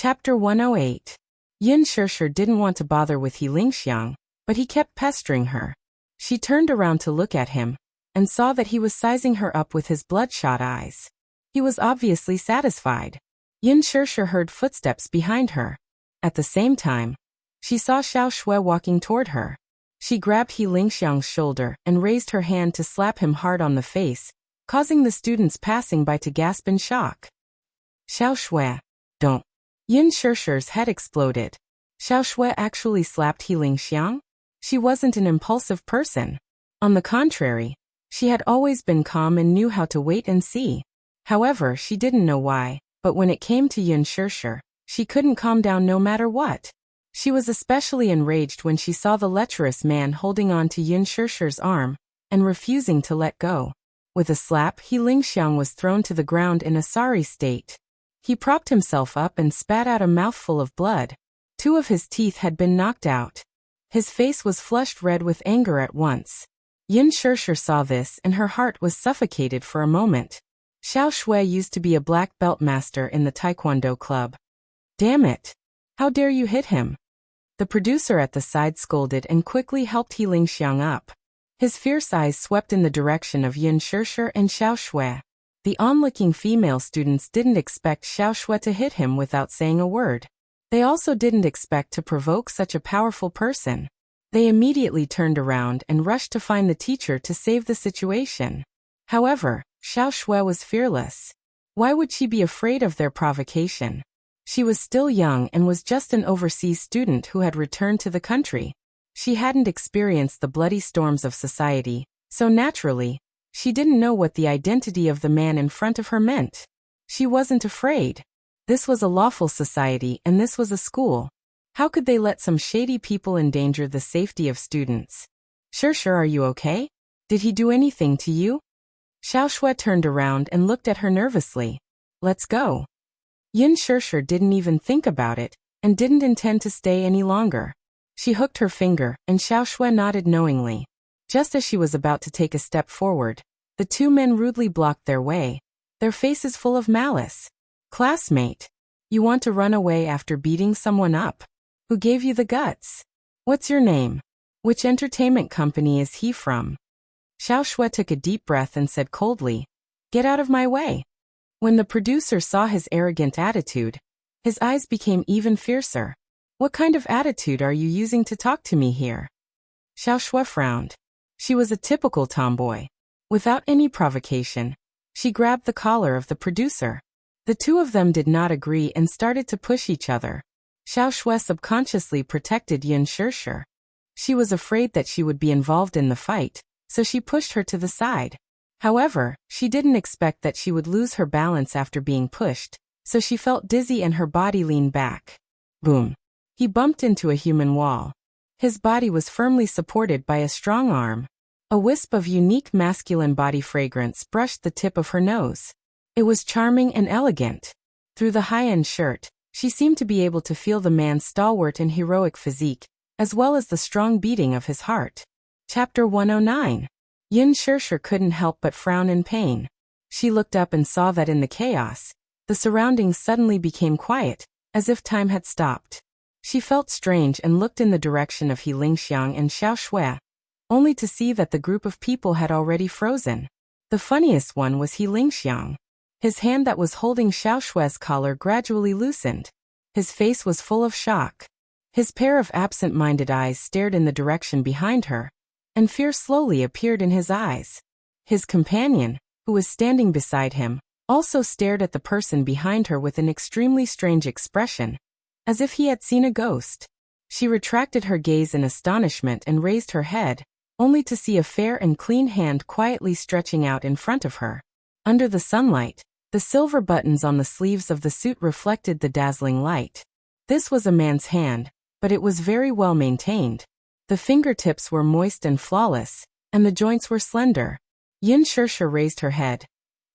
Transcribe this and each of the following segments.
Chapter 108. Yin Shishir didn't want to bother with He Lingxiang, but he kept pestering her. She turned around to look at him, and saw that he was sizing her up with his bloodshot eyes. He was obviously satisfied. Yin Shishir heard footsteps behind her. At the same time, she saw Xiao Shui walking toward her. She grabbed He Lingxiang's shoulder and raised her hand to slap him hard on the face, causing the students passing by to gasp in shock. Xiao Shui, don't. Yin Shishir's head exploded. Xiao Shui actually slapped He Lingxiang? She wasn't an impulsive person. On the contrary, she had always been calm and knew how to wait and see. However, she didn't know why, but when it came to Yin Shishir, she couldn't calm down no matter what. She was especially enraged when she saw the lecherous man holding on to Yin Shishir's arm and refusing to let go. With a slap, He Lingxiang was thrown to the ground in a sorry state. He propped himself up and spat out a mouthful of blood. 2 of his teeth had been knocked out. His face was flushed red with anger at once. Yin Shishir saw this and her heart was suffocated for a moment. Xiao Shui used to be a black belt master in the Taekwondo club. Damn it! How dare you hit him? The producer at the side scolded and quickly helped He Lingxiang up. His fierce eyes swept in the direction of Yin Shishir and Xiao Shui. The onlooking female students didn't expect Xiao Shui to hit him without saying a word. They also didn't expect to provoke such a powerful person. They immediately turned around and rushed to find the teacher to save the situation. However, Xiao Shui was fearless. Why would she be afraid of their provocation? She was still young and was just an overseas student who had returned to the country. She hadn't experienced the bloody storms of society, so naturally, she didn't know what the identity of the man in front of her meant. She wasn't afraid. This was a lawful society and this was a school. How could they let some shady people endanger the safety of students? Shishir, are you okay? Did he do anything to you? Xiao Shui turned around and looked at her nervously. Let's go. Yin Shishir didn't even think about it, and didn't intend to stay any longer. She hooked her finger, and Xiao Shui nodded knowingly. Just as she was about to take a step forward, the 2 men rudely blocked their way, their faces full of malice. Classmate, you want to run away after beating someone up? Who gave you the guts? What's your name? Which entertainment company is he from? Xiao Shui took a deep breath and said coldly, "Get out of my way." When the producer saw his arrogant attitude, his eyes became even fiercer. What kind of attitude are you using to talk to me here? Xiao Shui frowned. She was a typical tomboy. Without any provocation, she grabbed the collar of the producer. The 2 of them did not agree and started to push each other. Xiao Shui subconsciously protected Yin Shishir. She was afraid that she would be involved in the fight, so she pushed her to the side. However, she didn't expect that she would lose her balance after being pushed, so she felt dizzy and her body leaned back. Boom. He bumped into a human wall. His body was firmly supported by a strong arm. A wisp of unique masculine body fragrance brushed the tip of her nose. It was charming and elegant. Through the high-end shirt, she seemed to be able to feel the man's stalwart and heroic physique, as well as the strong beating of his heart. Chapter 109. Yin Shishir couldn't help but frown in pain. She looked up and saw that in the chaos, the surroundings suddenly became quiet, as if time had stopped. She felt strange and looked in the direction of He Lingxiang and Xiao Shui, only to see that the group of people had already frozen. The funniest one was He Lingxiang. His hand that was holding Xiao Shui's collar gradually loosened. His face was full of shock. His pair of absent-minded eyes stared in the direction behind her, and fear slowly appeared in his eyes. His companion, who was standing beside him, also stared at the person behind her with an extremely strange expression, as if he had seen a ghost. She retracted her gaze in astonishment and raised her head, only to see a fair and clean hand quietly stretching out in front of her. Under the sunlight, the silver buttons on the sleeves of the suit reflected the dazzling light. This was a man's hand, but it was very well maintained. The fingertips were moist and flawless, and the joints were slender. Yin Shishir raised her head,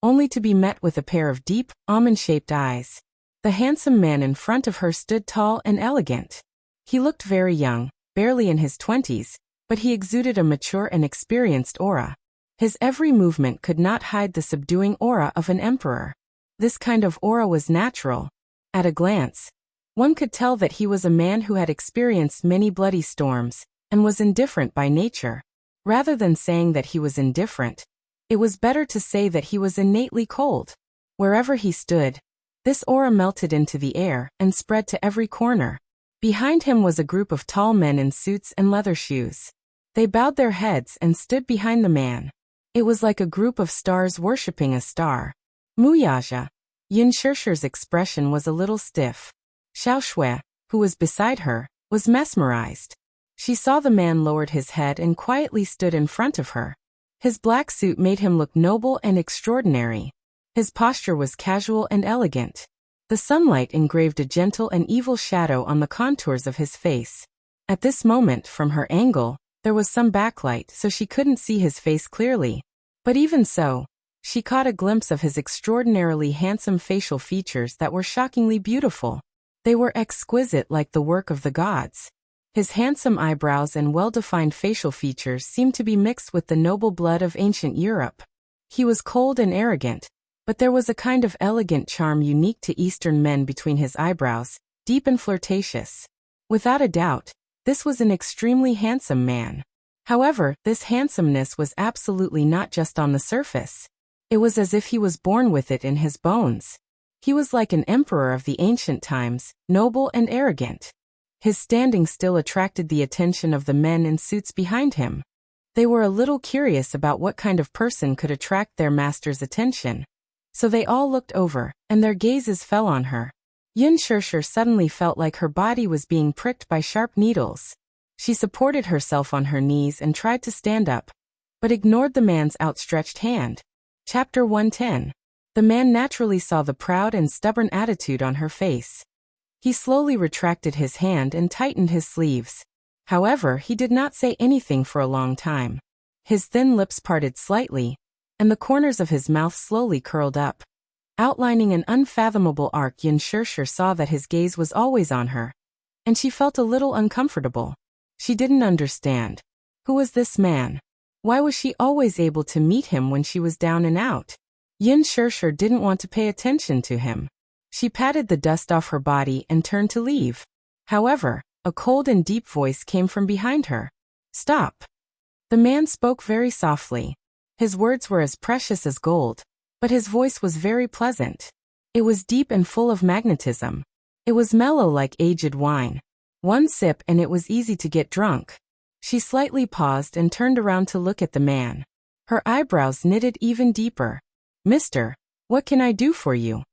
only to be met with a pair of deep, almond-shaped eyes. The handsome man in front of her stood tall and elegant. He looked very young, barely in his 20s, but he exuded a mature and experienced aura. His every movement could not hide the subduing aura of an emperor. This kind of aura was natural. At a glance, One could tell that he was a man who had experienced many bloody storms, and was indifferent by nature. Rather than saying that he was indifferent, it was better to say that he was innately cold. Wherever he stood, this aura melted into the air and spread to every corner. Behind him was a group of tall men in suits and leather shoes. They bowed their heads and stood behind the man. It was like a group of stars worshipping a star. Muyaja. Yin Shishir's expression was a little stiff. Xiao Shui, who was beside her, was mesmerized. She saw the man lowered his head and quietly stood in front of her. His black suit made him look noble and extraordinary. His posture was casual and elegant. The sunlight engraved a gentle and evil shadow on the contours of his face. At this moment, from her angle, there was some backlight, so she couldn't see his face clearly. But even so, she caught a glimpse of his extraordinarily handsome facial features that were shockingly beautiful. They were exquisite, like the work of the gods. His handsome eyebrows and well-defined facial features seemed to be mixed with the noble blood of ancient Europe. He was cold and arrogant, but there was a kind of elegant charm unique to Eastern men between his eyebrows, deep and flirtatious. Without a doubt, this was an extremely handsome man. However, this handsomeness was absolutely not just on the surface. It was as if he was born with it in his bones. He was like an emperor of the ancient times, noble and arrogant. His standing still attracted the attention of the men in suits behind him. They were a little curious about what kind of person could attract their master's attention. So they all looked over, and their gazes fell on her. Yin Shishir suddenly felt like her body was being pricked by sharp needles. She supported herself on her knees and tried to stand up, but ignored the man's outstretched hand. Chapter 110. The man naturally saw the proud and stubborn attitude on her face. He slowly retracted his hand and tightened his sleeves. However, he did not say anything for a long time. His thin lips parted slightly, and the corners of his mouth slowly curled up. Outlining an unfathomable arc, Yin Shishir saw that his gaze was always on her, and she felt a little uncomfortable. She didn't understand. Who was this man? Why was she always able to meet him when she was down and out? Yin Shishir didn't want to pay attention to him. She patted the dust off her body and turned to leave. However, a cold and deep voice came from behind her. "Stop." The man spoke very softly. His words were as precious as gold, but his voice was very pleasant. It was deep and full of magnetism. It was mellow like aged wine. One sip and it was easy to get drunk. She slightly paused and turned around to look at the man. Her eyebrows knitted even deeper. "Mister, what can I do for you?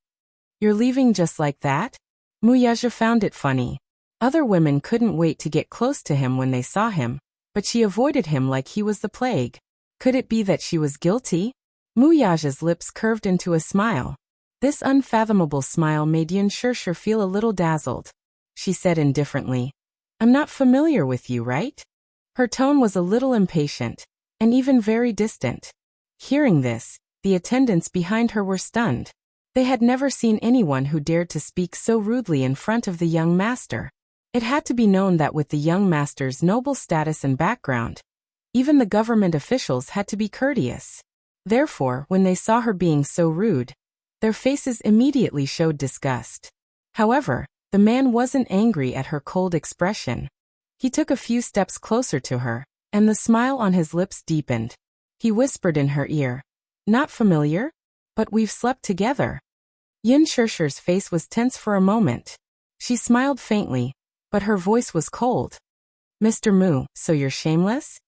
You're leaving just like that?" Muyaja found it funny. Other women couldn't wait to get close to him when they saw him, but she avoided him like he was the plague. Could it be that she was guilty? Muyaja's lips curved into a smile. This unfathomable smile made Yin Shishir feel a little dazzled. She said indifferently, "I'm not familiar with you, right?" Her tone was a little impatient, and even very distant. Hearing this, the attendants behind her were stunned. They had never seen anyone who dared to speak so rudely in front of the young master. It had to be known that with the young master's noble status and background, even the government officials had to be courteous. Therefore, when they saw her being so rude, their faces immediately showed disgust. However, the man wasn't angry at her cold expression. He took a few steps closer to her, and the smile on his lips deepened. He whispered in her ear, "Not familiar? But we've slept together." Yin Shishir's face was tense for a moment. She smiled faintly, but her voice was cold. "Mr. Mu, so you're shameless?"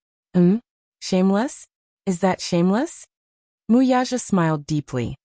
Shameless? Is that shameless?" Muyaja smiled deeply.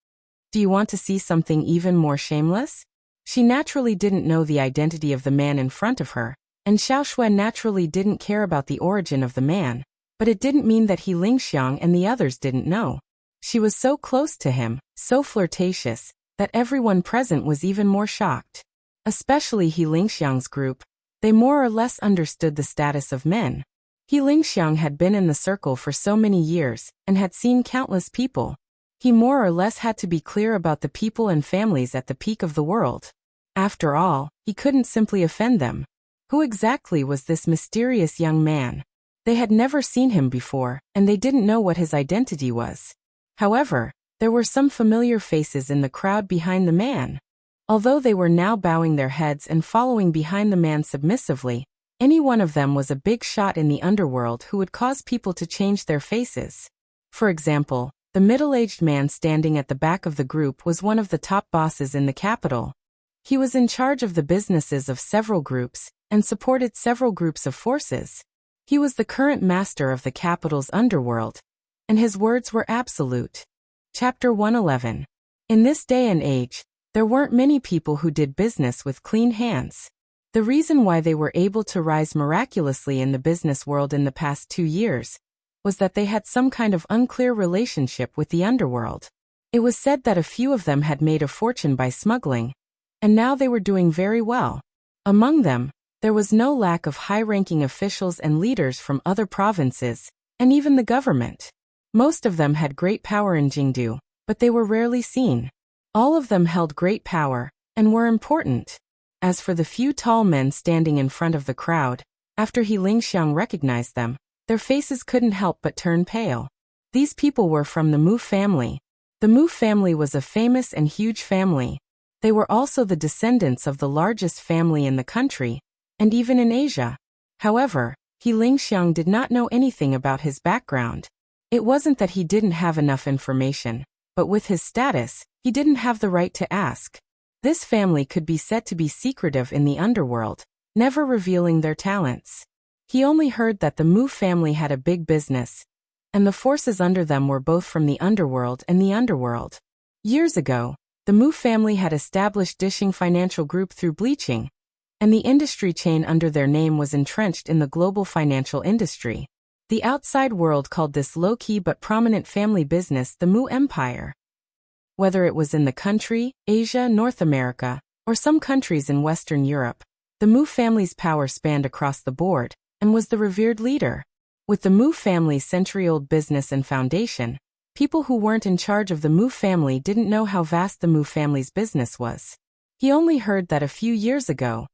"Do you want to see something even more shameless?" She naturally didn't know the identity of the man in front of her, and Xiao Shui naturally didn't care about the origin of the man, but it didn't mean that he Lingxiang and the others didn't know. She was so close to him, so flirtatious, that everyone present was even more shocked. Especially He Lingxiang's group. They more or less understood the status of men. He Lingxiang had been in the circle for so many years, and had seen countless people. He more or less had to be clear about the people and families at the peak of the world. After all, he couldn't simply offend them. Who exactly was this mysterious young man? They had never seen him before, and they didn't know what his identity was. However, there were some familiar faces in the crowd behind the man. Although they were now bowing their heads and following behind the man submissively, any one of them was a big shot in the underworld who would cause people to change their faces. For example, the middle-aged man standing at the back of the group was one of the top bosses in the capital. He was in charge of the businesses of several groups and supported several groups of forces. He was the current master of the capital's underworld, and his words were absolute. Chapter 111. In this day and age, there weren't many people who did business with clean hands. The reason why they were able to rise miraculously in the business world in the past 2 years was that they had some kind of unclear relationship with the underworld. It was said that a few of them had made a fortune by smuggling, and now they were doing very well. Among them, there was no lack of high-ranking officials and leaders from other provinces, and even the government. Most of them had great power in Jingdu, but they were rarely seen. All of them held great power, and were important. As for the few tall men standing in front of the crowd, after He Lingxiang recognized them, their faces couldn't help but turn pale. These people were from the Mu family. The Mu family was a famous and huge family. They were also the descendants of the largest family in the country, and even in Asia. However, He Lingxiang did not know anything about his background. It wasn't that he didn't have enough information, but with his status, he didn't have the right to ask. This family could be said to be secretive in the underworld, never revealing their talents. He only heard that the Mu family had a big business, and the forces under them were both from the underworld and the underworld. Years ago, the Mu family had established Dishing Financial Group through bleaching, and the industry chain under their name was entrenched in the global financial industry. The outside world called this low-key but prominent family business the Mu Empire. Whether it was in the country, Asia, North America, or some countries in Western Europe, the Mu family's power spanned across the board, and was the revered leader. With the Mu family's century-old business and foundation, people who weren't in charge of the Mu family didn't know how vast the Mu family's business was. He only heard that a few years ago,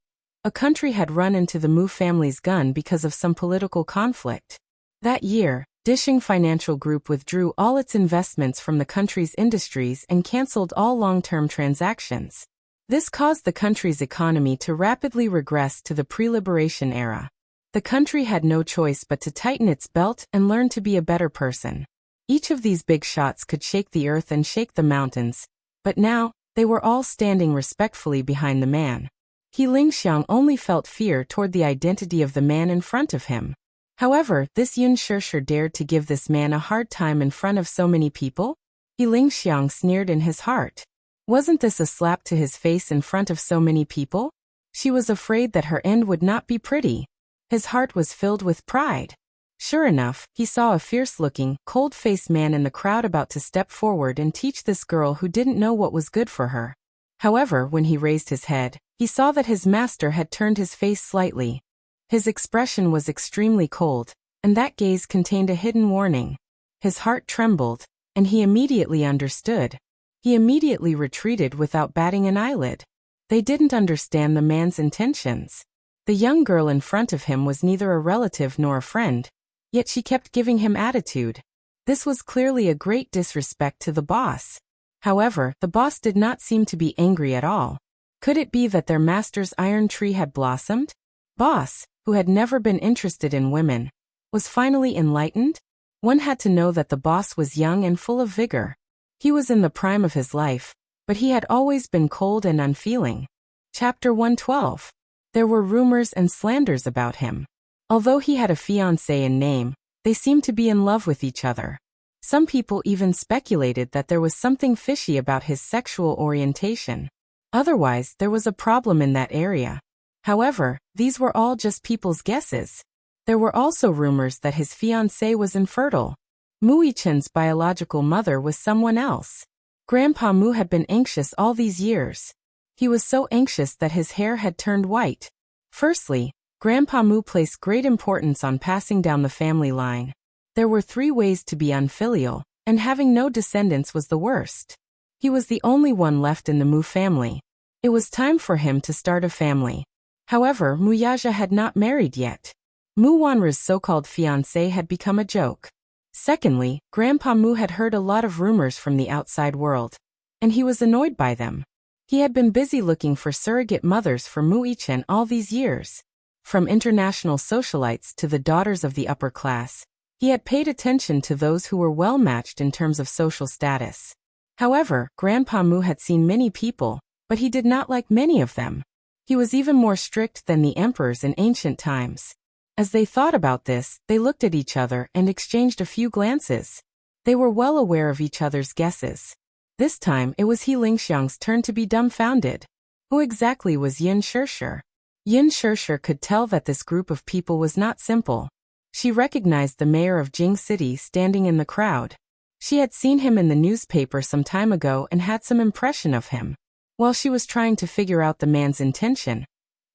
a country had run into the Mu family's gun because of some political conflict. That year, Dishing Financial Group withdrew all its investments from the country's industries and cancelled all long-term transactions. This caused the country's economy to rapidly regress to the pre-liberation era. The country had no choice but to tighten its belt and learn to be a better person. Each of these big shots could shake the earth and shake the mountains, but now, they were all standing respectfully behind the man. He Lingxiang only felt fear toward the identity of the man in front of him. However, this Yun Shishir dared to give this man a hard time in front of so many people? He Lingxiang sneered in his heart. Wasn't this a slap to his face in front of so many people? She was afraid that her end would not be pretty. His heart was filled with pride. Sure enough, he saw a fierce-looking, cold-faced man in the crowd about to step forward and teach this girl who didn't know what was good for her. However, when he raised his head, he saw that his master had turned his face slightly. His expression was extremely cold, and that gaze contained a hidden warning. His heart trembled, and he immediately understood. He immediately retreated without batting an eyelid. They didn't understand the man's intentions. The young girl in front of him was neither a relative nor a friend, yet she kept giving him attitude. This was clearly a great disrespect to the boss. However, the boss did not seem to be angry at all. Could it be that their master's iron tree had blossomed? Boss, who had never been interested in women, was finally enlightened? One had to know that the boss was young and full of vigor. He was in the prime of his life, but he had always been cold and unfeeling. Chapter 112. There were rumors and slanders about him. Although he had a fiancée in name, they seemed to be in love with each other. Some people even speculated that there was something fishy about his sexual orientation. Otherwise, there was a problem in that area. However, these were all just people's guesses. There were also rumors that his fiancée was infertile. Mu Yichen's biological mother was someone else. Grandpa Mu had been anxious all these years. He was so anxious that his hair had turned white. Firstly, Grandpa Mu placed great importance on passing down the family line. There were 3 ways to be unfilial, and having no descendants was the worst. He was the only one left in the Mu family. It was time for him to start a family. However, Mu Yaja had not married yet. Mu Wanra's so-called fiancé had become a joke. Secondly, Grandpa Mu had heard a lot of rumors from the outside world, and he was annoyed by them. He had been busy looking for surrogate mothers for Muichen all these years. From international socialites to the daughters of the upper class, he had paid attention to those who were well-matched in terms of social status. However, Grandpa Mu had seen many people, but he did not like many of them. He was even more strict than the emperors in ancient times. As they thought about this, they looked at each other and exchanged a few glances. They were well aware of each other's guesses. This time, it was He Lingxiang's turn to be dumbfounded. Who exactly was Yin Shirshir? Yin Shirshir could tell that this group of people was not simple. She recognized the mayor of Jing City standing in the crowd. She had seen him in the newspaper some time ago and had some impression of him. While she was trying to figure out the man's intention,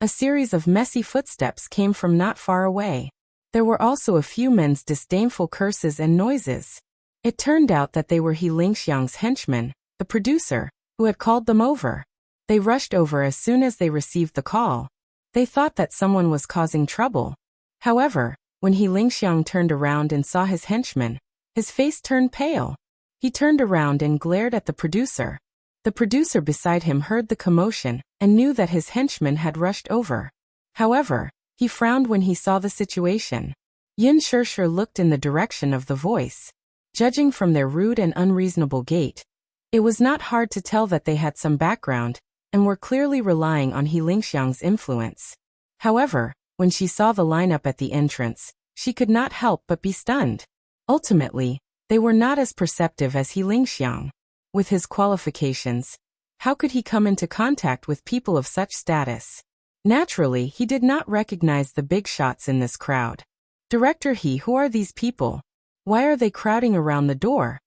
a series of messy footsteps came from not far away. There were also a few men's disdainful curses and noises. It turned out that they were He Lingxiang's henchmen, the producer, who had called them over. They rushed over as soon as they received the call. They thought that someone was causing trouble. However, when He Lingxiang turned around and saw his henchmen, his face turned pale. He turned around and glared at the producer. The producer beside him heard the commotion and knew that his henchman had rushed over. However, he frowned when he saw the situation. Yin Shirshir looked in the direction of the voice. Judging from their rude and unreasonable gait, it was not hard to tell that they had some background and were clearly relying on He Lingxiang's influence. However, when she saw the lineup at the entrance, she could not help but be stunned. Ultimately, they were not as perceptive as He Lingxiang. With his qualifications, how could he come into contact with people of such status? Naturally, he did not recognize the big shots in this crowd. Director He, who are these people? Why are they crowding around the door?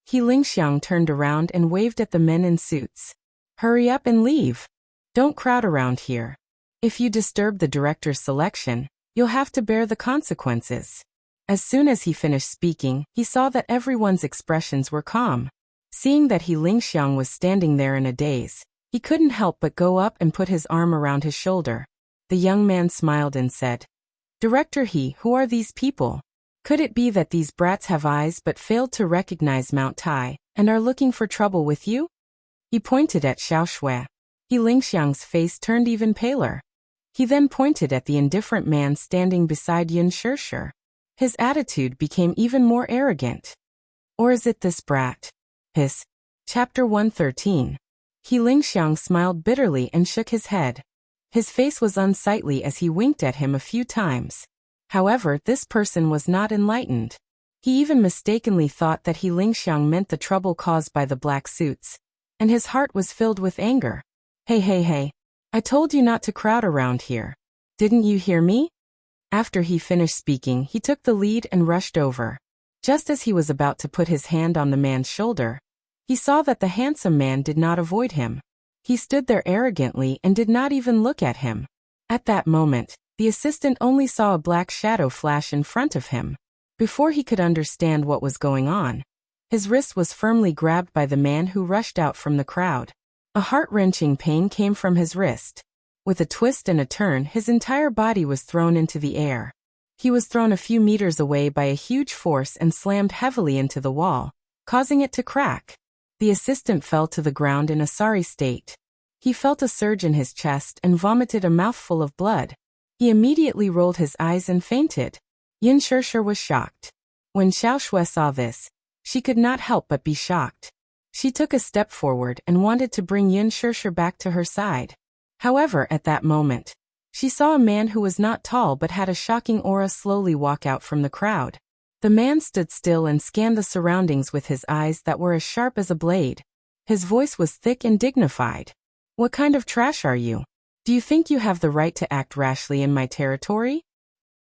He Lingxiang turned around and waved at the men in suits. Hurry up and leave. Don't crowd around here. If you disturb the director's selection, you'll have to bear the consequences. As soon as he finished speaking, he saw that everyone's expressions were calm. Seeing that He Lingxiang was standing there in a daze, he couldn't help but go up and put his arm around his shoulder. The young man smiled and said, Director He, who are these people? Could it be that these brats have eyes but failed to recognize Mount Tai, and are looking for trouble with you? He pointed at Xiao Shui. He Lingxiang's face turned even paler. He then pointed at the indifferent man standing beside Yin Shirshir. His attitude became even more arrogant. Or is it this brat? Hiss. Chapter 113. He Lingxiang smiled bitterly and shook his head. His face was unsightly as he winked at him a few times. However, this person was not enlightened. He even mistakenly thought that He Lingxiang meant the trouble caused by the black suits, and his heart was filled with anger. Hey, I told you not to crowd around here. Didn't you hear me? After he finished speaking, he took the lead and rushed over. Just as he was about to put his hand on the man's shoulder, he saw that the handsome man did not avoid him. He stood there arrogantly and did not even look at him. At that moment, the assistant only saw a black shadow flash in front of him. Before he could understand what was going on, his wrist was firmly grabbed by the man who rushed out from the crowd. A heart-wrenching pain came from his wrist. With a twist and a turn, his entire body was thrown into the air. He was thrown a few meters away by a huge force and slammed heavily into the wall, causing it to crack. The assistant fell to the ground in a sorry state. He felt a surge in his chest and vomited a mouthful of blood. He immediately rolled his eyes and fainted. Yin Shirshir was shocked. When Xiao Shui saw this, she could not help but be shocked. She took a step forward and wanted to bring Yin Shirshir back to her side. However, at that moment, she saw a man who was not tall but had a shocking aura slowly walk out from the crowd. The man stood still and scanned the surroundings with his eyes that were as sharp as a blade. His voice was thick and dignified. What kind of trash are you? Do you think you have the right to act rashly in my territory?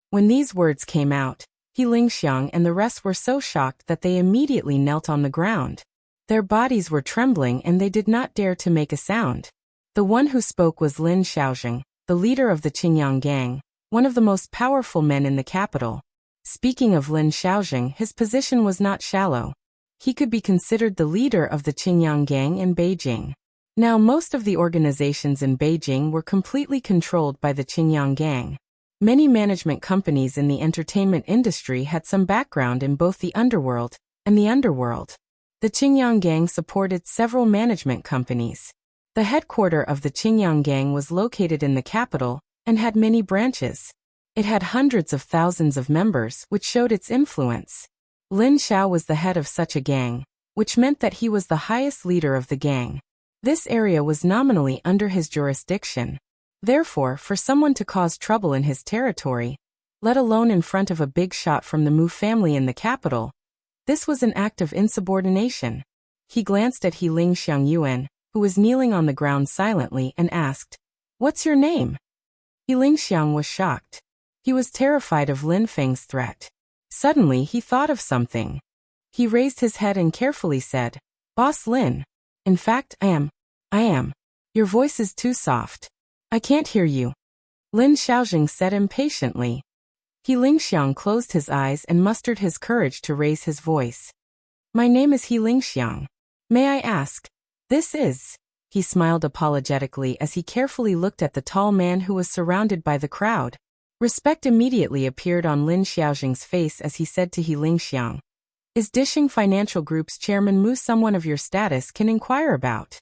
When these words came out, He Lingxiang and the rest were so shocked that they immediately knelt on the ground. Their bodies were trembling and they did not dare to make a sound. The one who spoke was Lin Xiaojing, the leader of the Qingyang gang, one of the most powerful men in the capital. Speaking of Lin Xiaojing, his position was not shallow. He could be considered the leader of the Qingyang gang in Beijing. Now most of the organizations in Beijing were completely controlled by the Qingyang gang. Many management companies in the entertainment industry had some background in both the underworld and the underworld. The Qingyang gang supported several management companies. The headquarters of the Qingyang gang was located in the capital and had many branches. It had hundreds of thousands of members, which showed its influence. Lin Xiao was the head of such a gang, which meant that he was the highest leader of the gang. This area was nominally under his jurisdiction. Therefore, for someone to cause trouble in his territory, let alone in front of a big shot from the Mu family in the capital, this was an act of insubordination. He glanced at He Lingxiang Yuan, who was kneeling on the ground silently, and asked, "What's your name?" He Lingxiang was shocked. He was terrified of Lin Feng's threat. Suddenly he thought of something. He raised his head and carefully said, "Boss Lin. In fact, I am. Your voice is too soft. I can't hear you." Lin Xiaojing said impatiently. He Lingxiang closed his eyes and mustered his courage to raise his voice. "My name is He Lingxiang. May I ask?" "This is." He smiled apologetically as he carefully looked at the tall man who was surrounded by the crowd. Respect immediately appeared on Lin Xiaojing's face as he said to He Lingxiang, "Is Dishing Financial Group's chairman Mu someone of your status can inquire about?"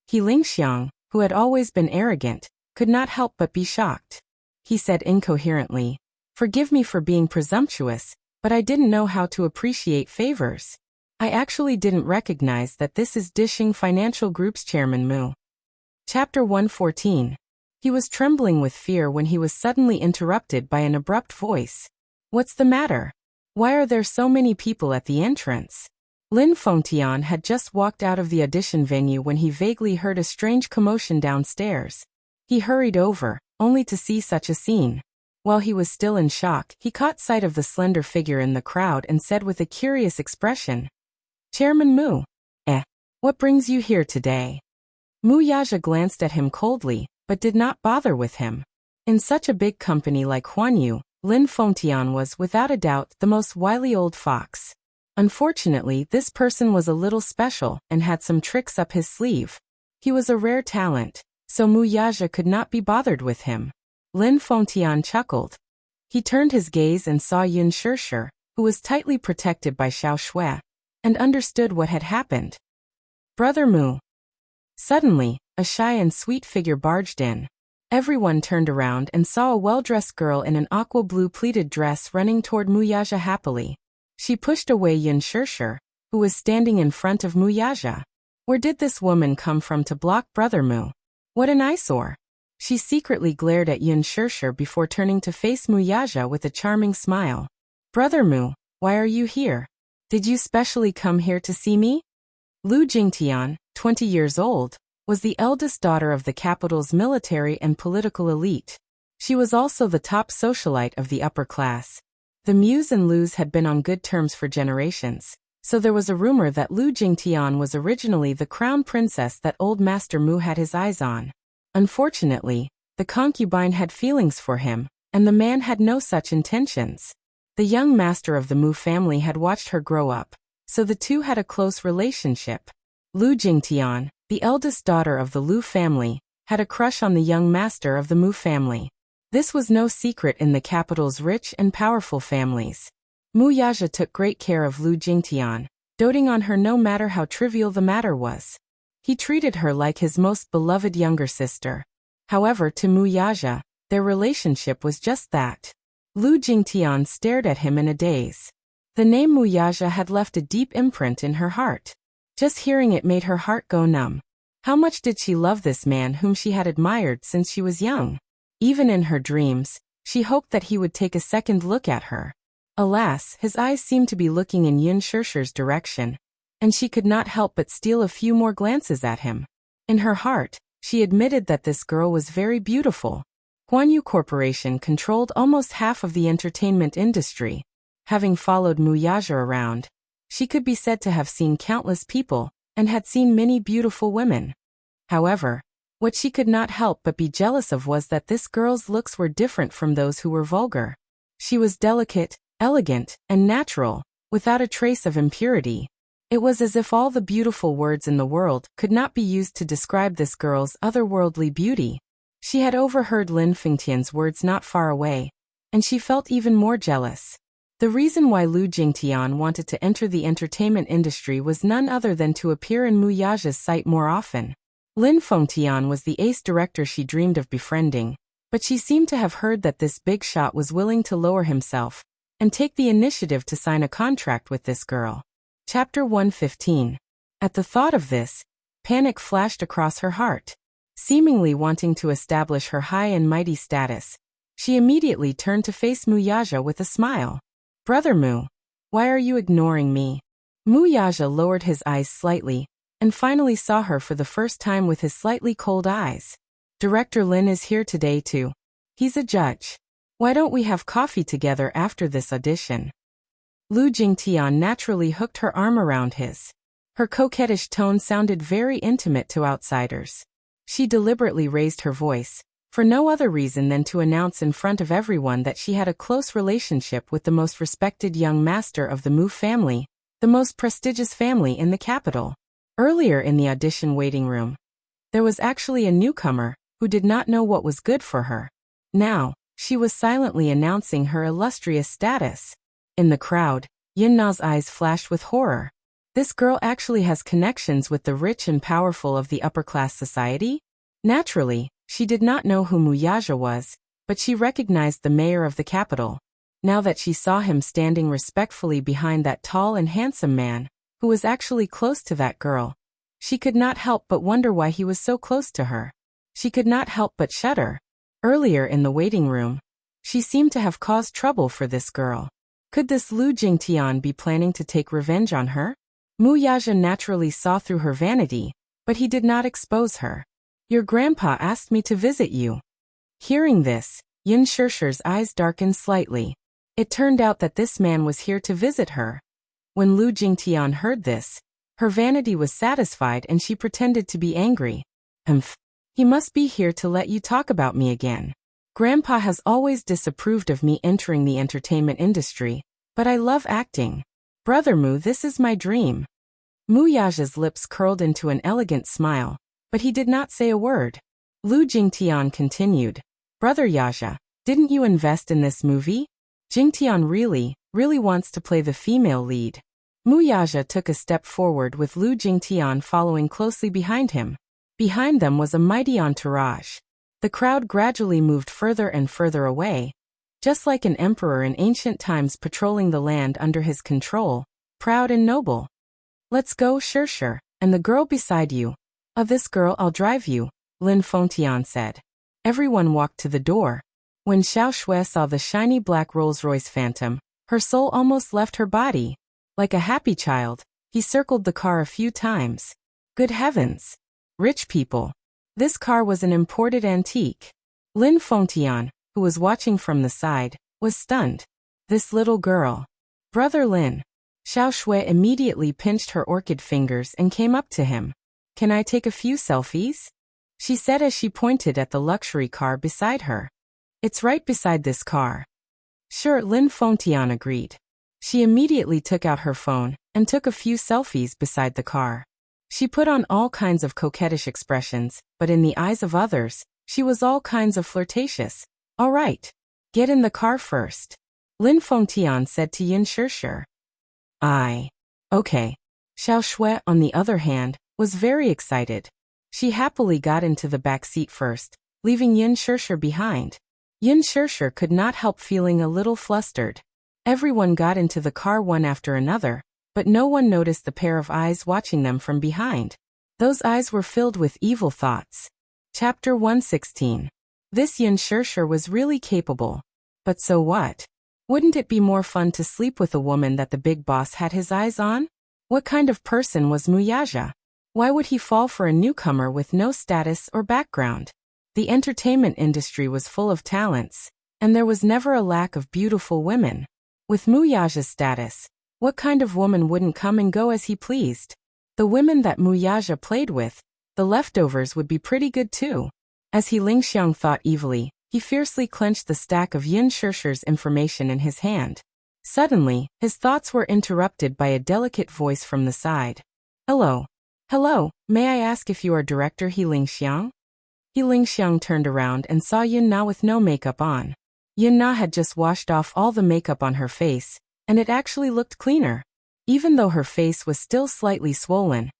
He Lingxiang, who had always been arrogant, could not help but be shocked. He said incoherently, "Forgive me for being presumptuous, but I didn't know how to appreciate favors. I actually didn't recognize that this is Dishing Financial Group's chairman Mu." Chapter 114. He was trembling with fear when he was suddenly interrupted by an abrupt voice. "What's the matter? Why are there so many people at the entrance?" Lin Fengtian had just walked out of the audition venue when he vaguely heard a strange commotion downstairs. He hurried over, only to see such a scene. While he was still in shock, he caught sight of the slender figure in the crowd and said with a curious expression, "Chairman Mu. What brings you here today?" Mu Yaja glanced at him coldly, but did not bother with him. In such a big company like Huanyu, Lin Fengtian was, without a doubt, the most wily old fox. Unfortunately, this person was a little special and had some tricks up his sleeve. He was a rare talent, so Mu Yaja could not be bothered with him. Lin Fengtian chuckled. He turned his gaze and saw Yun Shishir, who was tightly protected by Xiao Shui, and understood what had happened. "Brother Mu." Suddenly, a shy and sweet figure barged in. Everyone turned around and saw a well-dressed girl in an aqua blue pleated dress running toward Mu Yaja happily. She pushed away Yun Shishir, who was standing in front of Mu Yaja. Where did this woman come from to block Brother Mu? What an eyesore! She secretly glared at Yun Shishir before turning to face Mu Yaja with a charming smile. "Brother Mu, why are you here? Did you specially come here to see me?" Lu Jingtian, 20 years old, was the eldest daughter of the capital's military and political elite. She was also the top socialite of the upper class. The Mus and Lus had been on good terms for generations, so there was a rumor that Lu Jingtian was originally the crown princess that old Master Mu had his eyes on. Unfortunately, the concubine had feelings for him, and the man had no such intentions. The young master of the Mu family had watched her grow up, so the two had a close relationship. Lu Jingtian, the eldest daughter of the Lu family, had a crush on the young master of the Mu family. This was no secret in the capital's rich and powerful families. Mu Yaja took great care of Lu Jingtian, doting on her no matter how trivial the matter was. He treated her like his most beloved younger sister. However, to Mu Yaja, their relationship was just that. Lu Jingtian stared at him in a daze. The name Mu Yaja had left a deep imprint in her heart. Just hearing it made her heart go numb. How much did she love this man whom she had admired since she was young? Even in her dreams, she hoped that he would take a second look at her. Alas, his eyes seemed to be looking in Yun Shishir's direction, and she could not help but steal a few more glances at him. In her heart, she admitted that this girl was very beautiful. Huanyu Corporation controlled almost half of the entertainment industry. Having followed Mu Yaja around, she could be said to have seen countless people, and had seen many beautiful women. However, what she could not help but be jealous of was that this girl's looks were different from those who were vulgar. She was delicate, elegant, and natural, without a trace of impurity. It was as if all the beautiful words in the world could not be used to describe this girl's otherworldly beauty. She had overheard Lin Fengtian's words not far away, and she felt even more jealous. The reason why Lu Jingtian wanted to enter the entertainment industry was none other than to appear in Mu Yaja's sight more often. Lin Fengtian was the ace director she dreamed of befriending, but she seemed to have heard that this big shot was willing to lower himself and take the initiative to sign a contract with this girl. Chapter 115. At the thought of this, panic flashed across her heart. Seemingly wanting to establish her high and mighty status, she immediately turned to face Muyaja with a smile. "Brother Mu, why are you ignoring me?" Muyaja lowered his eyes slightly and finally saw her for the first time with his slightly cold eyes. "Director Lin is here today too. He's a judge. Why don't we have coffee together after this audition?" Lu Jingtian naturally hooked her arm around his. Her coquettish tone sounded very intimate to outsiders. She deliberately raised her voice, for no other reason than to announce in front of everyone that she had a close relationship with the most respected young master of the Mu family, the most prestigious family in the capital. Earlier in the audition waiting room, there was actually a newcomer who did not know what was good for her. Now, she was silently announcing her illustrious status. In the crowd, Yin Na's eyes flashed with horror. This girl actually has connections with the rich and powerful of the upper-class society? Naturally, she did not know who Muyaja was, but she recognized the mayor of the capital. Now that she saw him standing respectfully behind that tall and handsome man, who was actually close to that girl, she could not help but wonder why he was so close to her. She could not help but shudder. Earlier in the waiting room, she seemed to have caused trouble for this girl. Could this Lu Jingtian be planning to take revenge on her? Muyaja naturally saw through her vanity, but he did not expose her. "Your grandpa asked me to visit you." Hearing this, Yin Shishir's eyes darkened slightly. It turned out that this man was here to visit her. When Lu Jingtian heard this, her vanity was satisfied and she pretended to be angry. He must be here to let you talk about me again. Grandpa has always disapproved of me entering the entertainment industry, but I love acting. Brother Mu, this is my dream." Muyaja's lips curled into an elegant smile, but he did not say a word. Lu Jingtian continued, "Brother Yaja, didn't you invest in this movie? Jingtian really wants to play the female lead." Muyaja took a step forward with Lu Jingtian following closely behind him. Behind them was a mighty entourage. The crowd gradually moved further and further away, just like an emperor in ancient times patrolling the land under his control, proud and noble. "Let's go, Shishir, and the girl beside you." This girl I'll drive you," Lin Fengtian said. Everyone walked to the door. When Xiao Shui saw the shiny black Rolls-Royce Phantom, her soul almost left her body. Like a happy child, he circled the car a few times. Good heavens! Rich people. This car was an imported antique. Lin Fengtian, who was watching from the side, was stunned. This little girl. "Brother Lin." Xiao Shui immediately pinched her orchid fingers and came up to him. "Can I take a few selfies?" she said as she pointed at the luxury car beside her. "It's right beside this car." "Sure," Lin Fengtian agreed. She immediately took out her phone and took a few selfies beside the car. She put on all kinds of coquettish expressions, but in the eyes of others, she was all kinds of flirtatious. "All right. Get in the car first," Lin Fengtian said to Yin Shishir. Okay. Xiao Shui, on the other hand, was very excited. She happily got into the back seat first, leaving Yin Shishir behind. Yin Shishir could not help feeling a little flustered. Everyone got into the car one after another, but no one noticed the pair of eyes watching them from behind. Those eyes were filled with evil thoughts. Chapter 116. This Yin Shishir was really capable. But so what? Wouldn't it be more fun to sleep with a woman that the big boss had his eyes on? What kind of person was Muyaja? Why would he fall for a newcomer with no status or background? The entertainment industry was full of talents, and there was never a lack of beautiful women. With Muyaja's status, what kind of woman wouldn't come and go as he pleased? The women that Muyaja played with, the leftovers would be pretty good too. As he Lingxiang thought evilly, he fiercely clenched the stack of Yin Shishir's information in his hand. Suddenly, his thoughts were interrupted by a delicate voice from the side. Hello, may I ask if you are Director He Lingxiang? He Lingxiang turned around and saw Yin Na with no makeup on. Yin Na had just washed off all the makeup on her face, and it actually looked cleaner. Even though her face was still slightly swollen,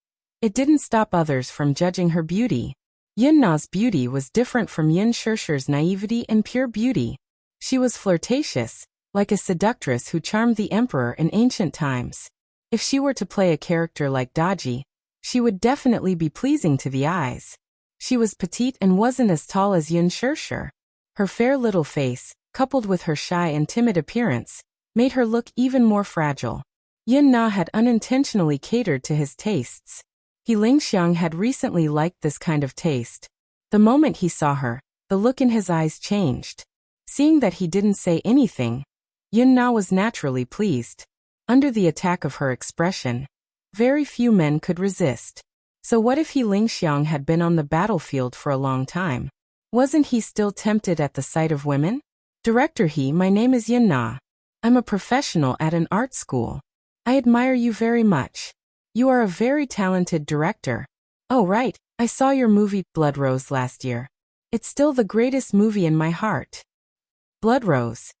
It didn't stop others from judging her beauty. Yin Na's beauty was different from Yin Shishir's naivety and pure beauty. She was flirtatious, like a seductress who charmed the emperor in ancient times. If she were to play a character like Daji, she would definitely be pleasing to the eyes. She was petite and wasn't as tall as Yin Shishir. Her fair little face, coupled with her shy and timid appearance, made her look even more fragile. Yin Na had unintentionally catered to his tastes. He Lingxiang had recently liked this kind of taste. The moment he saw her, the look in his eyes changed. Seeing that he didn't say anything, Yin Na was naturally pleased. Under the attack of her expression, very few men could resist. So what if he Lingxiang had been on the battlefield for a long time? Wasn't he still tempted at the sight of women? Director He, my name is Yin Na. I'm a professional at an art school. I admire you very much. You are a very talented director. Oh right, I saw your movie, Blood Rose, last year. It's still the greatest movie in my heart. Blood Rose.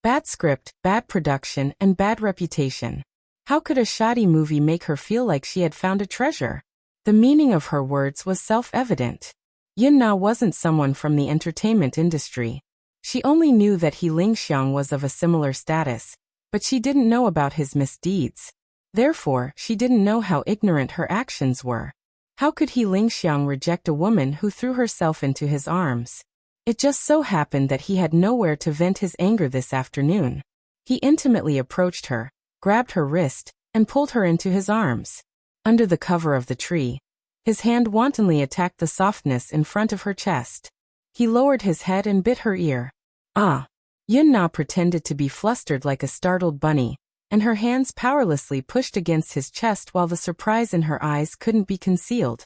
Bad script, bad production, and bad reputation. How could a shoddy movie make her feel like she had found a treasure? The meaning of her words was self-evident. Yin Na wasn't someone from the entertainment industry. She only knew that He Lingxiang was of a similar status, but she didn't know about his misdeeds. Therefore, she didn't know how ignorant her actions were. How could He Lingxiang reject a woman who threw herself into his arms? It just so happened that he had nowhere to vent his anger this afternoon. He intimately approached her, grabbed her wrist, and pulled her into his arms. Under the cover of the tree, his hand wantonly attacked the softness in front of her chest. He lowered his head and bit her ear. Ah! Yin Na pretended to be flustered like a startled bunny, and her hands powerlessly pushed against his chest while the surprise in her eyes couldn't be concealed.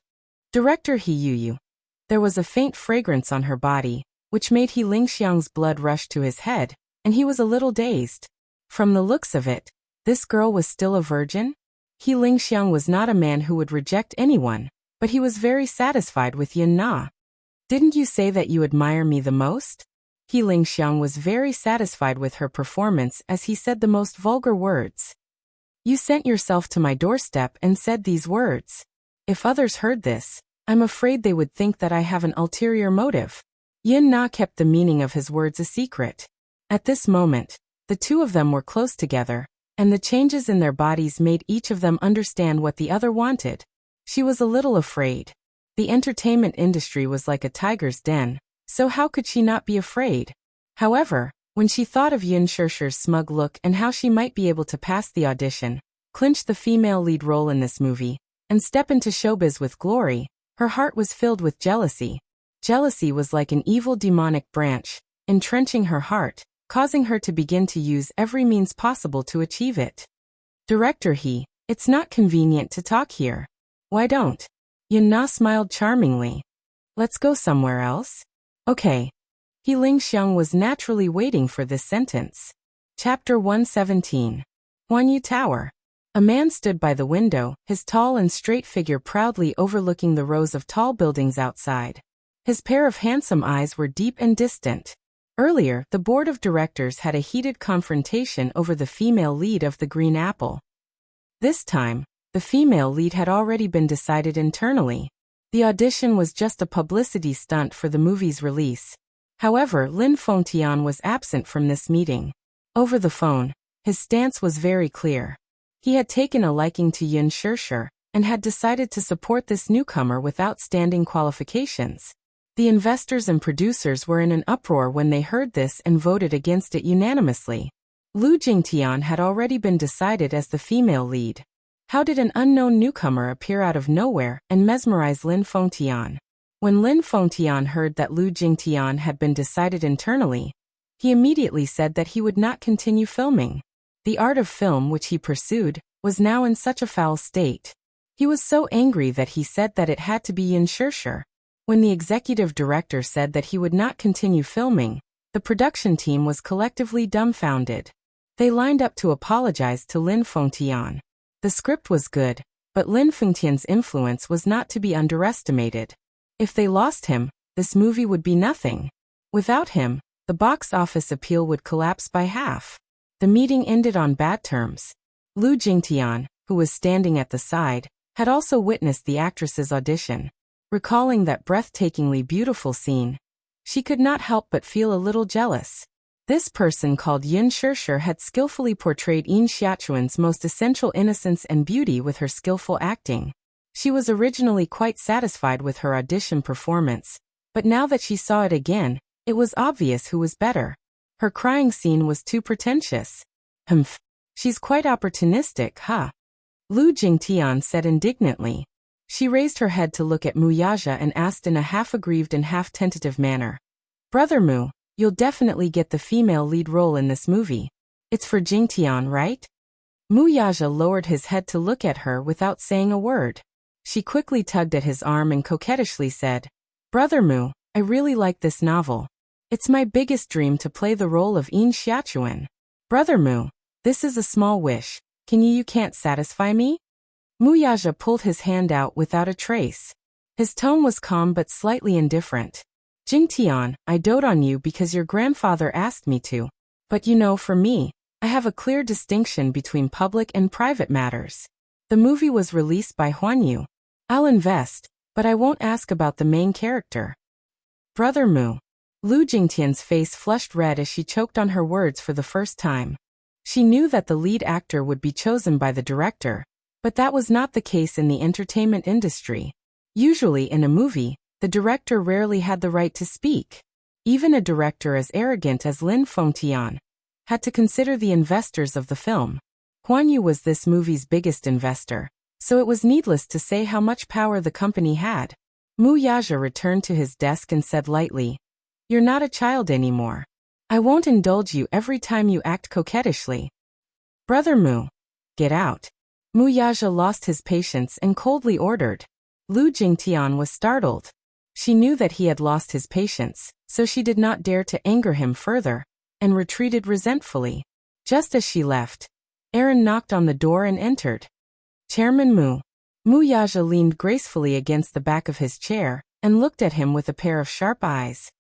Director He Yu. There was a faint fragrance on her body, which made He Lingxiang's blood rush to his head, and he was a little dazed. From the looks of it, this girl was still a virgin? He Lingxiang was not a man who would reject anyone, but he was very satisfied with Yin Na. Didn't you say that you admire me the most? He Lingxiang was very satisfied with her performance as he said the most vulgar words. You sent yourself to my doorstep and said these words. If others heard this, I'm afraid they would think that I have an ulterior motive. Yin Na kept the meaning of his words a secret. At this moment, the two of them were close together, and the changes in their bodies made each of them understand what the other wanted. She was a little afraid. The entertainment industry was like a tiger's den, so how could she not be afraid? However, when she thought of Yin Shishir's smug look and how she might be able to pass the audition, clinch the female lead role in this movie, and step into showbiz with glory, her heart was filled with jealousy. Jealousy was like an evil demonic branch, entrenching her heart, causing her to begin to use every means possible to achieve it. Director He, it's not convenient to talk here. Why don't? Yin Na smiled charmingly. Let's go somewhere else? Okay. He Lingxiang was naturally waiting for this sentence. Chapter 117. Huanyu Tower. A man stood by the window, his tall and straight figure proudly overlooking the rows of tall buildings outside. His pair of handsome eyes were deep and distant. Earlier, the board of directors had a heated confrontation over the female lead of The Green Apple. This time, the female lead had already been decided internally. The audition was just a publicity stunt for the movie's release. However, Lin Fengtian was absent from this meeting. Over the phone, his stance was very clear. He had taken a liking to Yin Shishir, and had decided to support this newcomer with outstanding qualifications. The investors and producers were in an uproar when they heard this and voted against it unanimously. Lu Jingtian had already been decided as the female lead. How did an unknown newcomer appear out of nowhere and mesmerize Lin Fengtian? When Lin Fengtian heard that Lu Jingtian had been decided internally, he immediately said that he would not continue filming. The art of film which he pursued was now in such a foul state. He was so angry that he said that it had to be Yin Shishir. When the executive director said that he would not continue filming, the production team was collectively dumbfounded. They lined up to apologize to Lin Fengtian. The script was good, but Lin Fengtian's influence was not to be underestimated. If they lost him, this movie would be nothing. Without him, the box office appeal would collapse by half. The meeting ended on bad terms. Lu Jingtian, who was standing at the side, had also witnessed the actress's audition. Recalling that breathtakingly beautiful scene, she could not help but feel a little jealous. This person called Yin Shirshir had skillfully portrayed Yin Xiaochuan's most essential innocence and beauty with her skillful acting. She was originally quite satisfied with her audition performance, but now that she saw it again, it was obvious who was better. Her crying scene was too pretentious. Humph. She's quite opportunistic, huh? Lu Jingtian said indignantly. She raised her head to look at Mu Yaja and asked in a half-aggrieved and half-tentative manner. Brother Mu, you'll definitely get the female lead role in this movie. It's for Jingtian, right? Mu Yaja lowered his head to look at her without saying a word. She quickly tugged at his arm and coquettishly said, Brother Mu, I really like this novel. It's my biggest dream to play the role of Yin Xiaochuan. Brother Mu, this is a small wish. You can't satisfy me? Mu Yaja pulled his hand out without a trace. His tone was calm but slightly indifferent. Jingtian, I dote on you because your grandfather asked me to. But for me, I have a clear distinction between public and private matters. The movie was released by Huanyu. I'll invest, but I won't ask about the main character. Brother Mu. Lu Jingtian's face flushed red as she choked on her words for the first time. She knew that the lead actor would be chosen by the director, but that was not the case in the entertainment industry. Usually in a movie, the director rarely had the right to speak. Even a director as arrogant as Lin Fengtian had to consider the investors of the film. Huanyu was this movie's biggest investor, so it was needless to say how much power the company had. Mu Yaja returned to his desk and said lightly, You're not a child anymore. I won't indulge you every time you act coquettishly. Brother Mu, get out. Mu Yaja lost his patience and coldly ordered. Lu Jingtian was startled. She knew that he had lost his patience, so she did not dare to anger him further, and retreated resentfully. Just as she left, Aaron knocked on the door and entered. Chairman Mu. Mu Yaja leaned gracefully against the back of his chair, and looked at him with a pair of sharp eyes.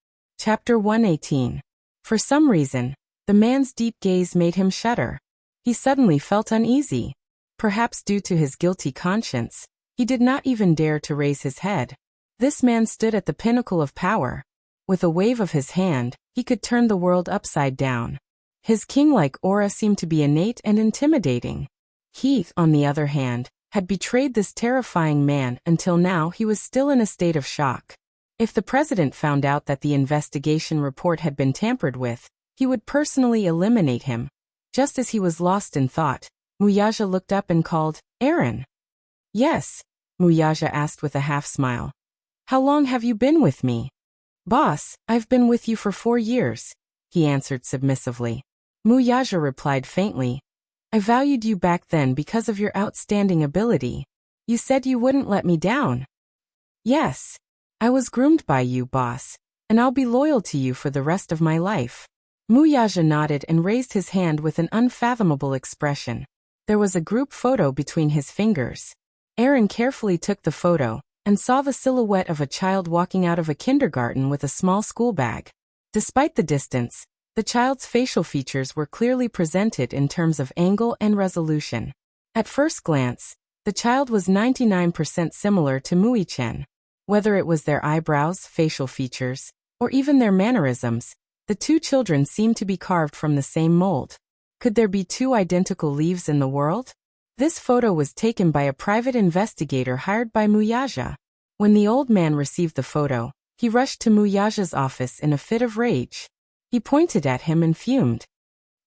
Chapter 118. For some reason, the man's deep gaze made him shudder. He suddenly felt uneasy. Perhaps due to his guilty conscience, he did not even dare to raise his head. This man stood at the pinnacle of power. With a wave of his hand, he could turn the world upside down. His king-like aura seemed to be innate and intimidating. He, on the other hand, had betrayed this terrifying man until now he was still in a state of shock. If the president found out that the investigation report had been tampered with, he would personally eliminate him. Just as he was lost in thought, Mu Yaja looked up and called, Aaron. Yes, Mu Yaja asked with a half-smile. How long have you been with me? Boss, I've been with you for 4 years, he answered submissively. Mu Yaja replied faintly, I valued you back then because of your outstanding ability. You said you wouldn't let me down. Yes. I was groomed by you, boss, and I'll be loyal to you for the rest of my life. Mu Yaja nodded and raised his hand with an unfathomable expression. There was a group photo between his fingers. Aaron carefully took the photo, and saw the silhouette of a child walking out of a kindergarten with a small school bag. Despite the distance, the child's facial features were clearly presented in terms of angle and resolution. At first glance, the child was 99% similar to Mui Chen. Whether it was their eyebrows, facial features, or even their mannerisms, the two children seemed to be carved from the same mold. Could there be two identical leaves in the world? This photo was taken by a private investigator hired by Mu Yaja. When the old man received the photo, he rushed to Mu Yaja's office in a fit of rage. He pointed at him and fumed.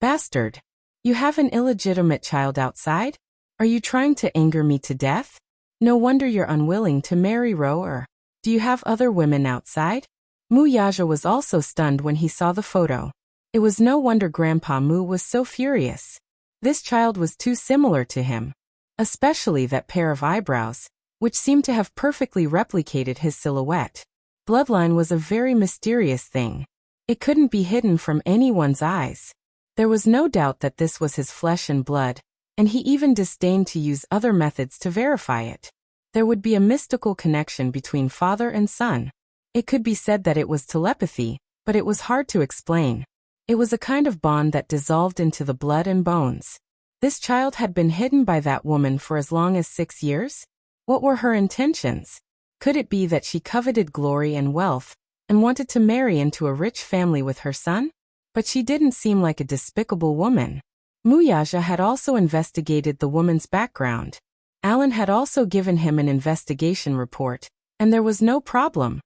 Bastard! You have an illegitimate child outside? Are you trying to anger me to death? No wonder you're unwilling to marry Ro. Do you have other women outside? Mu Yaja was also stunned when he saw the photo. It was no wonder Grandpa Mu was so furious. This child was too similar to him. Especially that pair of eyebrows, which seemed to have perfectly replicated his silhouette. Bloodline was a very mysterious thing. It couldn't be hidden from anyone's eyes. There was no doubt that this was his flesh and blood, and he even disdained to use other methods to verify it. There would be a mystical connection between father and son. It could be said that it was telepathy, but it was hard to explain. It was a kind of bond that dissolved into the blood and bones. This child had been hidden by that woman for as long as 6 years? What were her intentions? Could it be that she coveted glory and wealth, and wanted to marry into a rich family with her son? But she didn't seem like a despicable woman. Muyaja had also investigated the woman's background. Alan had also given him an investigation report, and there was no problem.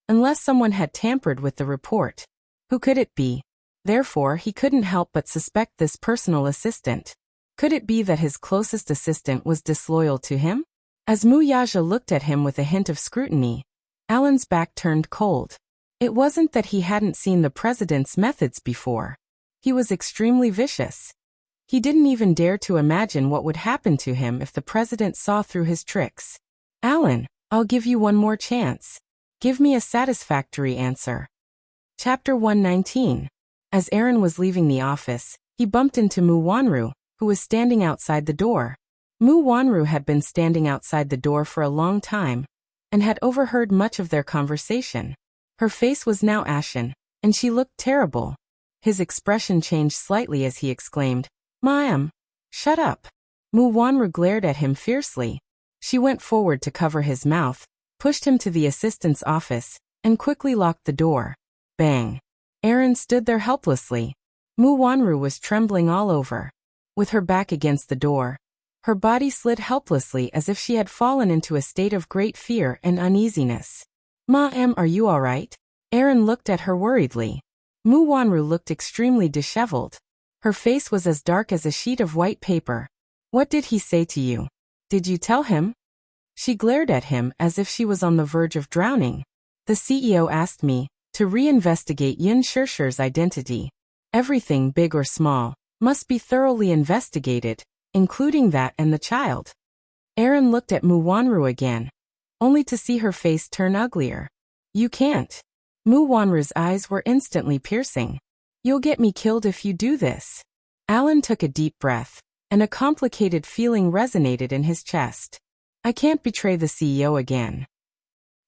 Unless someone had tampered with the report. Who could it be? Therefore, he couldn't help but suspect this personal assistant. Could it be that his closest assistant was disloyal to him? As Muyaja looked at him with a hint of scrutiny, Alan's back turned cold. It wasn't that he hadn't seen the president's methods before. He was extremely vicious. He didn't even dare to imagine what would happen to him if the president saw through his tricks. Alan, I'll give you one more chance. Give me a satisfactory answer. Chapter 119. As Aaron was leaving the office, he bumped into Mu Wanru, who was standing outside the door. Mu Wanru had been standing outside the door for a long time, and had overheard much of their conversation. Her face was now ashen, and she looked terrible. His expression changed slightly as he exclaimed, "Ma'am, shut up." Mu Wanru glared at him fiercely. She went forward to cover his mouth, pushed him to the assistant's office, and quickly locked the door. Bang. Aaron stood there helplessly. Mu Wanru was trembling all over. With her back against the door, her body slid helplessly as if she had fallen into a state of great fear and uneasiness. "Ma'am, are you all right?" Aaron looked at her worriedly. Mu Wanru looked extremely disheveled. Her face was as dark as a sheet of white paper. "What did he say to you? Did you tell him?" She glared at him as if she was on the verge of drowning. "The CEO asked me to reinvestigate Yin Shirshir's identity. Everything, big or small, must be thoroughly investigated, including that and the child." Aaron looked at Mu Wanru again, only to see her face turn uglier. "You can't." Mu Wanru's eyes were instantly piercing. "You'll get me killed if you do this." Alan took a deep breath, and a complicated feeling resonated in his chest. "I can't betray the CEO again."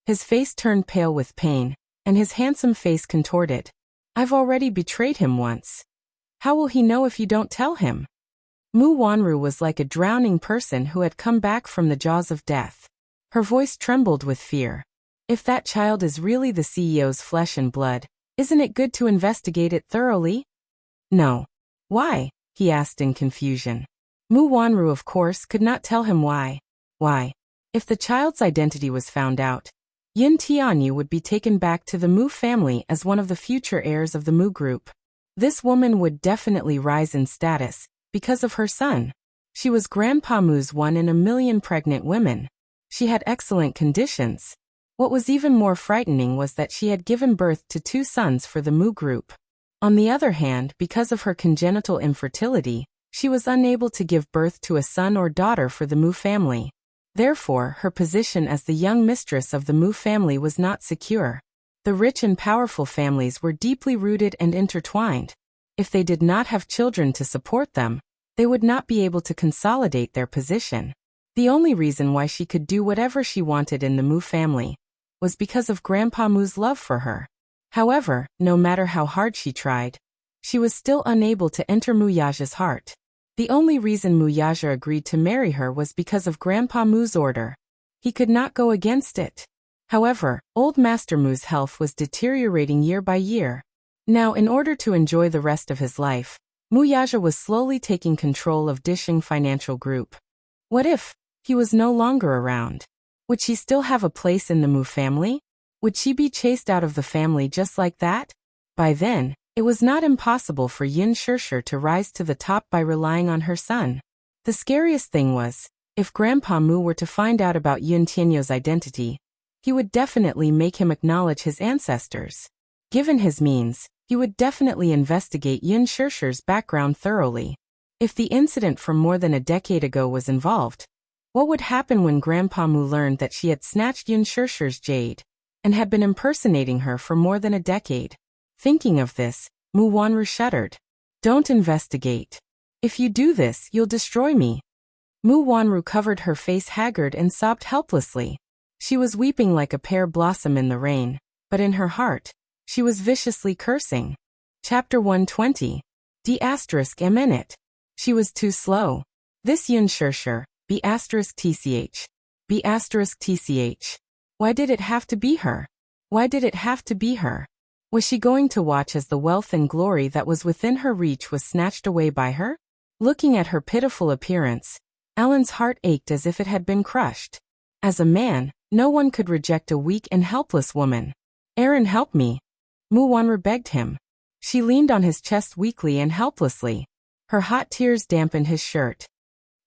His face turned pale with pain, and his handsome face contorted. "I've already betrayed him once. How will he know if you don't tell him?" Mu Wanru was like a drowning person who had come back from the jaws of death. Her voice trembled with fear. "If that child is really the CEO's flesh and blood, isn't it good to investigate it thoroughly?" "No." "Why?" he asked in confusion. Mu Wanru, of course, could not tell him why. Why? If the child's identity was found out, Yin Tianyu would be taken back to the Mu family as one of the future heirs of the Mu group. This woman would definitely rise in status, because of her son. She was Grandpa Mu's 1 in a million pregnant women. She had excellent conditions. What was even more frightening was that she had given birth to 2 sons for the Mu group. On the other hand, because of her congenital infertility, she was unable to give birth to a son or daughter for the Mu family. Therefore, her position as the young mistress of the Mu family was not secure. The rich and powerful families were deeply rooted and intertwined. If they did not have children to support them, they would not be able to consolidate their position. The only reason why she could do whatever she wanted in the Mu family was because of Grandpa Mu's love for her. However, no matter how hard she tried, she was still unable to enter Muyaja's heart. The only reason Muyaja agreed to marry her was because of Grandpa Mu's order. He could not go against it. However, Old Master Mu's health was deteriorating year by year. Now, in order to enjoy the rest of his life, Muyaja was slowly taking control of Dishing Financial Group. What if he was no longer around? Would she still have a place in the Mu family? Would she be chased out of the family just like that? By then, it was not impossible for Yin Shirshir to rise to the top by relying on her son. The scariest thing was, if Grandpa Mu were to find out about Yin Tianyu's identity, he would definitely make him acknowledge his ancestors. Given his means, he would definitely investigate Yin Shirshir's background thoroughly. If the incident from more than a decade ago was involved, what would happen when Grandpa Mu learned that she had snatched Yin Shirshir's jade and had been impersonating her for more than a decade? Thinking of this, Mu Wanru shuddered. "Don't investigate. If you do this, you'll destroy me." Mu Wanru covered her face haggard and sobbed helplessly. She was weeping like a pear blossom in the rain, but in her heart, she was viciously cursing. Chapter 120. D****. She was too slow. This Yin Shirshir, B***tch. B*tch. Why did it have to be her? Why did it have to be her? Was she going to watch as the wealth and glory that was within her reach was snatched away by her? Looking at her pitiful appearance, Alan's heart ached as if it had been crushed. As a man, no one could reject a weak and helpless woman. Aaron, help me. Mu Wanru begged him. She leaned on his chest weakly and helplessly. Her hot tears dampened his shirt.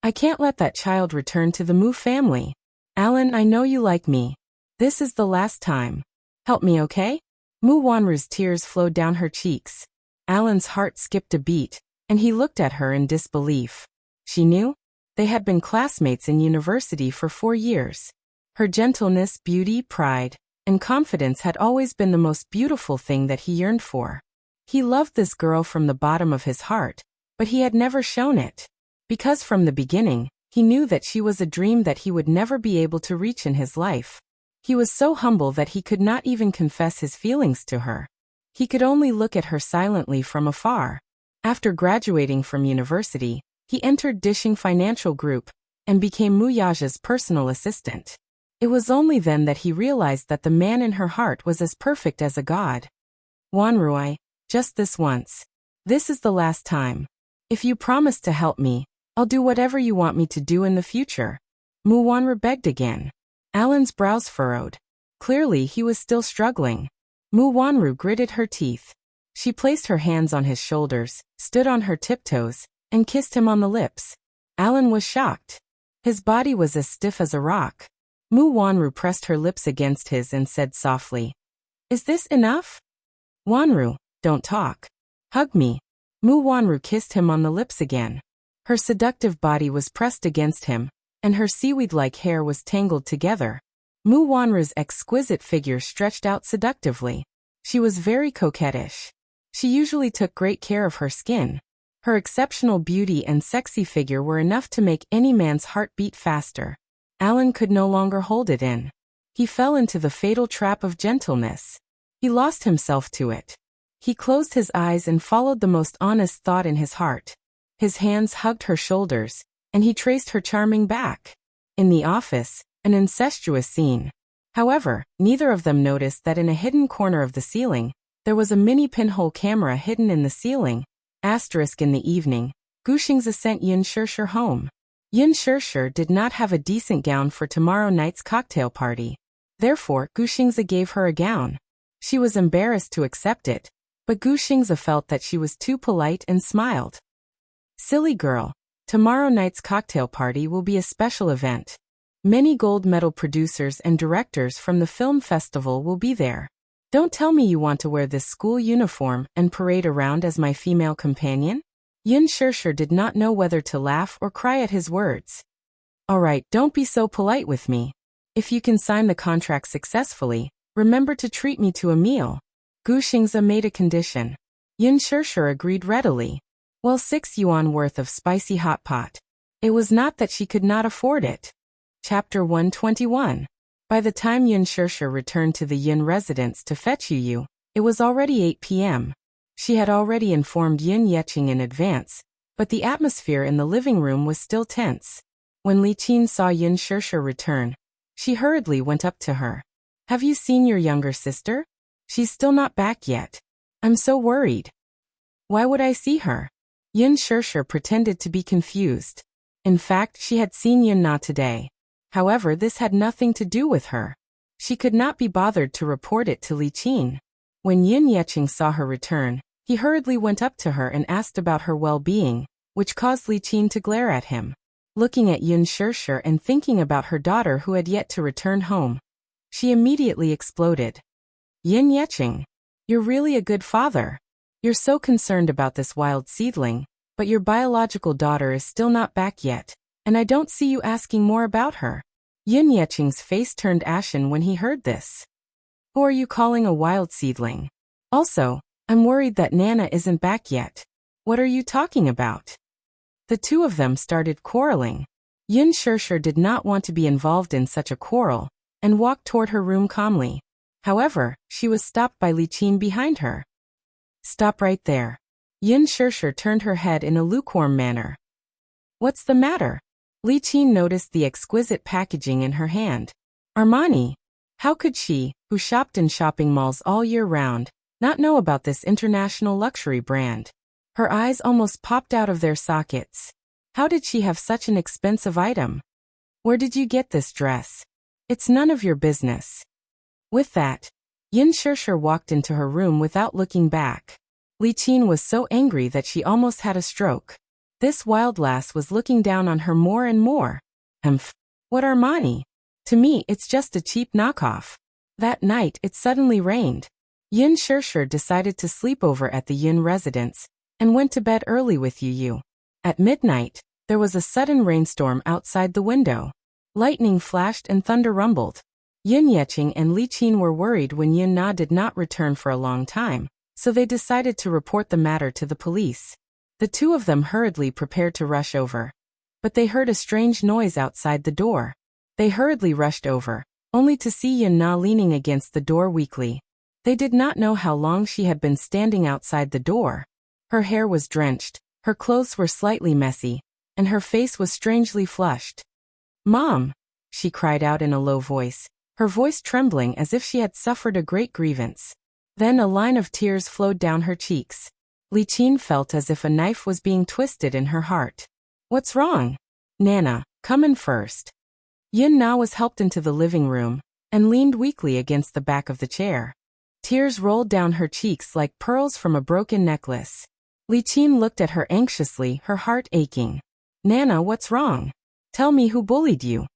I can't let that child return to the Mu family. Alan, I know you like me. This is the last time. Help me, okay? Mu Wanru's tears flowed down her cheeks. Alan's heart skipped a beat, and he looked at her in disbelief. She knew? They had been classmates in university for 4 years. Her gentleness, beauty, pride, and confidence had always been the most beautiful thing that he yearned for. He loved this girl from the bottom of his heart, but he had never shown it. Because from the beginning, he knew that she was a dream that he would never be able to reach in his life. He was so humble that he could not even confess his feelings to her. He could only look at her silently from afar. After graduating from university, he entered Dishing Financial Group and became Mu Yaja's personal assistant. It was only then that he realized that the man in her heart was as perfect as a god. Wanru, just this once. This is the last time. If you promise to help me, I'll do whatever you want me to do in the future. Mu Wanru begged again. Alan's brows furrowed. Clearly he was still struggling. Mu Wanru gritted her teeth. She placed her hands on his shoulders, stood on her tiptoes, and kissed him on the lips. Alan was shocked. His body was as stiff as a rock. Mu Wanru pressed her lips against his and said softly, Is this enough? Wanru, don't talk. Hug me. Mu Wanru kissed him on the lips again. Her seductive body was pressed against him, and her seaweed-like hair was tangled together. Mu Wanru's exquisite figure stretched out seductively. She was very coquettish. She usually took great care of her skin. Her exceptional beauty and sexy figure were enough to make any man's heart beat faster. Alan could no longer hold it in. He fell into the fatal trap of gentleness. He lost himself to it. He closed his eyes and followed the most honest thought in his heart. His hands hugged her shoulders, and he traced her charming back. In the office, an incestuous scene. However, neither of them noticed that in a hidden corner of the ceiling, there was a mini pinhole camera hidden in the ceiling. In the evening, Guxingza sent Yin Shishir home. Yin Shishir did not have a decent gown for tomorrow night's cocktail party. Therefore, Guxingza gave her a gown. She was embarrassed to accept it, but Guxingza felt that she was too polite and smiled. Silly girl, tomorrow night's cocktail party will be a special event. Many gold medal producers and directors from the film festival will be there. Don't tell me you want to wear this school uniform and parade around as my female companion? Yin Shishir did not know whether to laugh or cry at his words. All right, don't be so polite with me. If you can sign the contract successfully, remember to treat me to a meal. Guxingza made a condition. Yin Shishir agreed readily. Well, 6 yuan worth of spicy hot pot. It was not that she could not afford it. Chapter 121. By the time Yin Shishir returned to the Yin residence to fetch Yu, it was already 8 p.m. She had already informed Yin Yeching in advance, but the atmosphere in the living room was still tense. When Li Qin saw Yin Shishir return, she hurriedly went up to her. Have you seen your younger sister? She's still not back yet. I'm so worried. Why would I see her? Yin Shishir pretended to be confused. In fact, she had seen Yin Na today. However, this had nothing to do with her. She could not be bothered to report it to Li Qin. When Yin Yeching saw her return, he hurriedly went up to her and asked about her well-being, which caused Li Qin to glare at him. Looking at Yin Shishir and thinking about her daughter who had yet to return home, she immediately exploded. Yin Yeching, you're really a good father. You're so concerned about this wild seedling, but your biological daughter is still not back yet, and I don't see you asking more about her. Yin Yeching's face turned ashen when he heard this. Who are you calling a wild seedling? Also, I'm worried that Nana isn't back yet. What are you talking about? The two of them started quarreling. Yin Shishir did not want to be involved in such a quarrel, and walked toward her room calmly. However, she was stopped by Li Qin behind her. Stop right there. Yin Shishir turned her head in a lukewarm manner. What's the matter? Li Qin noticed the exquisite packaging in her hand. Armani. How could she, who shopped in shopping malls all year round, not know about this international luxury brand? Her eyes almost popped out of their sockets. How did she have such an expensive item? Where did you get this dress? It's none of your business. With that, Yin Shirshir walked into her room without looking back. Li Qin was so angry that she almost had a stroke. This wild lass was looking down on her more and more. What Armani? To me it's just a cheap knockoff. That night it suddenly rained. Yin Shirshir decided to sleep over at the Yin residence, and went to bed early with Yu. At midnight, there was a sudden rainstorm outside the window. Lightning flashed and thunder rumbled. Yin Yeqing and Li Qin were worried when Yin Na did not return for a long time, so they decided to report the matter to the police. The two of them hurriedly prepared to rush over. But they heard a strange noise outside the door. They hurriedly rushed over, only to see Yin Na leaning against the door weakly. They did not know how long she had been standing outside the door. Her hair was drenched, her clothes were slightly messy, and her face was strangely flushed. "Mom!" she cried out in a low voice, her voice trembling as if she had suffered a great grievance. Then a line of tears flowed down her cheeks. Li Qin felt as if a knife was being twisted in her heart. "What's wrong? Nana, come in first." Yin Na was helped into the living room, and leaned weakly against the back of the chair. Tears rolled down her cheeks like pearls from a broken necklace. Li Qin looked at her anxiously, her heart aching. "Nana, what's wrong? Tell me who bullied you."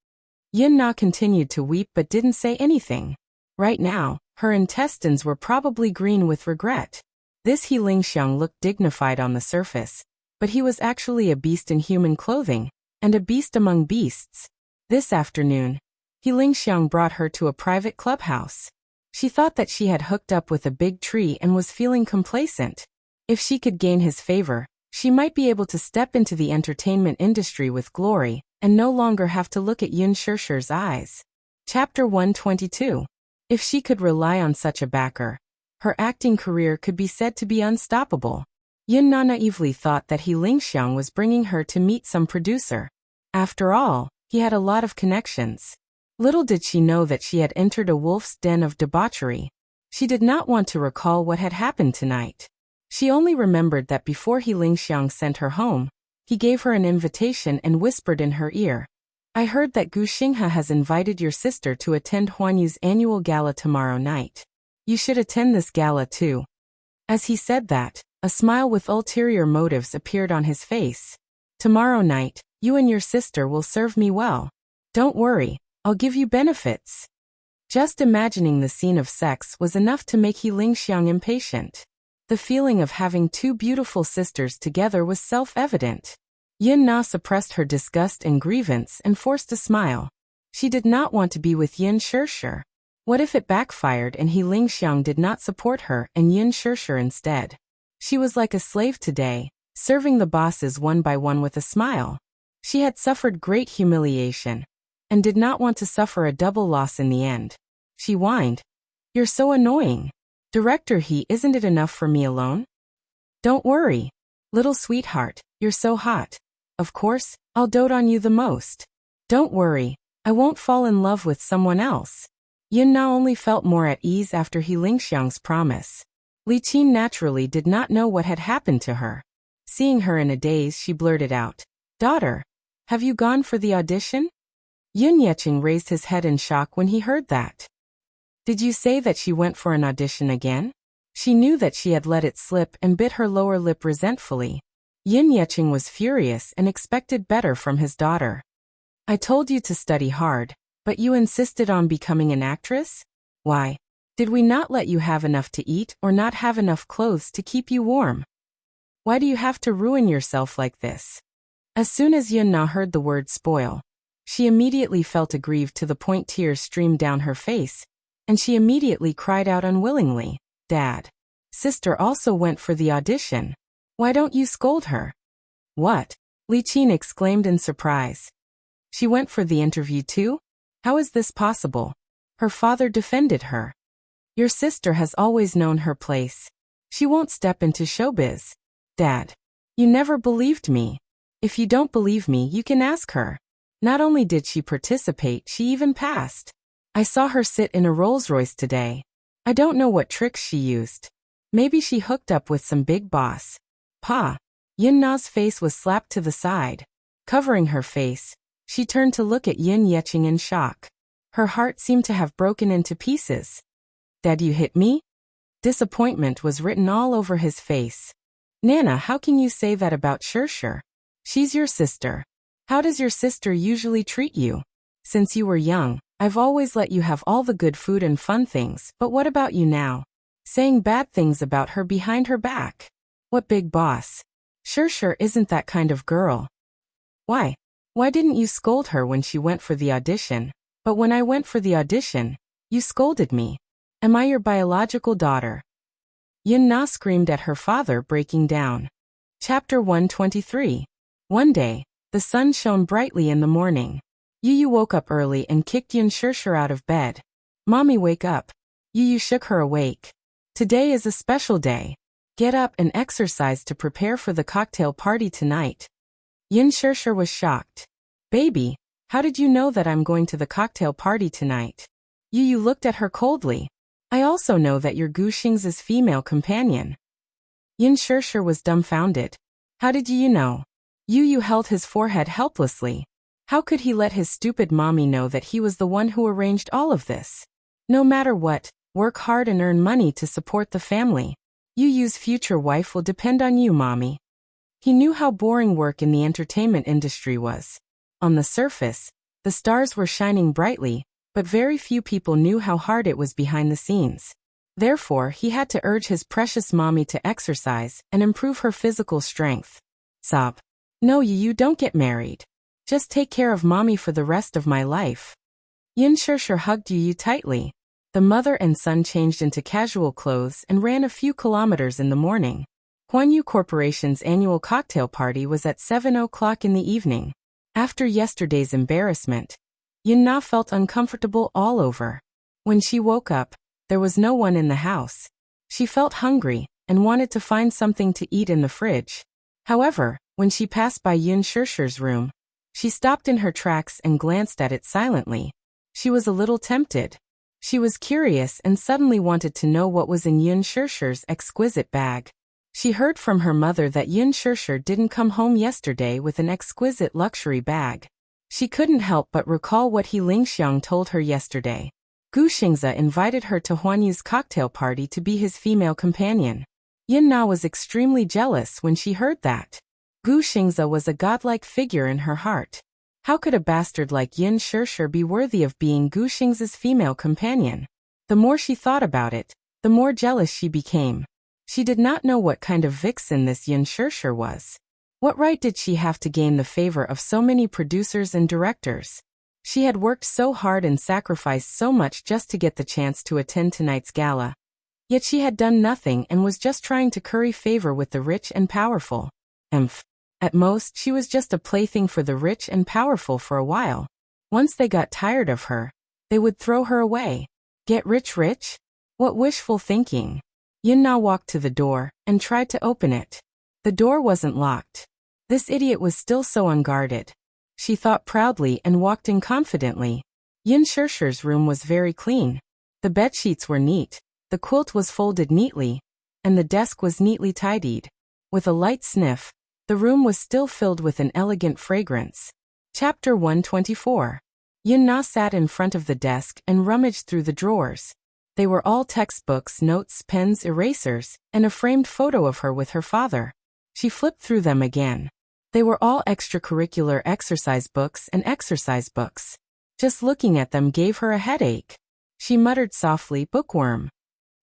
Yin Na continued to weep but didn't say anything. Right now, her intestines were probably green with regret. This He Lingxiang looked dignified on the surface, but he was actually a beast in human clothing, and a beast among beasts. This afternoon, He Lingxiang brought her to a private clubhouse. She thought that she had hooked up with a big tree and was feeling complacent. If she could gain his favor, she might be able to step into the entertainment industry with glory, and no longer have to look at Yin Shirshir's eyes. Chapter 122. If she could rely on such a backer, her acting career could be said to be unstoppable. Yin Na naively thought that He Lingxiang was bringing her to meet some producer. After all, he had a lot of connections. Little did she know that she had entered a wolf's den of debauchery. She did not want to recall what had happened tonight. She only remembered that before He Lingxiang sent her home, he gave her an invitation and whispered in her ear, "I heard that Gu Xinghe has invited your sister to attend Huan Yu's annual gala tomorrow night. You should attend this gala too." As he said that, a smile with ulterior motives appeared on his face. "Tomorrow night, you and your sister will serve me well. Don't worry, I'll give you benefits." Just imagining the scene of sex was enough to make He Lingxiang impatient. The feeling of having two beautiful sisters together was self-evident. Yin Na suppressed her disgust and grievance and forced a smile. She did not want to be with Yin Shirshir. What if it backfired and He Lingxiang did not support her and Yin Shirshir instead? She was like a slave today, serving the bosses one by one with a smile. She had suffered great humiliation, and did not want to suffer a double loss in the end. She whined, "You're so annoying. Director He, isn't it enough for me alone? Don't worry. Little sweetheart, you're so hot. Of course, I'll dote on you the most. Don't worry, I won't fall in love with someone else." Yin Na only felt more at ease after He Lingxiang's promise. Li Qin naturally did not know what had happened to her. Seeing her in a daze, she blurted out, "Daughter, have you gone for the audition?" Yin Yeqing raised his head in shock when he heard that. "Did you say that she went for an audition again?" She knew that she had let it slip and bit her lower lip resentfully. Yin Yeqing was furious and expected better from his daughter. "I told you to study hard, but you insisted on becoming an actress? Why, did we not let you have enough to eat or not have enough clothes to keep you warm? Why do you have to ruin yourself like this?" As soon as Yin Na heard the word spoil, she immediately felt aggrieved to the point tears streamed down her face, and she immediately cried out unwillingly, "Dad, sister also went for the audition. Why don't you scold her?" "What?" Li Qin exclaimed in surprise. "She went for the interview too? How is this possible?" Her father defended her. "Your sister has always known her place. She won't step into showbiz." "Dad, you never believed me. If you don't believe me, you can ask her." Not only did she participate, she even passed. I saw her sit in a Rolls-Royce today. I don't know what tricks she used. Maybe she hooked up with some big boss. Pa. Yin Na's face was slapped to the side. Covering her face, she turned to look at Yin Yeching in shock. Her heart seemed to have broken into pieces. Dad, you hit me? Disappointment was written all over his face. Nana, how can you say that about Shirshir? She's your sister. How does your sister usually treat you? Since you were young, I've always let you have all the good food and fun things, but what about you now? Saying bad things about her behind her back. What big boss? Shirshir isn't that kind of girl. Why? Why didn't you scold her when she went for the audition? But when I went for the audition, you scolded me. Am I your biological daughter? Yin Na screamed at her father, breaking down. Chapter 123. One day, the sun shone brightly in the morning. Yu woke up early and kicked Yin Shirshir out of bed. Mommy, wake up. Yu shook her awake. Today is a special day. Get up and exercise to prepare for the cocktail party tonight. Yin Shirshir was shocked. Baby, how did you know that I'm going to the cocktail party tonight? Yu looked at her coldly. I also know that you're Gu Xing's female companion. Yin Shirshir was dumbfounded. How did you know? Yu held his forehead helplessly. How could he let his stupid mommy know that he was the one who arranged all of this? No matter what, work hard and earn money to support the family. Yu's future wife will depend on you, mommy. He knew how boring work in the entertainment industry was. On the surface, the stars were shining brightly, but very few people knew how hard it was behind the scenes. Therefore, he had to urge his precious mommy to exercise and improve her physical strength. Sob. No, you don't get married. Just take care of mommy for the rest of my life. Yin Shirshir hugged Yu tightly. The mother and son changed into casual clothes and ran a few kilometers in the morning. Huanyu Corporation's annual cocktail party was at 7 o'clock in the evening. After yesterday's embarrassment, Yin Na felt uncomfortable all over. When she woke up, there was no one in the house. She felt hungry and wanted to find something to eat in the fridge. However, when she passed by Yin Shirshir's room, she stopped in her tracks and glanced at it silently. She was a little tempted. She was curious and suddenly wanted to know what was in Yin Shirshir's exquisite bag. She heard from her mother that Yin Shirshir didn't come home yesterday with an exquisite luxury bag. She couldn't help but recall what he Lingxiang told her yesterday. Gu Xingze invited her to Huanyu's cocktail party to be his female companion. Yin Na was extremely jealous when she heard that. Gu Xingze was a godlike figure in her heart. How could a bastard like Yin Shirshir be worthy of being Gu Xingze's female companion? The more she thought about it, the more jealous she became. She did not know what kind of vixen this Yin Shirshir was. What right did she have to gain the favor of so many producers and directors? She had worked so hard and sacrificed so much just to get the chance to attend tonight's gala. Yet she had done nothing and was just trying to curry favor with the rich and powerful. At most, she was just a plaything for the rich and powerful for a while. Once they got tired of her, they would throw her away. Get rich? What wishful thinking. Yin Na walked to the door and tried to open it. The door wasn't locked. This idiot was still so unguarded. She thought proudly and walked in confidently. Yin Shirshir's room was very clean. The bedsheets were neat, the quilt was folded neatly, and the desk was neatly tidied. With a light sniff, the room was still filled with an elegant fragrance. Chapter 124. Yin Na sat in front of the desk and rummaged through the drawers. They were all textbooks, notes, pens, erasers, and a framed photo of her with her father. She flipped through them again. They were all extracurricular exercise books and exercise books. Just looking at them gave her a headache. She muttered softly, bookworm.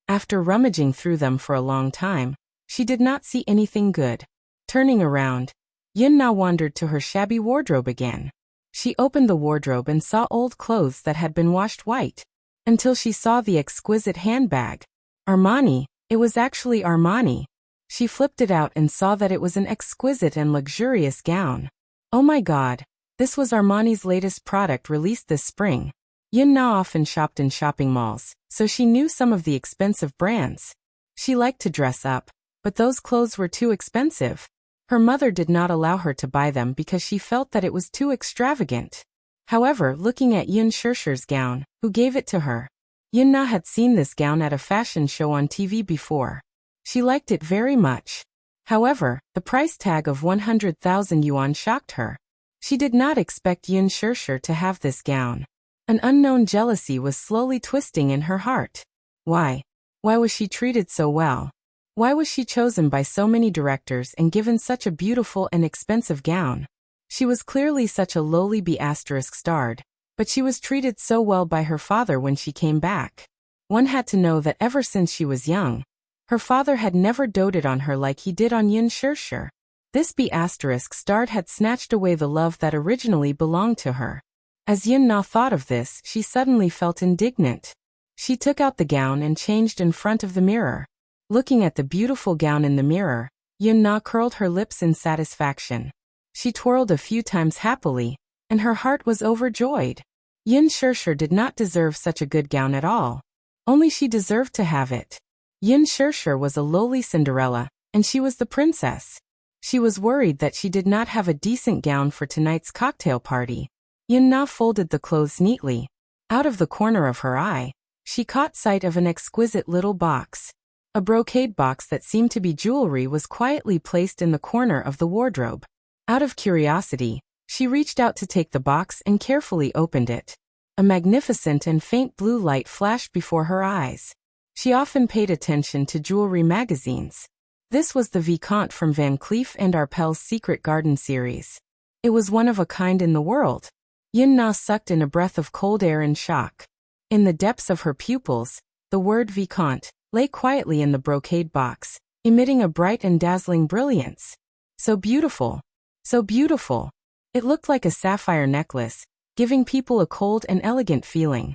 After rummaging through them for a long time, she did not see anything good. Turning around, Yin Na wandered to her shabby wardrobe again. She opened the wardrobe and saw old clothes that had been washed white, until she saw the exquisite handbag. Armani, it was actually Armani. She flipped it out and saw that it was an exquisite and luxurious gown. Oh my God, this was Armani's latest product released this spring. Yin Na often shopped in shopping malls, so she knew some of the expensive brands. She liked to dress up, but those clothes were too expensive. Her mother did not allow her to buy them because she felt that it was too extravagant. However, looking at Yin Shirshir's gown, who gave it to her, Yin Na had seen this gown at a fashion show on TV before. She liked it very much. However, the price tag of 100,000 yuan shocked her. She did not expect Yin Shirshir to have this gown. An unknown jealousy was slowly twisting in her heart. Why? Why was she treated so well? Why was she chosen by so many directors and given such a beautiful and expensive gown? She was clearly such a lowly B***starred, but she was treated so well by her father when she came back. One had to know that ever since she was young, her father had never doted on her like he did on Yin Shirshir. This B***starred had snatched away the love that originally belonged to her. As Yin Na thought of this, she suddenly felt indignant. She took out the gown and changed in front of the mirror. Looking at the beautiful gown in the mirror, Yin Na curled her lips in satisfaction. She twirled a few times happily, and her heart was overjoyed. Yin Shirshir did not deserve such a good gown at all. Only she deserved to have it. Yin Shirshir was a lowly Cinderella, and she was the princess. She was worried that she did not have a decent gown for tonight's cocktail party. Yin Na folded the clothes neatly. Out of the corner of her eye, she caught sight of an exquisite little box. A brocade box that seemed to be jewelry was quietly placed in the corner of the wardrobe. Out of curiosity, she reached out to take the box and carefully opened it. A magnificent and faint blue light flashed before her eyes. She often paid attention to jewelry magazines. This was the Vicomte from Van Cleef & Arpels' Secret Garden series. It was one of a kind in the world. Yin Na sucked in a breath of cold air in shock. In the depths of her pupils, the word Vicomte lay quietly in the brocade box, emitting a bright and dazzling brilliance. So beautiful. So beautiful. It looked like a sapphire necklace, giving people a cold and elegant feeling.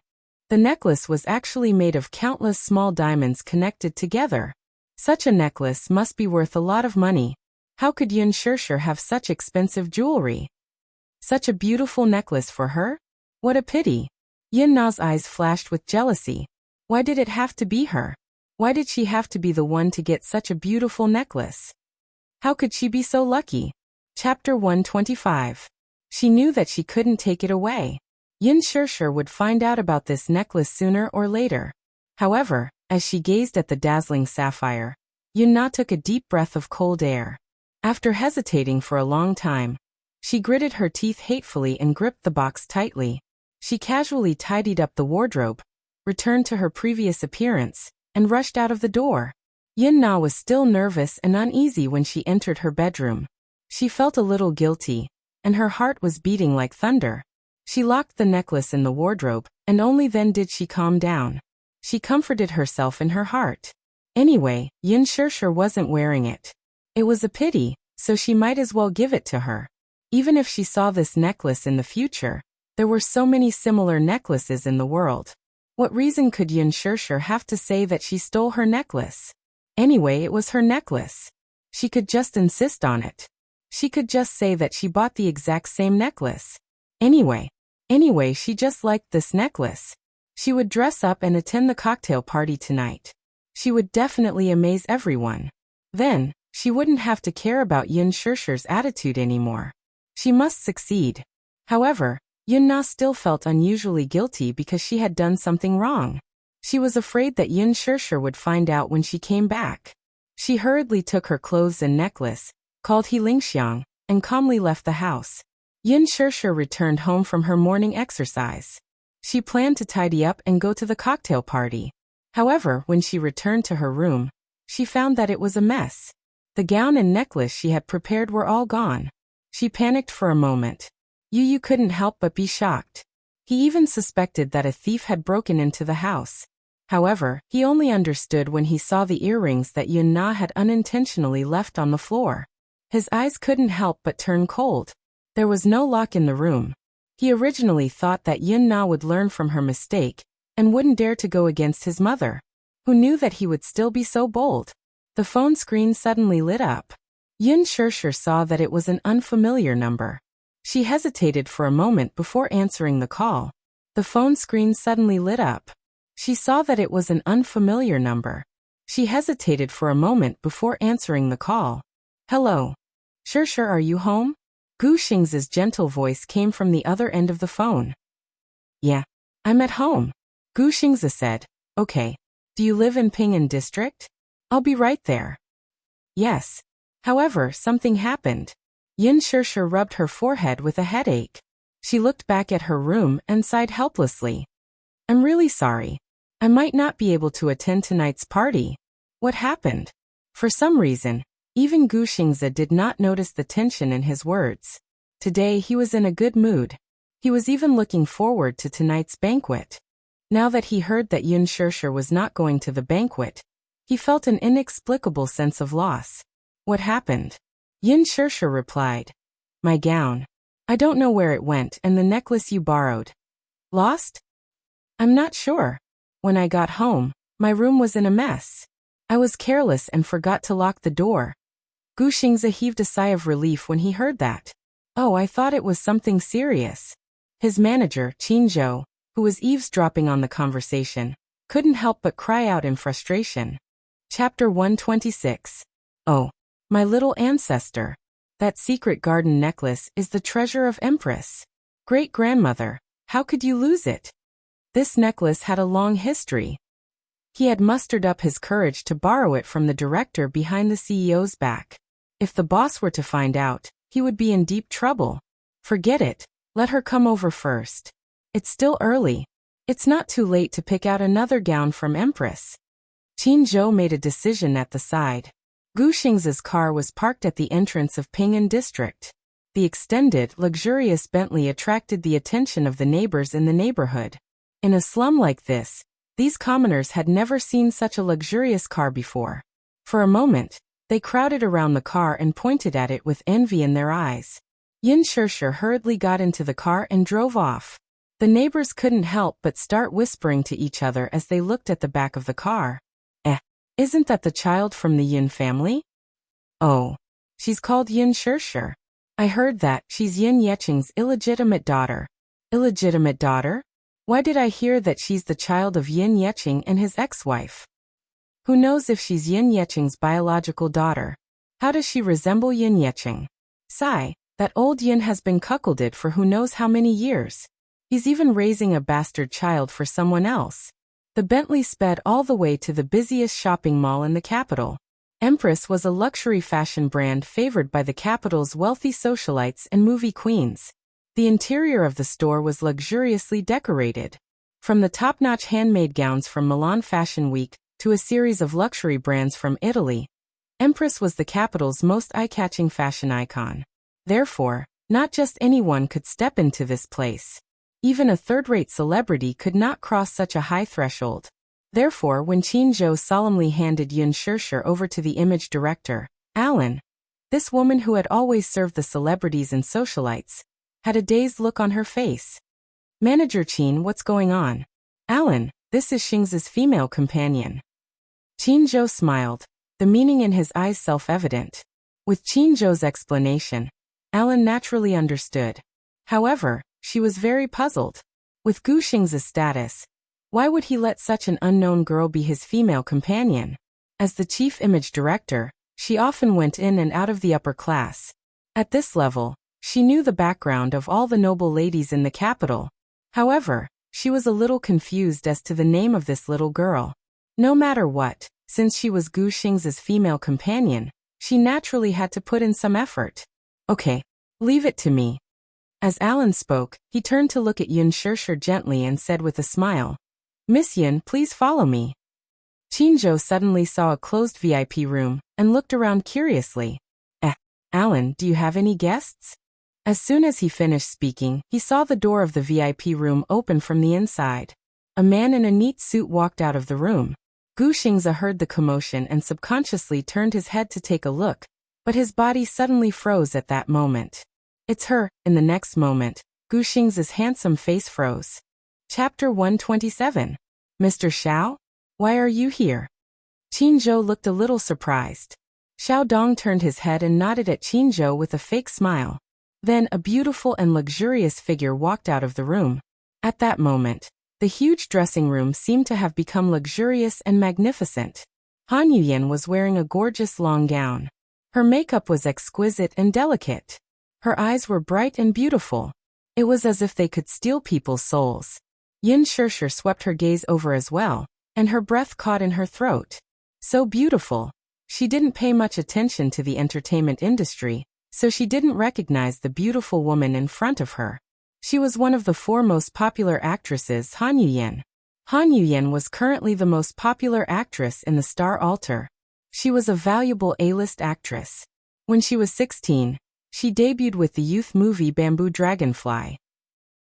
The necklace was actually made of countless small diamonds connected together. Such a necklace must be worth a lot of money. How could Yin Shirshir have such expensive jewelry? Such a beautiful necklace for her? What a pity. Yin Na's eyes flashed with jealousy. Why did it have to be her? Why did she have to be the one to get such a beautiful necklace? How could she be so lucky? Chapter 125. She knew that she couldn't take it away. Yin Shirshir would find out about this necklace sooner or later. However, as she gazed at the dazzling sapphire, Yin Na took a deep breath of cold air. After hesitating for a long time, she gritted her teeth hatefully and gripped the box tightly. She casually tidied up the wardrobe, returned to her previous appearance, and rushed out of the door. Yin Na was still nervous and uneasy when she entered her bedroom. She felt a little guilty, and her heart was beating like thunder. She locked the necklace in the wardrobe, and only then did she calm down. She comforted herself in her heart. Anyway, Yin Shirshir wasn't wearing it. It was a pity, so she might as well give it to her. Even if she saw this necklace in the future, there were so many similar necklaces in the world. What reason could Yin Shirshir have to say that she stole her necklace? Anyway, it was her necklace. She could just insist on it. She could just say that she bought the exact same necklace. Anyway, she just liked this necklace. She would dress up and attend the cocktail party tonight. She would definitely amaze everyone. Then, she wouldn't have to care about Yin Shirshir's attitude anymore. She must succeed. However, Yin Na still felt unusually guilty because she had done something wrong. She was afraid that Yin Shirshir would find out when she came back. She hurriedly took her clothes and necklace, called He Lingxiang, and calmly left the house. Yin Shirshir returned home from her morning exercise. She planned to tidy up and go to the cocktail party. However, when she returned to her room, she found that it was a mess. The gown and necklace she had prepared were all gone. She panicked for a moment. Yu couldn't help but be shocked. He even suspected that a thief had broken into the house. However, he only understood when he saw the earrings that Yin Na had unintentionally left on the floor. His eyes couldn't help but turn cold. There was no lock in the room. He originally thought that Yin Na would learn from her mistake and wouldn't dare to go against his mother. Who knew that he would still be so bold? The phone screen suddenly lit up. Yin Shirshir saw that it was an unfamiliar number. She hesitated for a moment before answering the call. The phone screen suddenly lit up. She saw that it was an unfamiliar number. She hesitated for a moment before answering the call. Hello. Shirshir, are you home? Gu Xing's gentle voice came from the other end of the phone. Yeah, I'm at home, Gu Xingzi said. Okay. Do you live in Ping'an district? I'll be right there. Yes. However, something happened. Yin Shirshir rubbed her forehead with a headache. She looked back at her room and sighed helplessly. I'm really sorry. I might not be able to attend tonight's party. What happened? For some reason, even Gu Xingzi did not notice the tension in his words. Today he was in a good mood. He was even looking forward to tonight's banquet. Now that he heard that Yin Shirshir was not going to the banquet, he felt an inexplicable sense of loss. What happened? Yin Shirshir replied. My gown. I don't know where it went, and the necklace you borrowed. Lost? I'm not sure. When I got home, my room was in a mess. I was careless and forgot to lock the door. Gu Xingzi heaved a sigh of relief when he heard that. Oh, I thought it was something serious. His manager, Qin Zhou, who was eavesdropping on the conversation, couldn't help but cry out in frustration. Chapter 126. Oh, my little ancestor. That secret garden necklace is the treasure of Empress. Great-grandmother, how could you lose it? This necklace had a long history. He had mustered up his courage to borrow it from the director behind the CEO's back. If the boss were to find out, he would be in deep trouble. Forget it. Let her come over first. It's still early. It's not too late to pick out another gown from Empress. Qin Zhou made a decision at the side. Gu Xingzi's car was parked at the entrance of Ping'an district. The extended, luxurious Bentley attracted the attention of the neighbors in the neighborhood. In a slum like this, these commoners had never seen such a luxurious car before. For a moment, they crowded around the car and pointed at it with envy in their eyes. Yin Shirshir hurriedly got into the car and drove off. The neighbors couldn't help but start whispering to each other as they looked at the back of the car. Isn't that the child from the Yin family? Oh, she's called Yin Shirshir. I heard that she's Yin Yeqing's illegitimate daughter. Illegitimate daughter? Why did I hear that she's the child of Yin Yeqing and his ex-wife? Who knows if she's Yin Yeqing's biological daughter? How does she resemble Yin Yeqing? Sigh, that old Yin has been cuckolded for who knows how many years. He's even raising a bastard child for someone else. The Bentley sped all the way to the busiest shopping mall in the capital. Empress was a luxury fashion brand favored by the capital's wealthy socialites and movie queens. The interior of the store was luxuriously decorated. From the top-notch handmade gowns from Milan Fashion Week to a series of luxury brands from Italy, Empress was the capital's most eye-catching fashion icon. Therefore, not just anyone could step into this place. Even a third-rate celebrity could not cross such a high threshold. Therefore, when Qin Zhou solemnly handed Yin Shirshir over to the image director, Alan, this woman who had always served the celebrities and socialites, had a dazed look on her face. Manager Qin, what's going on? Alan, this is Xingzi's female companion. Qin Zhou smiled, the meaning in his eyes self-evident. With Qin Zhou's explanation, Alan naturally understood. However, she was very puzzled. With Gu Xingzi's status, why would he let such an unknown girl be his female companion? As the chief image director, she often went in and out of the upper class. At this level, she knew the background of all the noble ladies in the capital. However, she was a little confused as to the name of this little girl. No matter what, since she was Gu Xingzi's female companion, she naturally had to put in some effort. Okay, leave it to me. As Alan spoke, he turned to look at Yin Shirshir gently and said with a smile, Miss Yin, please follow me. Qin Zhou suddenly saw a closed VIP room and looked around curiously. Alan, do you have any guests? As soon as he finished speaking, he saw the door of the VIP room open from the inside. A man in a neat suit walked out of the room. Gu Xingzi heard the commotion and subconsciously turned his head to take a look, but his body suddenly froze at that moment. It's her. In the next moment, Gu Xingzi's handsome face froze. Chapter 127. Mr. Xiao? Why are you here? Qin Zhou looked a little surprised. Xiao Dong turned his head and nodded at Qin Zhou with a fake smile. Then a beautiful and luxurious figure walked out of the room. At that moment, the huge dressing room seemed to have become luxurious and magnificent. Han Yuyan was wearing a gorgeous long gown. Her makeup was exquisite and delicate. Her eyes were bright and beautiful. It was as if they could steal people's souls. Yin Shirshir swept her gaze over as well, and her breath caught in her throat. So beautiful. She didn't pay much attention to the entertainment industry, so she didn't recognize the beautiful woman in front of her. She was one of the 4 most popular actresses, Han Yuyen. Han Yuyen was currently the most popular actress in the Star Altar. She was a valuable A-list actress. When she was 16, she debuted with the youth movie Bamboo Dragonfly.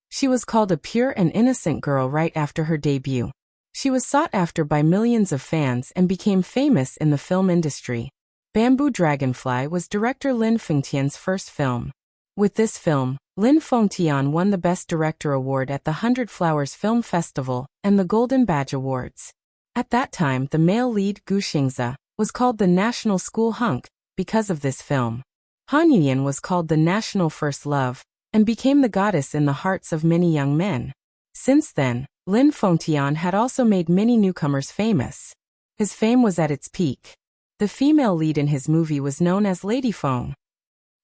She was called a pure and innocent girl right after her debut. She was sought after by millions of fans and became famous in the film industry. Bamboo Dragonfly was director Lin Fengtian's first film. With this film, Lin Fengtian won the Best Director Award at the 100 Flowers Film Festival and the Golden Badge Awards. At that time, the male lead, Gu Xingze, was called the National School Hunk because of this film. Han Yuyen was called the National First Love and became the goddess in the hearts of many young men. Since then, Lin Fengtian had also made many newcomers famous. His fame was at its peak. The female lead in his movie was known as Lady Feng.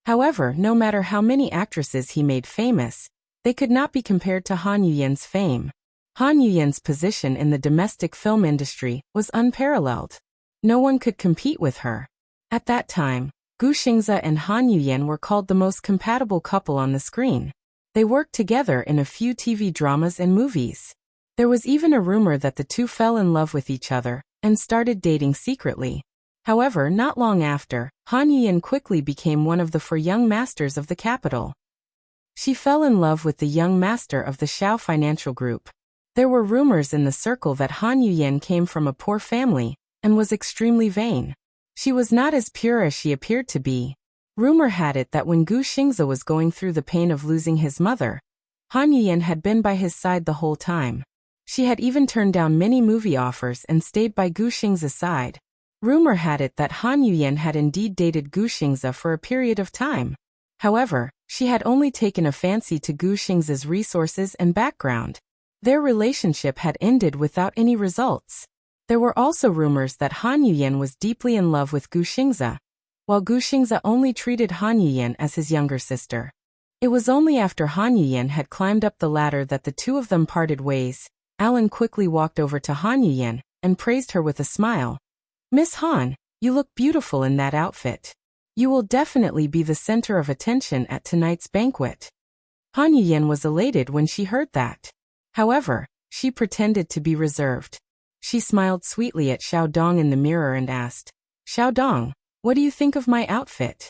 However, no matter how many actresses he made famous, they could not be compared to Han Yuyen's fame. Han Yuyen's position in the domestic film industry was unparalleled. No one could compete with her. At that time, Gu Xingze and Han Yuyen were called the most compatible couple on the screen. They worked together in a few TV dramas and movies. There was even a rumor that the two fell in love with each other and started dating secretly. However, not long after, Han Yuyen quickly became one of the 4 young masters of the capital. She fell in love with the young master of the Shao Financial Group. There were rumors in the circle that Han Yuyen came from a poor family and was extremely vain. She was not as pure as she appeared to be. Rumor had it that when Gu Xingze was going through the pain of losing his mother, Han Yuyen had been by his side the whole time. She had even turned down many movie offers and stayed by Gu Xingze's side. Rumor had it that Han Yuyen had indeed dated Gu Xingze for a period of time. However, she had only taken a fancy to Gu Xingze's resources and background. Their relationship had ended without any results. There were also rumors that Han Yuyen was deeply in love with Gu Xingze, while Gu Xingze only treated Han Yuyen as his younger sister. It was only after Han Yuyen had climbed up the ladder that the two of them parted ways. Alan quickly walked over to Han Yuyen and praised her with a smile. "Miss Han, you look beautiful in that outfit. You will definitely be the center of attention at tonight's banquet." Han Yuyen was elated when she heard that. However, she pretended to be reserved. She smiled sweetly at Xiao Dong in the mirror and asked, "Xiao Dong, what do you think of my outfit?"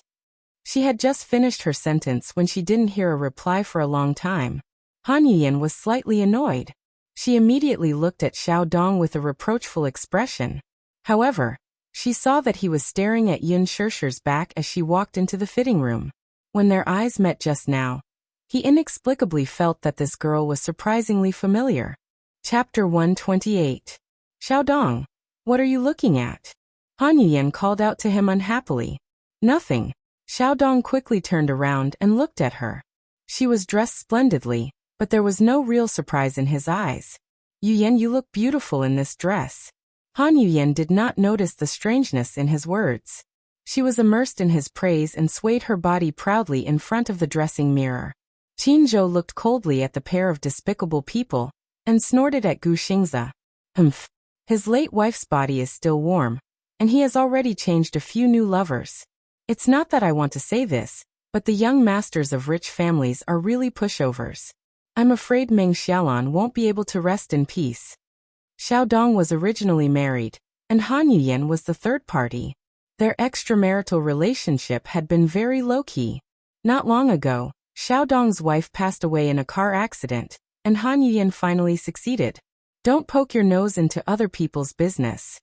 She had just finished her sentence when she didn't hear a reply for a long time. Han Yuyen was slightly annoyed. She immediately looked at Xiao Dong with a reproachful expression. However, she saw that he was staring at Yin Shirshir's back as she walked into the fitting room. When their eyes met just now, he inexplicably felt that this girl was surprisingly familiar. Chapter 128. "Xiao Dong, what are you looking at?" Han Yuyen called out to him unhappily. "Nothing." Xiao Dong quickly turned around and looked at her. She was dressed splendidly, but there was no real surprise in his eyes. "Yuyen, you look beautiful in this dress." Han Yuyen did not notice the strangeness in his words. She was immersed in his praise and swayed her body proudly in front of the dressing mirror. Qin Zhou looked coldly at the pair of despicable people and snorted at Gu Xingze. "Humph. His late wife's body is still warm, and he has already changed a few new lovers. It's not that I want to say this, but the young masters of rich families are really pushovers. I'm afraid Meng Xiaolan won't be able to rest in peace." Xiao Dong was originally married, and Han Yuyen was the third party. Their extramarital relationship had been very low-key. Not long ago, Xiao Dong's wife passed away in a car accident, and Han Yuyen finally succeeded. "Don't poke your nose into other people's business."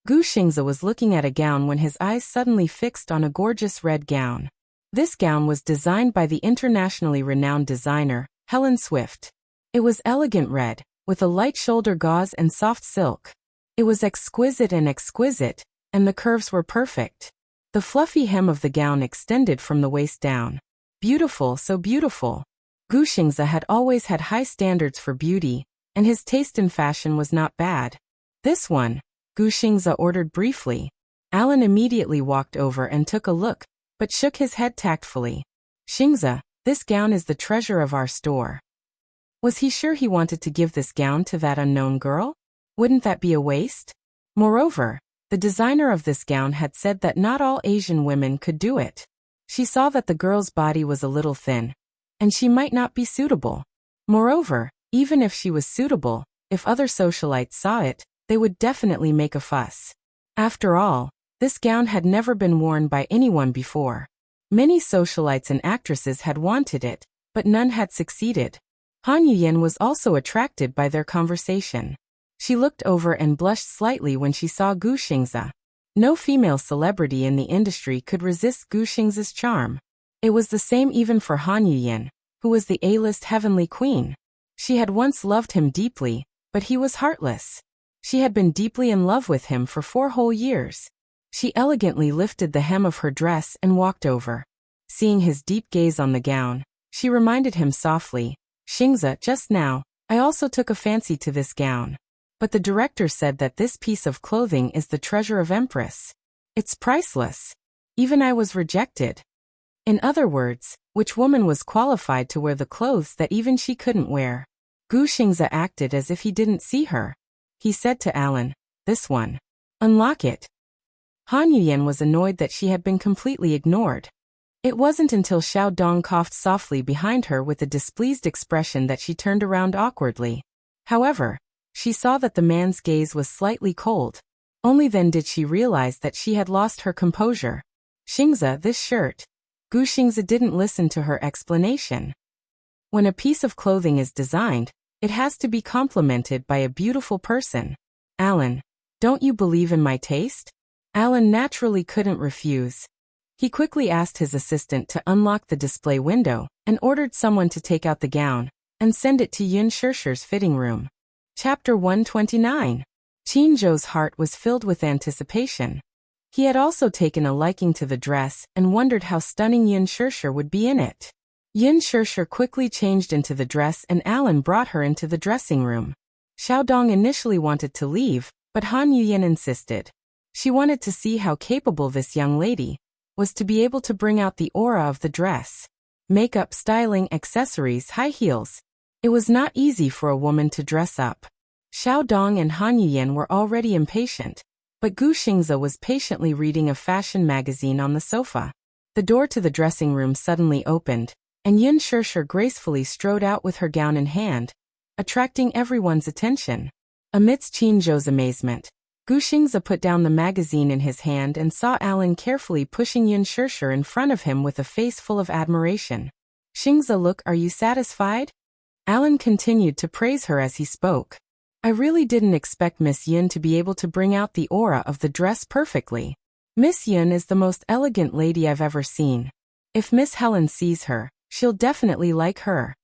Gu Xingze was looking at a gown when his eyes suddenly fixed on a gorgeous red gown. This gown was designed by the internationally renowned designer, Helen Swift. It was elegant red, with a light shoulder gauze and soft silk. It was exquisite, and the curves were perfect. The fluffy hem of the gown extended from the waist down. Beautiful, so beautiful. Gu Xingze had always had high standards for beauty, and his taste in fashion was not bad. "This one," Gu Xingze ordered briefly. Alan immediately walked over and took a look, but shook his head tactfully. Xingzi, this gown is the treasure of our store. Was he sure he wanted to give this gown to that unknown girl? Wouldn't that be a waste? Moreover, the designer of this gown had said that not all Asian women could do it. She saw that the girl's body was a little thin, and she might not be suitable. Moreover, even if she was suitable, if other socialites saw it, they would definitely make a fuss. After all, this gown had never been worn by anyone before. Many socialites and actresses had wanted it, but none had succeeded. Han Yuyan was also attracted by their conversation. She looked over and blushed slightly when she saw Gu Xingzi. No female celebrity in the industry could resist Gu Xingzi's charm. It was the same even for Han Yuyan, who was the A-list heavenly queen. She had once loved him deeply, but he was heartless. She had been deeply in love with him for 4 whole years. She elegantly lifted the hem of her dress and walked over. Seeing his deep gaze on the gown, she reminded him softly, Xingzi, just now, I also took a fancy to this gown. But the director said that this piece of clothing is the treasure of Empress. It's priceless. Even I was rejected. In other words, which woman was qualified to wear the clothes that even she couldn't wear? Gu Xingzi acted as if he didn't see her. He said to Alan, this one. Unlock it. Han Yuyan was annoyed that she had been completely ignored. It wasn't until Xiao Dong coughed softly behind her with a displeased expression that she turned around awkwardly. However, she saw that the man's gaze was slightly cold. Only then did she realize that she had lost her composure. Xingzi, this shirt. Gu Xingzi didn't listen to her explanation. When a piece of clothing is designed, it has to be complemented by a beautiful person. Alan, don't you believe in my taste? Alan naturally couldn't refuse. He quickly asked his assistant to unlock the display window and ordered someone to take out the gown and send it to Yun Shishir's fitting room. Chapter 129. Qin Zhou's heart was filled with anticipation. He had also taken a liking to the dress and wondered how stunning Yun Shishir would be in it. Yun Shishir quickly changed into the dress and Alan brought her into the dressing room. Xiao Dong initially wanted to leave, but Han Yuyan insisted. She wanted to see how capable this young lady was to be able to bring out the aura of the dress. Makeup, styling, accessories, high heels. It was not easy for a woman to dress up. Xiao Dong and Han Yuyan were already impatient, but Gu Xingzi was patiently reading a fashion magazine on the sofa. The door to the dressing room suddenly opened, and Yun Shishir gracefully strode out with her gown in hand, attracting everyone's attention. Amidst Qin Zhou's amazement, Gu Xingzi put down the magazine in his hand and saw Alan carefully pushing Yun Shishir in front of him with a face full of admiration. Xingzi, look, are you satisfied? Alan continued to praise her as he spoke. I really didn't expect Miss Yun to be able to bring out the aura of the dress perfectly. Miss Yun is the most elegant lady I've ever seen. If Miss Helen sees her, she'll definitely like her.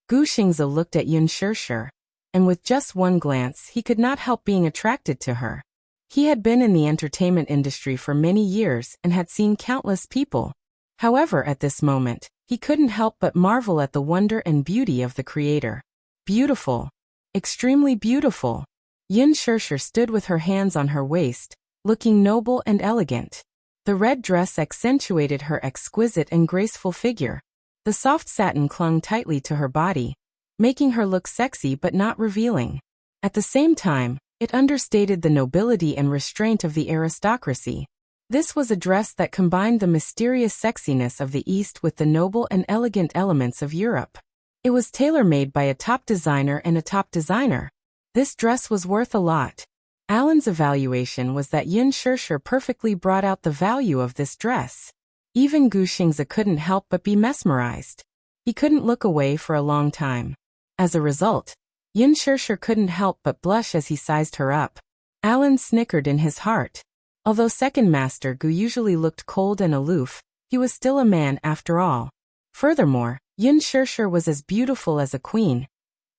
Gu Xingzi looked at Yun Shishir, and with just one glance he could not help being attracted to her. He had been in the entertainment industry for many years and had seen countless people. However, at this moment, he couldn't help but marvel at the wonder and beauty of the creator. Beautiful. Extremely beautiful. Yun Shishir stood with her hands on her waist, looking noble and elegant. The red dress accentuated her exquisite and graceful figure. The soft satin clung tightly to her body, making her look sexy but not revealing. At the same time, it understated the nobility and restraint of the aristocracy. This was a dress that combined the mysterious sexiness of the East with the noble and elegant elements of Europe. It was tailor-made by a top designer and a top designer. This dress was worth a lot. Alan's evaluation was that Yun Shishir perfectly brought out the value of this dress. Even Gu Xingzi couldn't help but be mesmerized. He couldn't look away for a long time. As a result, Yun Shishir couldn't help but blush as he sized her up. Alan snickered in his heart. Although Second Master Gu usually looked cold and aloof, he was still a man after all. Furthermore, Yun Shishir was as beautiful as a queen.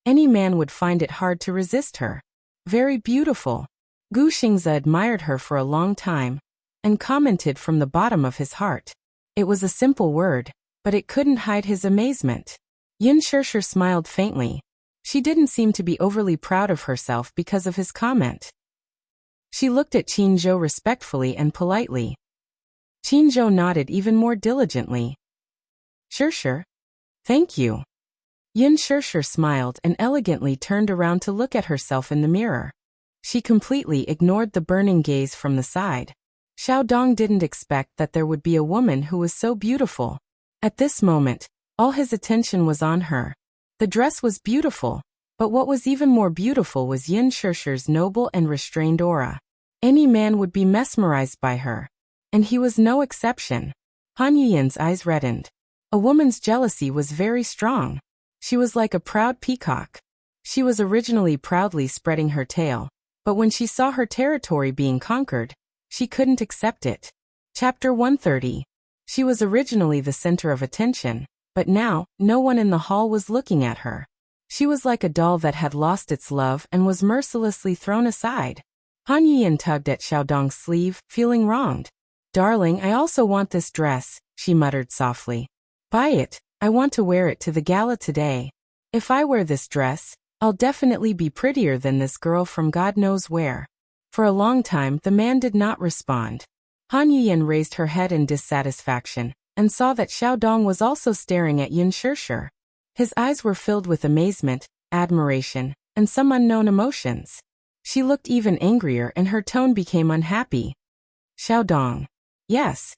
Any man would find it hard to resist her. Very beautiful. Gu Xingzi admired her for a long time, and commented from the bottom of his heart. It was a simple word, but it couldn't hide his amazement. Yun Shishir smiled faintly. She didn't seem to be overly proud of herself because of his comment. She looked at Qin Zhou respectfully and politely. Qin Zhou nodded even more diligently. Shirshir. Thank you. Yin Shirshir smiled and elegantly turned around to look at herself in the mirror. She completely ignored the burning gaze from the side. Xiao Dong didn't expect that there would be a woman who was so beautiful. At this moment, all his attention was on her. The dress was beautiful, but what was even more beautiful was Yin Shirshir's noble and restrained aura. Any man would be mesmerized by her. And he was no exception. Han Yin's eyes reddened. A woman's jealousy was very strong. She was like a proud peacock. She was originally proudly spreading her tail, but when she saw her territory being conquered, she couldn't accept it. Chapter 130. She was originally the center of attention, but now, no one in the hall was looking at her. She was like a doll that had lost its love and was mercilessly thrown aside. Han Yin tugged at Xiao Dong's sleeve, feeling wronged. Darling, I also want this dress, she muttered softly. Buy it, I want to wear it to the gala today. If I wear this dress, I'll definitely be prettier than this girl from God knows where. For a long time the man did not respond. Han Yin raised her head in dissatisfaction, and saw that Xiao Dong was also staring at Yin Shirshir. His eyes were filled with amazement, admiration, and some unknown emotions. She looked even angrier and her tone became unhappy. Xiao Dong. Yes.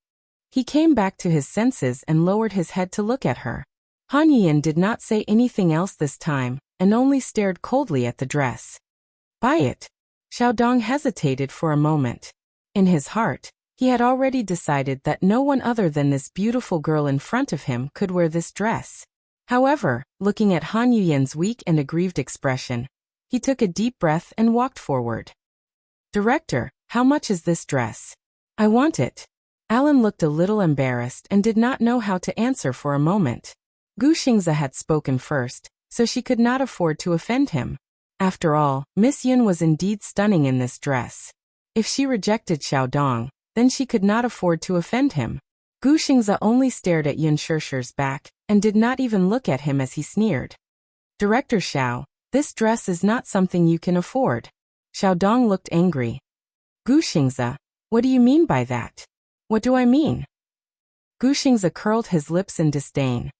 He came back to his senses and lowered his head to look at her. Han Yin did not say anything else this time, and only stared coldly at the dress. Buy it. Xiao Dong hesitated for a moment. In his heart, he had already decided that no one other than this beautiful girl in front of him could wear this dress. However, looking at Han Yin's weak and aggrieved expression, he took a deep breath and walked forward. Director, how much is this dress? I want it. Alan looked a little embarrassed and did not know how to answer for a moment. Gu Xingze had spoken first, so she could not afford to offend him. After all, Miss Yun was indeed stunning in this dress. If she rejected Xiao Dong, then she could not afford to offend him. Gu Xingze only stared at Yin Shirshir's back, and did not even look at him as he sneered. Director Xiao, this dress is not something you can afford. Xiao Dong looked angry. Gu Xingze, what do you mean by that? What do I mean? Gu Xingze curled his lips in disdain.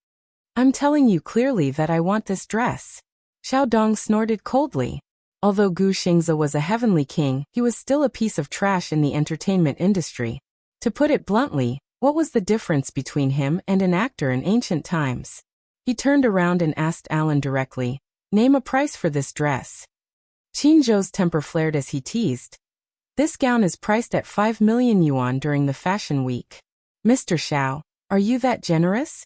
I'm telling you clearly that I want this dress. Xiao Dong snorted coldly. Although Gu Xingze was a heavenly king, he was still a piece of trash in the entertainment industry. To put it bluntly, what was the difference between him and an actor in ancient times? He turned around and asked Alan directly, name a price for this dress. Qin Zhou's temper flared as he teased. This gown is priced at 5 million yuan during the fashion week. Mr. Xiao, are you that generous?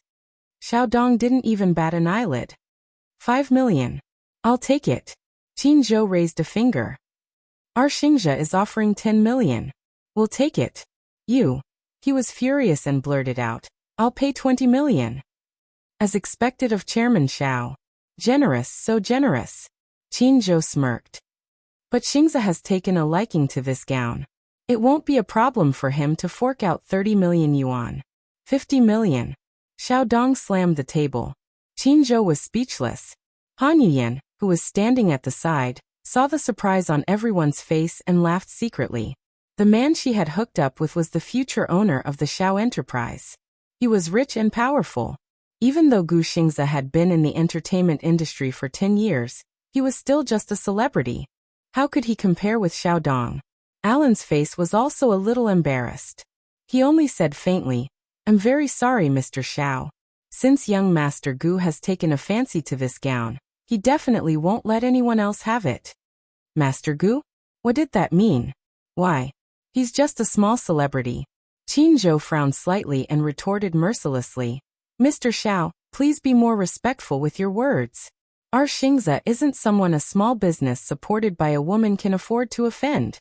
Xiao Dong didn't even bat an eyelid. 5 million. I'll take it. Qin Zhou raised a finger. Our Xingzhe is offering 10 million. We'll take it. You. He was furious and blurted out, I'll pay 20 million. As expected of Chairman Xiao. Generous, so generous. Qin Zhou smirked. But Xingzhe has taken a liking to this gown. It won't be a problem for him to fork out 30 million yuan. 50 million. Xiao Dong slammed the table. Qin Zhou was speechless. Han Yin, who was standing at the side, saw the surprise on everyone's face and laughed secretly. The man she had hooked up with was the future owner of the Xiao enterprise. He was rich and powerful. Even though Gu Xingze had been in the entertainment industry for 10 years, he was still just a celebrity. How could he compare with Xiao Dong? Alan's face was also a little embarrassed. He only said faintly, I'm very sorry, Mr. Xiao. Since young Master Gu has taken a fancy to this gown, he definitely won't let anyone else have it. Master Gu? What did that mean? Why? He's just a small celebrity. Qin Zhou frowned slightly and retorted mercilessly. Mr. Xiao, please be more respectful with your words. Our Xingzhe isn't someone a small business supported by a woman can afford to offend.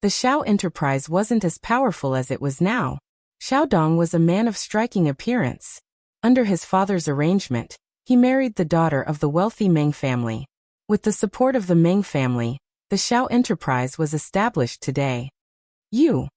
The Xiao enterprise wasn't as powerful as it was now. Xiao Dong was a man of striking appearance. Under his father's arrangement, he married the daughter of the wealthy Meng family. With the support of the Meng family, the Xiao enterprise was established today. You.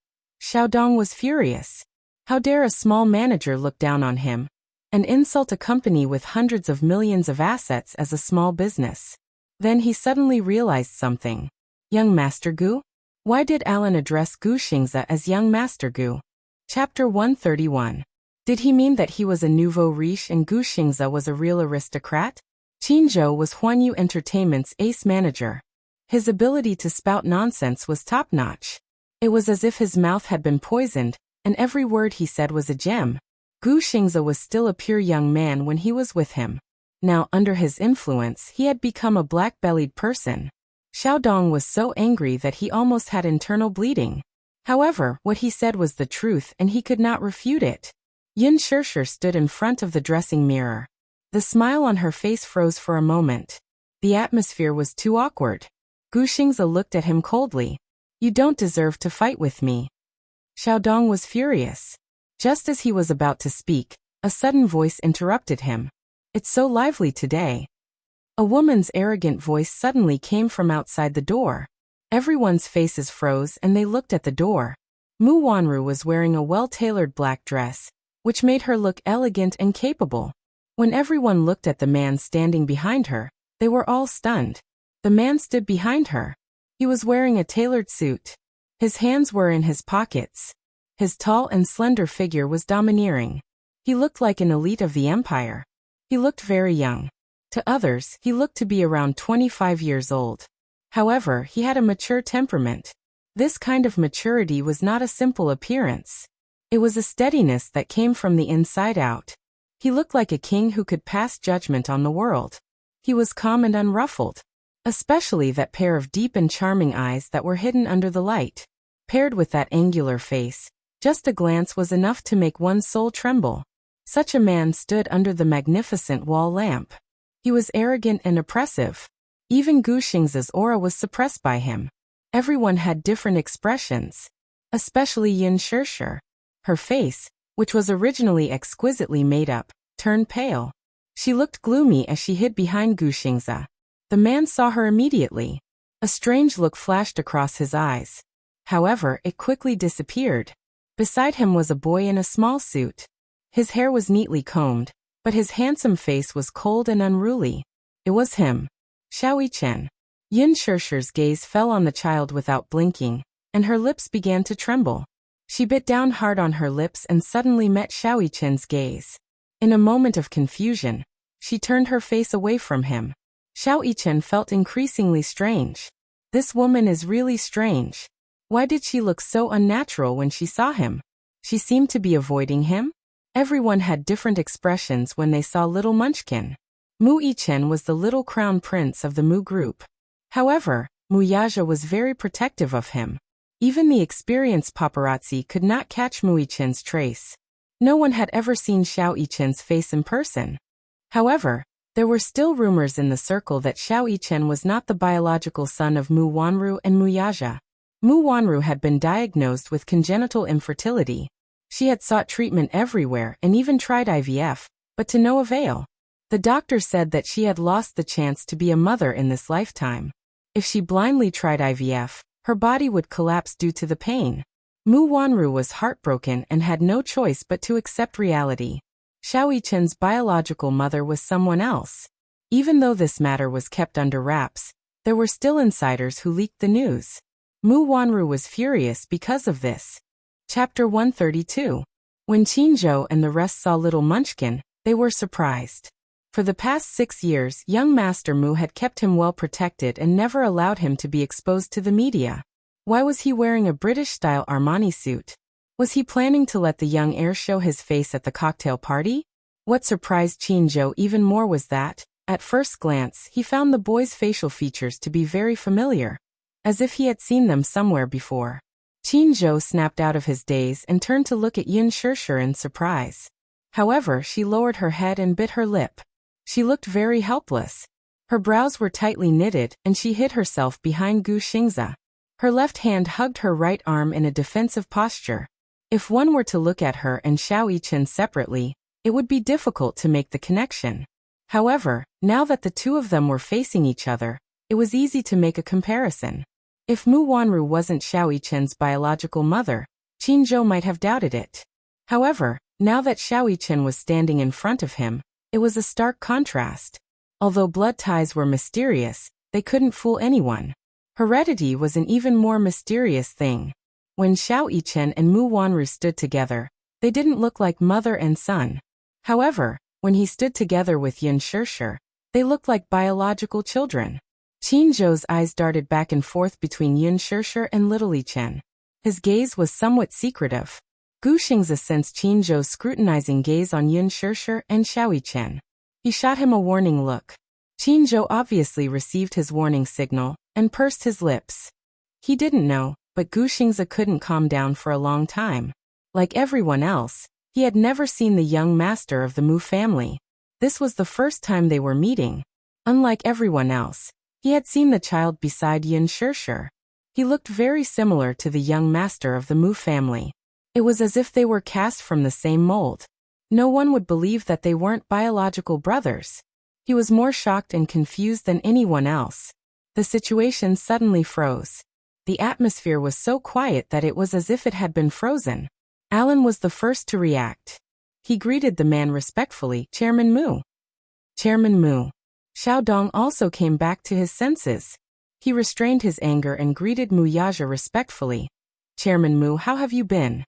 Xiao Dong was furious. How dare a small manager look down on him and insult a company with hundreds of millions of assets as a small business. Then he suddenly realized something. Young Master Gu? Why did Alan address Gu Xingze as Young Master Gu? Chapter 131. Did he mean that he was a nouveau riche and Gu Xingze was a real aristocrat? Qin Zhou was Huanyu Entertainment's ace manager. His ability to spout nonsense was top-notch. It was as if his mouth had been poisoned, and every word he said was a gem. Gu Xingze was still a pure young man when he was with him. Now, under his influence, he had become a black-bellied person. Xiao Dong was so angry that he almost had internal bleeding. However, what he said was the truth and he could not refute it. Yin Shirshir stood in front of the dressing mirror. The smile on her face froze for a moment. The atmosphere was too awkward. Gu Xingze looked at him coldly. You don't deserve to fight with me. Xiao Dong was furious. Just as he was about to speak, a sudden voice interrupted him. It's so lively today. A woman's arrogant voice suddenly came from outside the door. Everyone's faces froze and they looked at the door. Mu Wanru was wearing a well-tailored black dress, which made her look elegant and capable. When everyone looked at the man standing behind her, they were all stunned. The man stood behind her. He was wearing a tailored suit. His hands were in his pockets. His tall and slender figure was domineering. He looked like an elite of the empire. He looked very young. To others, he looked to be around 25 years old. However, he had a mature temperament. This kind of maturity was not a simple appearance. It was a steadiness that came from the inside out. He looked like a king who could pass judgment on the world. He was calm and unruffled. Especially that pair of deep and charming eyes that were hidden under the light. Paired with that angular face, just a glance was enough to make one's soul tremble. Such a man stood under the magnificent wall lamp. He was arrogant and oppressive. Even Gu Xingze's aura was suppressed by him. Everyone had different expressions. Especially Yin Shirshir. Her face, which was originally exquisitely made up, turned pale. She looked gloomy as she hid behind Gu Xingze. The man saw her immediately. A strange look flashed across his eyes. However, it quickly disappeared. Beside him was a boy in a small suit. His hair was neatly combed, but his handsome face was cold and unruly. It was him. Xiao Yichen. Yin Shirshir's gaze fell on the child without blinking, and her lips began to tremble. She bit down hard on her lips and suddenly met Xiao Yichen's gaze. In a moment of confusion, she turned her face away from him. Xiao Yichen felt increasingly strange. This woman is really strange. Why did she look so unnatural when she saw him? She seemed to be avoiding him? Everyone had different expressions when they saw little Munchkin. Mu Yichen was the little crown prince of the Mu group. However, Mu Yaja was very protective of him. Even the experienced paparazzi could not catch Mu Yichen's trace. No one had ever seen Xiao Yichen's face in person. However, there were still rumors in the circle that Xiao Yichen was not the biological son of Mu Wanru and Mu Yaja. Mu Wanru had been diagnosed with congenital infertility. She had sought treatment everywhere and even tried IVF, but to no avail. The doctor said that she had lost the chance to be a mother in this lifetime. If she blindly tried IVF, her body would collapse due to the pain. Mu Wanru was heartbroken and had no choice but to accept reality. Xiao Yichen's biological mother was someone else. Even though this matter was kept under wraps, there were still insiders who leaked the news. Mu Wanru was furious because of this. Chapter 132. When Qinzhou and the rest saw little Munchkin, they were surprised. For the past 6 years, young Master Mu had kept him well protected and never allowed him to be exposed to the media. Why was he wearing a British-style Armani suit? Was he planning to let the young heir show his face at the cocktail party? What surprised Qinzhou even more was that, at first glance, he found the boy's facial features to be very familiar, as if he had seen them somewhere before. Qinzhou snapped out of his daze and turned to look at Yin Shirshir in surprise. However, she lowered her head and bit her lip. She looked very helpless. Her brows were tightly knitted and she hid herself behind Gu Xingze. Her left hand hugged her right arm in a defensive posture. If one were to look at her and Xiao Yichen separately, it would be difficult to make the connection. However, now that the two of them were facing each other, it was easy to make a comparison. If Mu Wanru wasn't Xiao Yichen's biological mother, Qinzhou might have doubted it. However, now that Xiao Yichen was standing in front of him, it was a stark contrast. Although blood ties were mysterious, they couldn't fool anyone. Heredity was an even more mysterious thing. When Xiao Yichen and Mu Wanru stood together, They didn't look like mother and son. However, when he stood together with Yin Shirshir, they looked like biological children. Qin Zhou's eyes darted back and forth between Yin Shirshir and Little Li Chen. His gaze was somewhat secretive. Gu Xingzi sensed Qin Zhou's scrutinizing gaze on Yin Shirshir and Xiaoyi Chen. He shot him a warning look. Qin Zhou obviously received his warning signal and pursed his lips. He didn't know, but Gu Xingzi couldn't calm down for a long time. Like everyone else, he had never seen the young master of the Mu family. This was the first time they were meeting. Unlike everyone else, he had seen the child beside Yin Shirshir. He looked very similar to the young master of the Mu family. It was as if they were cast from the same mold. No one would believe that they weren't biological brothers. He was more shocked and confused than anyone else. The situation suddenly froze. The atmosphere was so quiet that it was as if it had been frozen. Alan was the first to react. He greeted the man respectfully, Chairman Mu. Chairman Mu. Xiaodong also came back to his senses. He restrained his anger and greeted Mu Yaja respectfully. Chairman Mu, how have you been?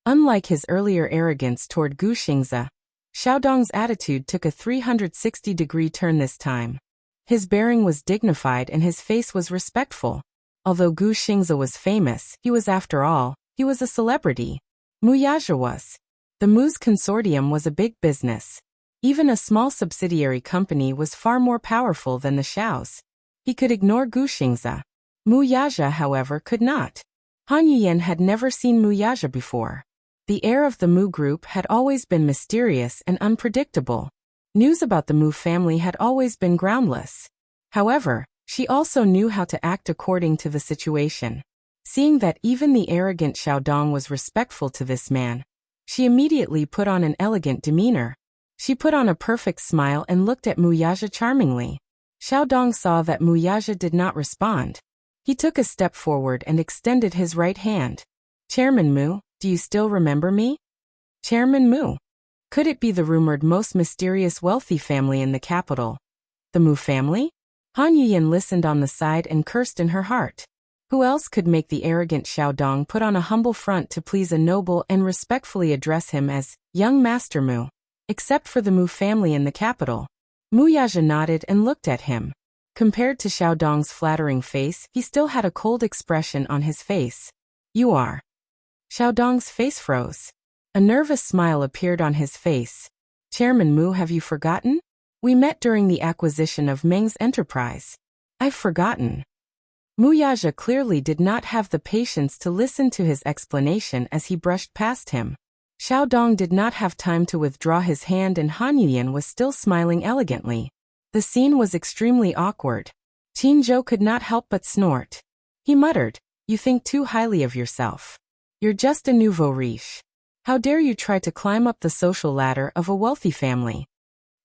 Unlike his earlier arrogance toward Gu Xingzi, Xiaodong's attitude took a 360-degree turn this time. His bearing was dignified and his face was respectful. Although Gu Xingzi was famous, he was after all, he was a celebrity. Mu Yaja was. The Mu's consortium was a big business. Even a small subsidiary company was far more powerful than the Xiaos. He could ignore Gu Xingzi. Mu Yaja, however, could not. Han Yuyan had never seen Mu Yaja before. The air of the Mu group had always been mysterious and unpredictable. News about the Mu family had always been groundless. However, she also knew how to act according to the situation. Seeing that even the arrogant Xiaodong was respectful to this man, she immediately put on an elegant demeanor. She put on a perfect smile and looked at Mu Yaja charmingly. Xiaodong saw that Mu Yaja did not respond. He took a step forward and extended his right hand. Chairman Mu, do you still remember me? Chairman Mu. Could it be the rumored most mysterious wealthy family in the capital? The Mu family? Han Yuyan listened on the side and cursed in her heart. Who else could make the arrogant Xiaodong put on a humble front to please a noble and respectfully address him as young Master Mu? Except for the Mu family in the capital. Mu Yaja nodded and looked at him. Compared to Xiaodong's flattering face, he still had a cold expression on his face. You are. Xiaodong's face froze. A nervous smile appeared on his face. Chairman Mu, have you forgotten? We met during the acquisition of Meng's enterprise. I've forgotten. Mu Yaja clearly did not have the patience to listen to his explanation as he brushed past him. Xiaodong did not have time to withdraw his hand and Han Yuyan was still smiling elegantly. The scene was extremely awkward. Qin Zhou could not help but snort. He muttered, "You think too highly of yourself. You're just a nouveau riche. How dare you try to climb up the social ladder of a wealthy family?"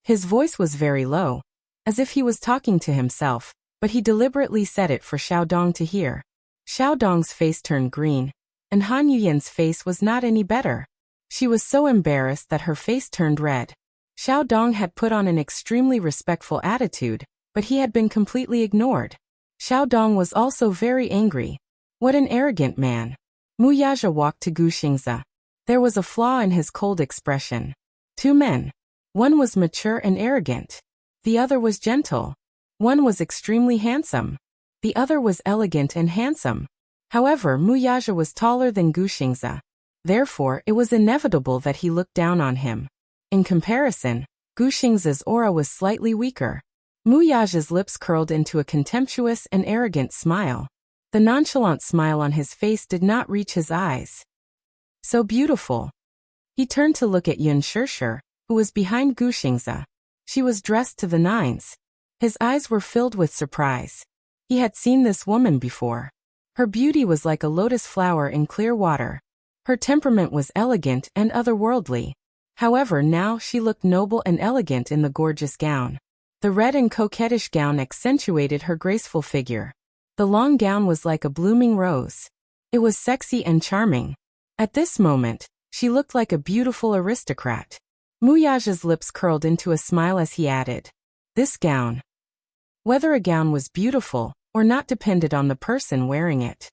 His voice was very low, as if he was talking to himself, but he deliberately said it for Xiaodong to hear. Xiaodong's face turned green, and Han Yuyan's face was not any better. She was so embarrassed that her face turned red. Xiaodong had put on an extremely respectful attitude, but he had been completely ignored. Xiaodong was also very angry. What an arrogant man. Mu Yaja walked to Gu Xingzi. There was a flaw in his cold expression. Two men. One was mature and arrogant. The other was gentle. One was extremely handsome. The other was elegant and handsome. However, Mu Yaja was taller than Gu Xingzi. Therefore, it was inevitable that he looked down on him. In comparison, Gu Xingzi's aura was slightly weaker. Mu Yaja's lips curled into a contemptuous and arrogant smile. The nonchalant smile on his face did not reach his eyes. So beautiful. He turned to look at Yin Shirshir, who was behind Gu Xingzi. She was dressed to the nines. His eyes were filled with surprise. He had seen this woman before. Her beauty was like a lotus flower in clear water. Her temperament was elegant and otherworldly. However, now she looked noble and elegant in the gorgeous gown. The red and coquettish gown accentuated her graceful figure. The long gown was like a blooming rose. It was sexy and charming. At this moment, she looked like a beautiful aristocrat. Mu Yaja's lips curled into a smile as he added, "This gown." Whether a gown was beautiful or not depended on the person wearing it.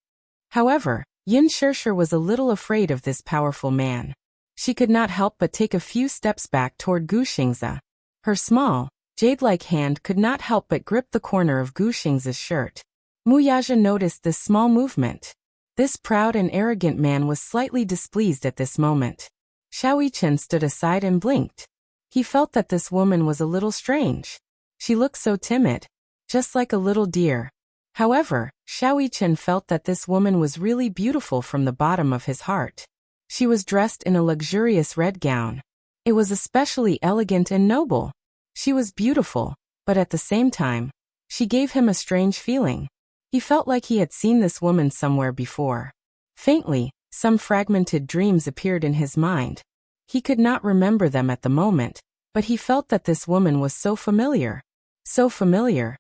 However, Yin Shirshir was a little afraid of this powerful man. She could not help but take a few steps back toward Gu Xingze. Her small, jade-like hand could not help but grip the corner of Gu Xingze's shirt. Mu Yaja noticed this small movement. This proud and arrogant man was slightly displeased at this moment. Xiao Yichen stood aside and blinked. He felt that this woman was a little strange. She looked so timid, just like a little deer. However, Xiao Yichen felt that this woman was really beautiful from the bottom of his heart. She was dressed in a luxurious red gown. It was especially elegant and noble. She was beautiful, but at the same time, she gave him a strange feeling. He felt like he had seen this woman somewhere before. Faintly, some fragmented dreams appeared in his mind. He could not remember them at the moment, but he felt that this woman was so familiar. So familiar.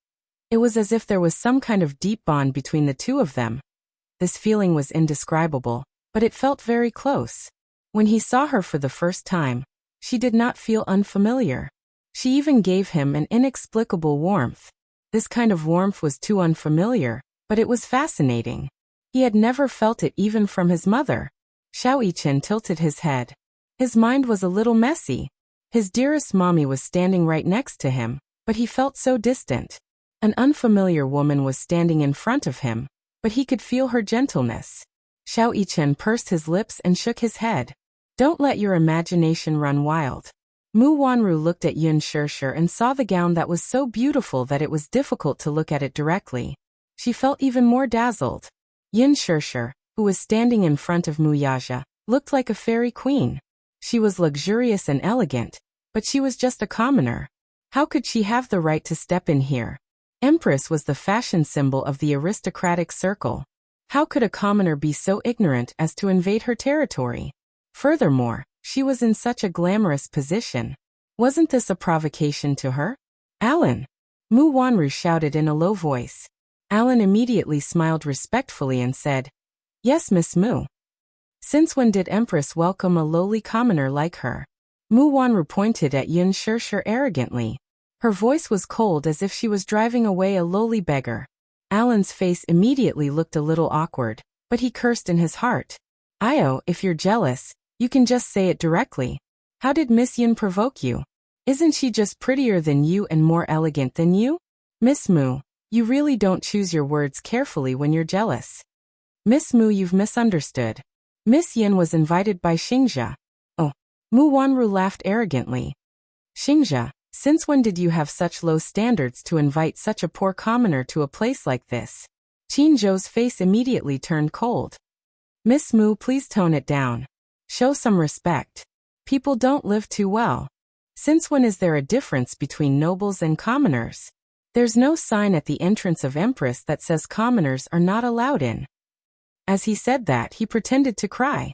It was as if there was some kind of deep bond between the two of them. This feeling was indescribable, but it felt very close. When he saw her for the first time, she did not feel unfamiliar. She even gave him an inexplicable warmth. This kind of warmth was too unfamiliar, but it was fascinating. He had never felt it even from his mother. Xiao Yichen tilted his head. His mind was a little messy. His dearest mommy was standing right next to him, but he felt so distant. An unfamiliar woman was standing in front of him, but he could feel her gentleness. Xiao Yichen pursed his lips and shook his head. Don't let your imagination run wild. Mu Wanru looked at Yun Shishir and saw the gown that was so beautiful that it was difficult to look at it directly. She felt even more dazzled. Yun Shishir, who was standing in front of Mu Yaja, looked like a fairy queen. She was luxurious and elegant, but she was just a commoner. How could she have the right to step in here? Empress was the fashion symbol of the aristocratic circle. How could a commoner be so ignorant as to invade her territory? Furthermore, she was in such a glamorous position. Wasn't this a provocation to her? Alan! Mu Wanru shouted in a low voice. Alan immediately smiled respectfully and said, Yes, Miss Mu. Since when did Empress welcome a lowly commoner like her? Mu Wanru pointed at Yun Shishir arrogantly. Her voice was cold as if she was driving away a lowly beggar. Alan's face immediately looked a little awkward, but he cursed in his heart. Io, if you're jealous, you can just say it directly. How did Miss Yun provoke you? Isn't she just prettier than you and more elegant than you? Miss Mu, you really don't choose your words carefully when you're jealous. Miss Mu, you've misunderstood. Miss Yin was invited by Xingzhe. Oh. Mu Wanru laughed arrogantly. Xingzhe, since when did you have such low standards to invite such a poor commoner to a place like this? Qin Zhou's face immediately turned cold. Miss Mu, please tone it down. Show some respect. People don't live too well. Since when is there a difference between nobles and commoners? There's no sign at the entrance of Empress that says commoners are not allowed in. As he said that, he pretended to cry.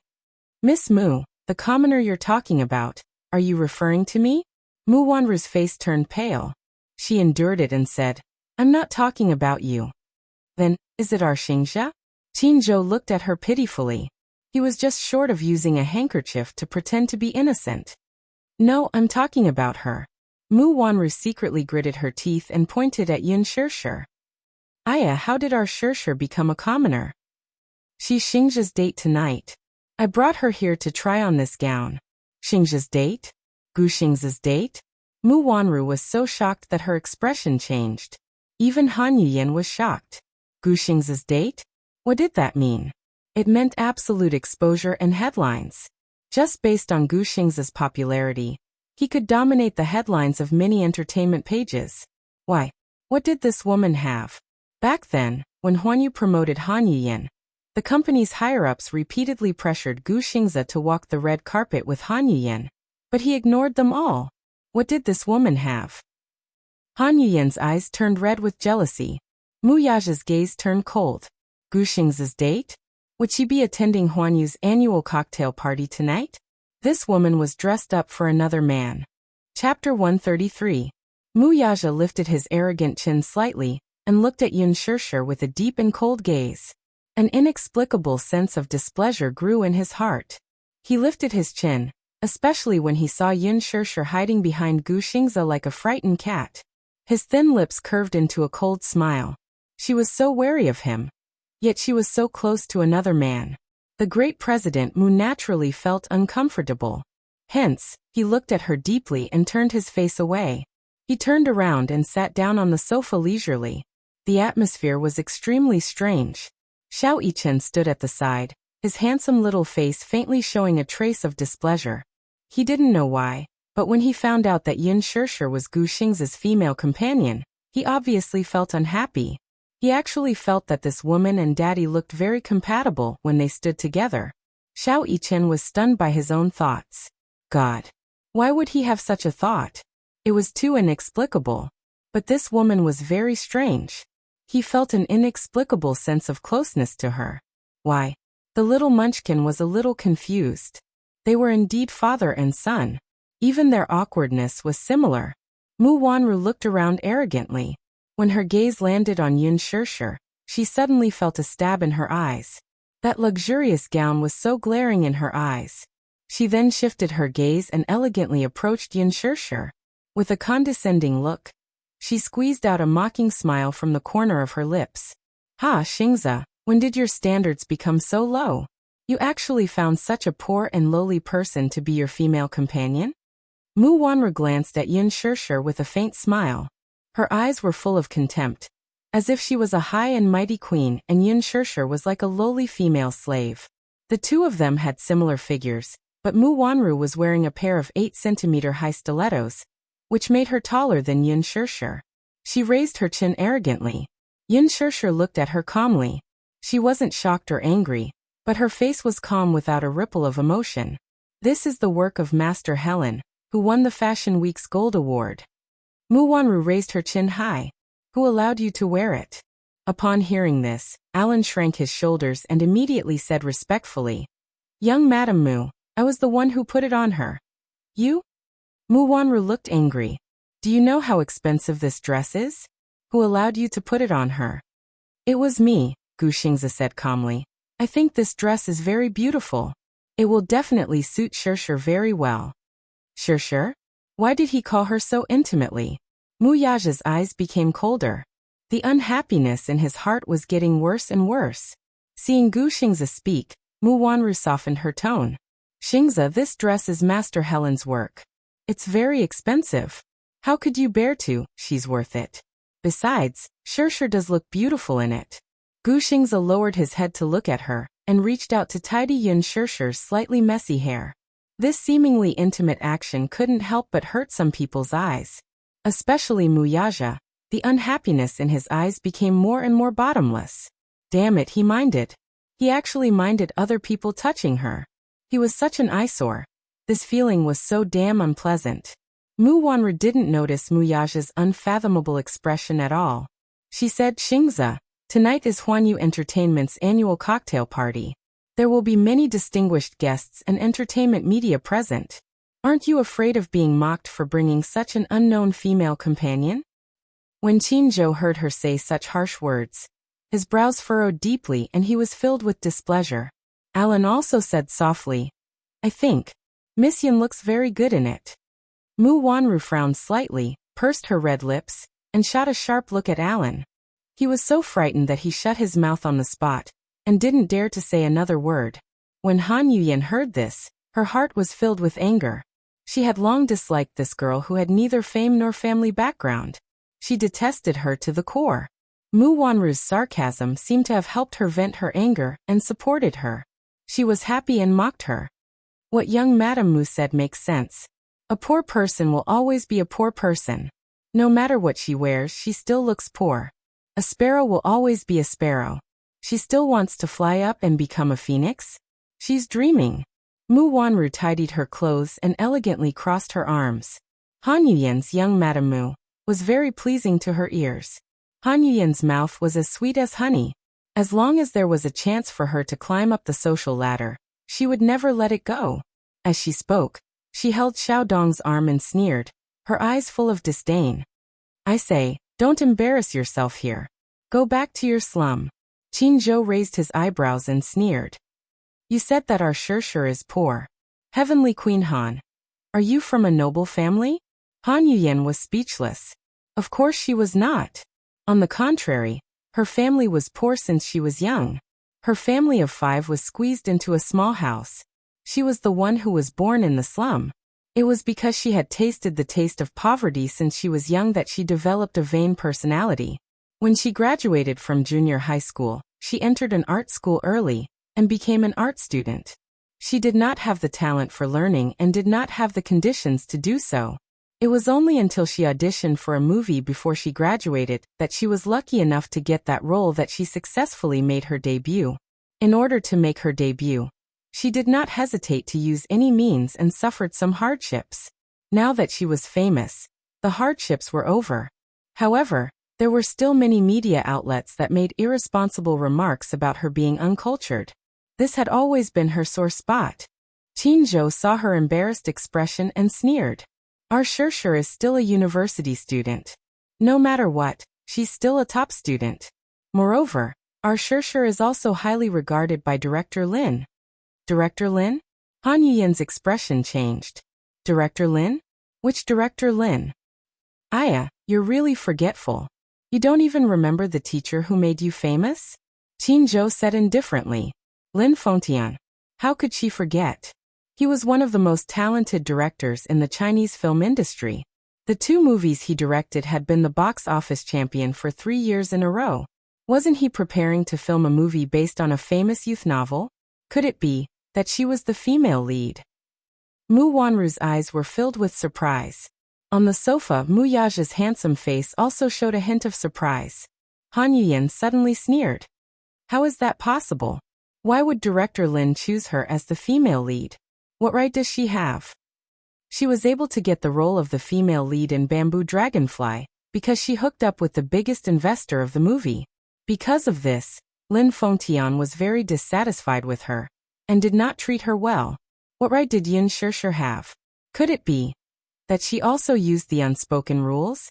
Miss Mu, the commoner you're talking about, are you referring to me? Mu Wanru's face turned pale. She endured it and said, I'm not talking about you. Then, is it our Xingzhe? Qin Zhou looked at her pitifully. He was just short of using a handkerchief to pretend to be innocent. No, I'm talking about her. Mu Wanru secretly gritted her teeth and pointed at Yun Shishir. Aya, how did our Shishir become a commoner? She's Xingzhe's date tonight. I brought her here to try on this gown. Xingzhe's date? Gu Xingze's date? Mu Wanru was so shocked that her expression changed. Even Han Yuyan was shocked. Gu Xingze's date? What did that mean? It meant absolute exposure and headlines. Just based on Gu Xingze's popularity, he could dominate the headlines of many entertainment pages. Why? What did this woman have? Back then, when Huanyu promoted Han Yuyan, the company's higher-ups repeatedly pressured Gu Xingze to walk the red carpet with Han Yuyan, but he ignored them all. What did this woman have? Han Yuyan's eyes turned red with jealousy. Mu Yaja's gaze turned cold. Gu Xingze's date? Would she be attending Huanyu's annual cocktail party tonight? This woman was dressed up for another man. Chapter 133. Mu Yaja lifted his arrogant chin slightly and looked at Yun Shishir with a deep and cold gaze. An inexplicable sense of displeasure grew in his heart. He lifted his chin, especially when he saw Yun Shishir hiding behind Gu Xingze like a frightened cat. His thin lips curved into a cold smile. She was so wary of him. Yet she was so close to another man. The great President Mu naturally felt uncomfortable. Hence, he looked at her deeply and turned his face away. He turned around and sat down on the sofa leisurely. The atmosphere was extremely strange. Xiao Yichen stood at the side, his handsome little face faintly showing a trace of displeasure. He didn't know why, but when he found out that Yin Shirshir was Gu Xing's female companion, he obviously felt unhappy. He actually felt that this woman and daddy looked very compatible when they stood together. Xiao Yichen was stunned by his own thoughts. God! Why would he have such a thought? It was too inexplicable. But this woman was very strange. He felt an inexplicable sense of closeness to her. Why? The little munchkin was a little confused. They were indeed father and son. Even their awkwardness was similar. Mu Wanru looked around arrogantly. When her gaze landed on Yin Shirshir, she suddenly felt a stab in her eyes. That luxurious gown was so glaring in her eyes. She then shifted her gaze and elegantly approached Yin Shirshir. With a condescending look, she squeezed out a mocking smile from the corner of her lips. Ha, Xingza, when did your standards become so low? You actually found such a poor and lowly person to be your female companion? Mu Wanru glanced at Yin Shirshir with a faint smile. Her eyes were full of contempt, as if she was a high and mighty queen and Yin Shirshir was like a lowly female slave. The two of them had similar figures, but Mu Wanru was wearing a pair of 8-centimeter high stilettos, which made her taller than Yin Shirshir. She raised her chin arrogantly. Yin Shirshir looked at her calmly. She wasn't shocked or angry, but her face was calm without a ripple of emotion. This is the work of Master Helen, who won the Fashion Week's Gold Award. Mu Wanru raised her chin high. Who allowed you to wear it? Upon hearing this, Alan shrank his shoulders and immediately said respectfully, Young Madam Mu, I was the one who put it on her. You? Mu Wanru looked angry. Do you know how expensive this dress is? Who allowed you to put it on her? It was me, Gu Xingzi said calmly. I think this dress is very beautiful. It will definitely suit Shirshir very well. Shirshir? Why did he call her so intimately? Mu Yaja's eyes became colder. The unhappiness in his heart was getting worse and worse. Seeing Gu Xingzi speak, Mu Wanru softened her tone. Xingzi, this dress is Master Helen's work. It's very expensive. How could you bear to? She's worth it. Besides, Shirshir does look beautiful in it. Gu Xingzi lowered his head to look at her, and reached out to tidy Yin Shirshir's slightly messy hair. This seemingly intimate action couldn't help but hurt some people's eyes. Especially Mu Yaja. The unhappiness in his eyes became more and more bottomless. Damn it, he minded. He actually minded other people touching her. He was such an eyesore. This feeling was so damn unpleasant. Mu Wanru didn't notice Mu Yaja's unfathomable expression at all. She said, Xingzi, tonight is Huanyu Entertainment's annual cocktail party. There will be many distinguished guests and entertainment media present. Aren't you afraid of being mocked for bringing such an unknown female companion? When Qin Zhou heard her say such harsh words, his brows furrowed deeply and he was filled with displeasure. Alan also said softly, I think Miss Yin looks very good in it. Mu Wanru frowned slightly, pursed her red lips, and shot a sharp look at Alan. He was so frightened that he shut his mouth on the spot, and didn't dare to say another word. When Han Yuyan heard this, her heart was filled with anger. She had long disliked this girl who had neither fame nor family background. She detested her to the core. Mu Wanru's sarcasm seemed to have helped her vent her anger and supported her. She was happy and mocked her. What young Madame Mu said makes sense. A poor person will always be a poor person. No matter what she wears, she still looks poor. A sparrow will always be a sparrow. She still wants to fly up and become a phoenix? She's dreaming. Mu Wanru tidied her clothes and elegantly crossed her arms. Han Yuyan's young Madame Mu was very pleasing to her ears. Han Yuyan's mouth was as sweet as honey. As long as there was a chance for her to climb up the social ladder, she would never let it go. As she spoke, she held Xiao Dong's arm and sneered, her eyes full of disdain. I say, don't embarrass yourself here. Go back to your slum. Qin Zhou raised his eyebrows and sneered. You said that our Shirshir is poor. Heavenly Queen Han. Are you from a noble family? Han Yuyan was speechless. Of course she was not. On the contrary, her family was poor since she was young. Her family of 5 was squeezed into a small house. She was the one who was born in the slum. It was because she had tasted the taste of poverty since she was young that she developed a vain personality. When she graduated from junior high school, she entered an art school early and became an art student. She did not have the talent for learning and did not have the conditions to do so. It was only until she auditioned for a movie before she graduated that she was lucky enough to get that role that she successfully made her debut. In order to make her debut, she did not hesitate to use any means and suffered some hardships. Now that she was famous, the hardships were over. However, there were still many media outlets that made irresponsible remarks about her being uncultured. This had always been her sore spot. Qin Zhou saw her embarrassed expression and sneered. Our Shirshir is still a university student. No matter what, she's still a top student. Moreover, our Shirshir is also highly regarded by Director Lin. Director Lin? Han Yuyan's expression changed. Director Lin? Which Director Lin? Aya, you're really forgetful. You don't even remember the teacher who made you famous? Qin Zhou said indifferently. Lin Fengtian. How could she forget? He was one of the most talented directors in the Chinese film industry. The 2 movies he directed had been the box office champion for 3 years in a row. Wasn't he preparing to film a movie based on a famous youth novel? Could it be that she was the female lead? Mu Wanru's eyes were filled with surprise. On the sofa, Mu Yaja's handsome face also showed a hint of surprise. Han Yuyan suddenly sneered. How is that possible? Why would Director Lin choose her as the female lead? What right does she have? She was able to get the role of the female lead in Bamboo Dragonfly because she hooked up with the biggest investor of the movie. Because of this, Lin Fengtian was very dissatisfied with her and did not treat her well. What right did Yin Shirshir have? Could it be that she also used the unspoken rules?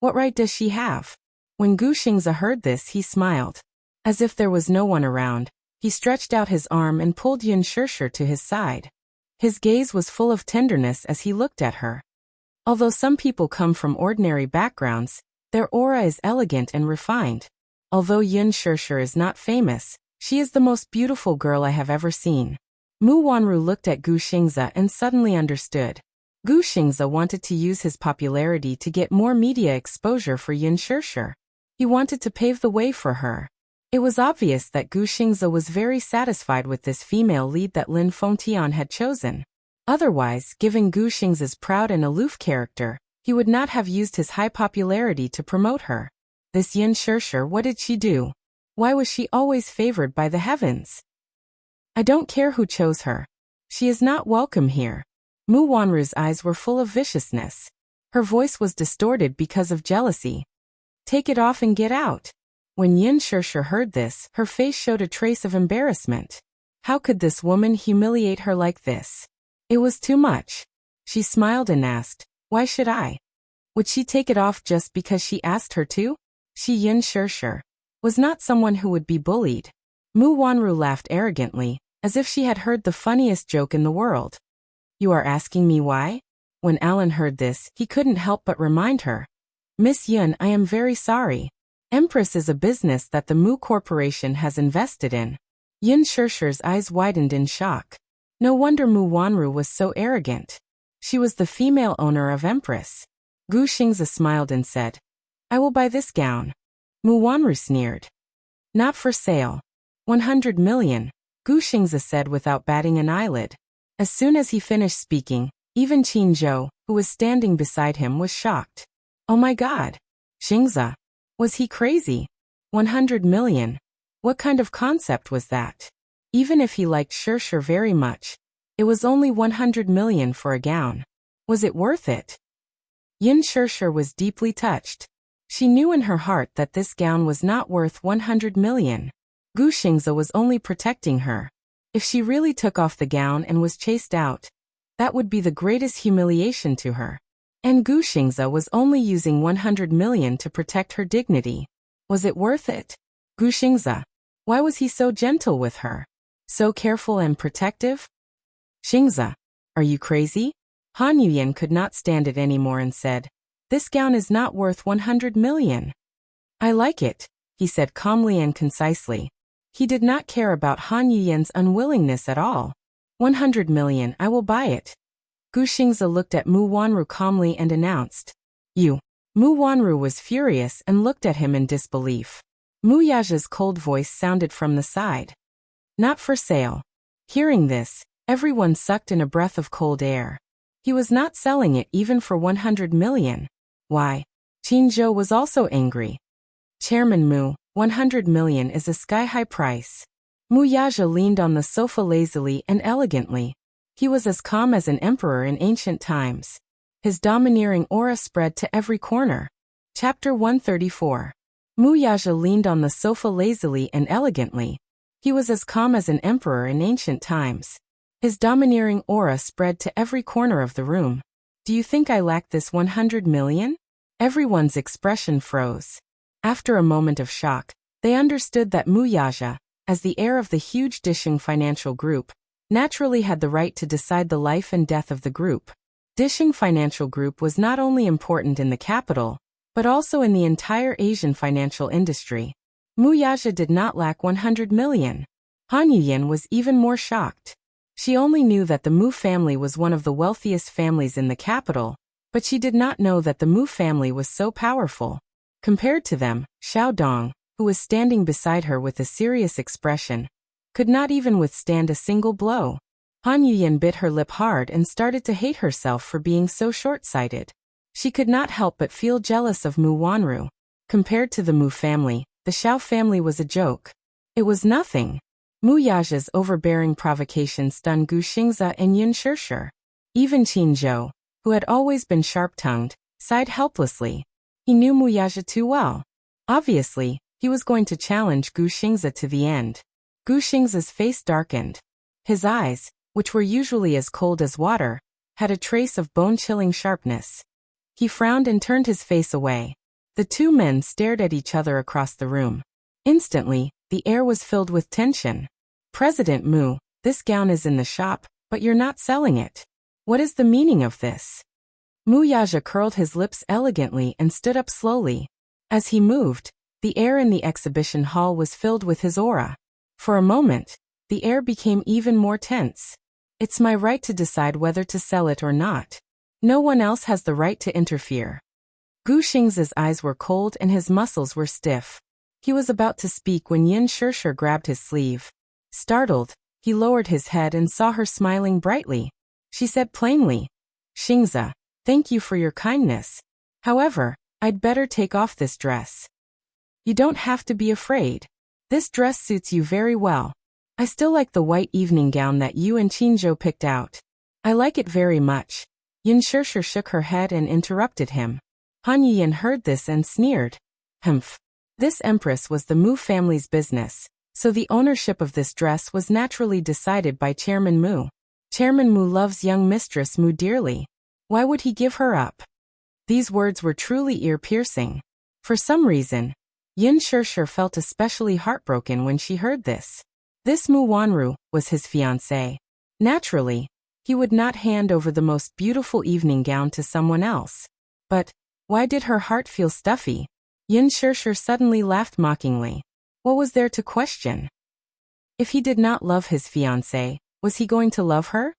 What right does she have? When Gu Xingze heard this, he smiled. As if there was no one around, he stretched out his arm and pulled Yin Shirshir to his side. His gaze was full of tenderness as he looked at her. Although some people come from ordinary backgrounds, their aura is elegant and refined. Although Yin Shirshir is not famous, she is the most beautiful girl I have ever seen. Mu Wanru looked at Gu Xingze and suddenly understood. Gu Xingze wanted to use his popularity to get more media exposure for Yin Shirshir. He wanted to pave the way for her. It was obvious that Gu Xingze was very satisfied with this female lead that Lin Fengtian had chosen. Otherwise, given Gu Xingze's proud and aloof character, he would not have used his high popularity to promote her. This Yin Shirshir, what did she do? Why was she always favored by the heavens? I don't care who chose her. She is not welcome here. Mu Wanru's eyes were full of viciousness. Her voice was distorted because of jealousy. Take it off and get out. When Yin Shirshir heard this, her face showed a trace of embarrassment. How could this woman humiliate her like this? It was too much. She smiled and asked, why should I? Would she take it off just because she asked her to? She, Yin Shirshir, was not someone who would be bullied. Mu Wanru laughed arrogantly, as if she had heard the funniest joke in the world. You are asking me why? When Alan heard this, he couldn't help but remind her. Miss Yun, I am very sorry. Empress is a business that the Mu Corporation has invested in. Yin Shirshir's eyes widened in shock. No wonder Mu Wanru was so arrogant. She was the female owner of Empress. Gu Xingze smiled and said, I will buy this gown. Mu Wanru sneered. Not for sale. 100 million, Gu Xingze said without batting an eyelid. As soon as he finished speaking, even Qin Zhou, who was standing beside him, was shocked. Oh my God! Xingze! Was he crazy? 100 million? What kind of concept was that? Even if he liked Shirshir very much, it was only 100 million for a gown. Was it worth it? Yin Shirshir was deeply touched. She knew in her heart that this gown was not worth 100 million. Gu Xingze was only protecting her. If she really took off the gown and was chased out, that would be the greatest humiliation to her. And Gu Xingze was only using 100 million to protect her dignity. Was it worth it? Gu Xingze. Why was he so gentle with her? So careful and protective? Xingze, are you crazy? Han Yuyan could not stand it anymore and said, this gown is not worth 100 million. I like it, he said calmly and concisely. He did not care about Han Yuyan's unwillingness at all. 100 million, I will buy it. Gu Xingze looked at Mu Wanru calmly and announced. You. Mu Wanru was furious and looked at him in disbelief. Mu Yaja's cold voice sounded from the side. Not for sale. Hearing this, everyone sucked in a breath of cold air. He was not selling it even for 100 million. Why? Qin Zhou was also angry. Chairman Mu, 100 million is a sky-high price. Mu Yaja leaned on the sofa lazily and elegantly. He was as calm as an emperor in ancient times. His domineering aura spread to every corner. Chapter 134. Mu Yaja leaned on the sofa lazily and elegantly. He was as calm as an emperor in ancient times. His domineering aura spread to every corner of the room. Do you think I lack this 100 million? Everyone's expression froze. After a moment of shock, they understood that Mu Yaja, as the heir of the huge Dishing Financial Group, naturally had the right to decide the life and death of the group. Dishing Financial Group was not only important in the capital, but also in the entire Asian financial industry. Mu Yaja did not lack 100 million. Han Yuyan was even more shocked. She only knew that the Mu family was one of the wealthiest families in the capital, but she did not know that the Mu family was so powerful. Compared to them, Xiao Dong, who was standing beside her with a serious expression, could not even withstand a single blow. Han Yuyan bit her lip hard and started to hate herself for being so short-sighted. She could not help but feel jealous of Mu Wanru. Compared to the Mu family, the Xiao family was a joke. It was nothing. Mu Yaja's overbearing provocation stunned Gu Xingze and Yun Shishir. Even Qin Zhou, who had always been sharp-tongued, sighed helplessly. He knew Mu Yaja too well. Obviously, he was going to challenge Gu Xingze to the end. Gu Xingze's face darkened. His eyes, which were usually as cold as water, had a trace of bone-chilling sharpness. He frowned and turned his face away. The two men stared at each other across the room. Instantly, the air was filled with tension. President Mu, this gown is in the shop, but you're not selling it. What is the meaning of this? Mu Yaja curled his lips elegantly and stood up slowly. As he moved, the air in the exhibition hall was filled with his aura. For a moment, the air became even more tense. It's my right to decide whether to sell it or not. No one else has the right to interfere. Gu Xingze's eyes were cold and his muscles were stiff. He was about to speak when Yin Shishir grabbed his sleeve. Startled, he lowered his head and saw her smiling brightly. She said plainly, Xingze, thank you for your kindness. However, I'd better take off this dress. You don't have to be afraid. This dress suits you very well. I still like the white evening gown that you and Qin Zhou picked out. I like it very much. Yin Shishir shook her head and interrupted him. Han Yuyan heard this and sneered. Humph. This empress was the Mu family's business, so the ownership of this dress was naturally decided by Chairman Mu. Chairman Mu loves young Mistress Mu dearly. Why would he give her up? These words were truly ear-piercing. For some reason, Yin Shishir felt especially heartbroken when she heard this. This Mu Wanru was his fiancée. Naturally, he would not hand over the most beautiful evening gown to someone else. But why did her heart feel stuffy? Yin Shishir suddenly laughed mockingly. What was there to question? If he did not love his fiancée, was he going to love her?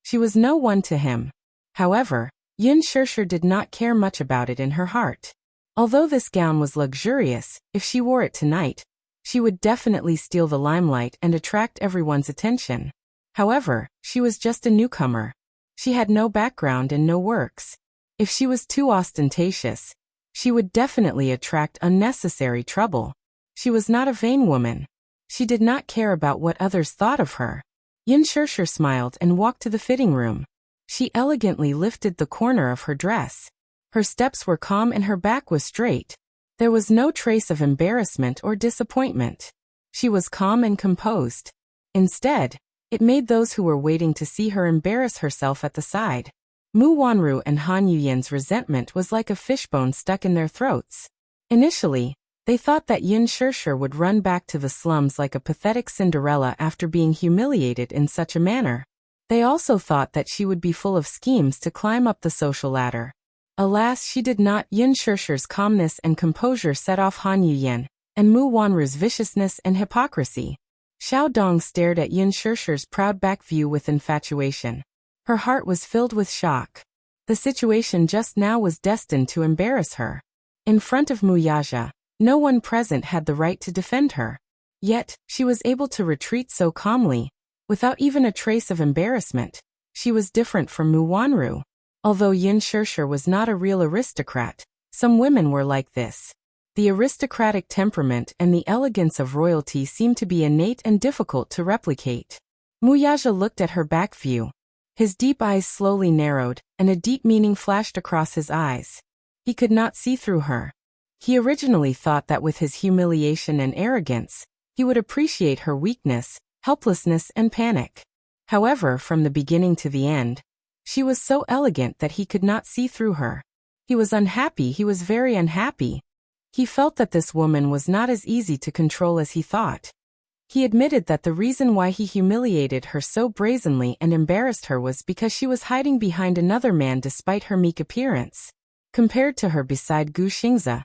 She was no one to him. However, Yin Shishir did not care much about it in her heart. Although this gown was luxurious, if she wore it tonight, she would definitely steal the limelight and attract everyone's attention. However, she was just a newcomer. She had no background and no works. If she was too ostentatious, she would definitely attract unnecessary trouble. She was not a vain woman. She did not care about what others thought of her. Yin Shishir smiled and walked to the fitting room. She elegantly lifted the corner of her dress. Her steps were calm and her back was straight. There was no trace of embarrassment or disappointment. She was calm and composed. Instead, it made those who were waiting to see her embarrass herself at the side. Mu Wanru and Han Yuyan's resentment was like a fishbone stuck in their throats. Initially, they thought that Yin Shishir would run back to the slums like a pathetic Cinderella after being humiliated in such a manner. They also thought that she would be full of schemes to climb up the social ladder. Alas, she did not. Yin Shishir's calmness and composure set off Han Yuyan, and Mu Wanru's viciousness and hypocrisy. Xiao Dong stared at Yin Shishir's proud back view with infatuation. Her heart was filled with shock. The situation just now was destined to embarrass her. In front of Muyaja, no one present had the right to defend her. Yet, she was able to retreat so calmly, without even a trace of embarrassment. She was different from Mu Wanru. Although Yin Shishir was not a real aristocrat, some women were like this. The aristocratic temperament and the elegance of royalty seemed to be innate and difficult to replicate. Muyaja looked at her back view. His deep eyes slowly narrowed, and a deep meaning flashed across his eyes. He could not see through her. He originally thought that with his humiliation and arrogance, he would appreciate her weakness, helplessness and panic. However, from the beginning to the end, she was so elegant that he could not see through her. He was unhappy, he was very unhappy. He felt that this woman was not as easy to control as he thought. He admitted that the reason why he humiliated her so brazenly and embarrassed her was because she was hiding behind another man despite her meek appearance. Compared to her beside Gu Xingze,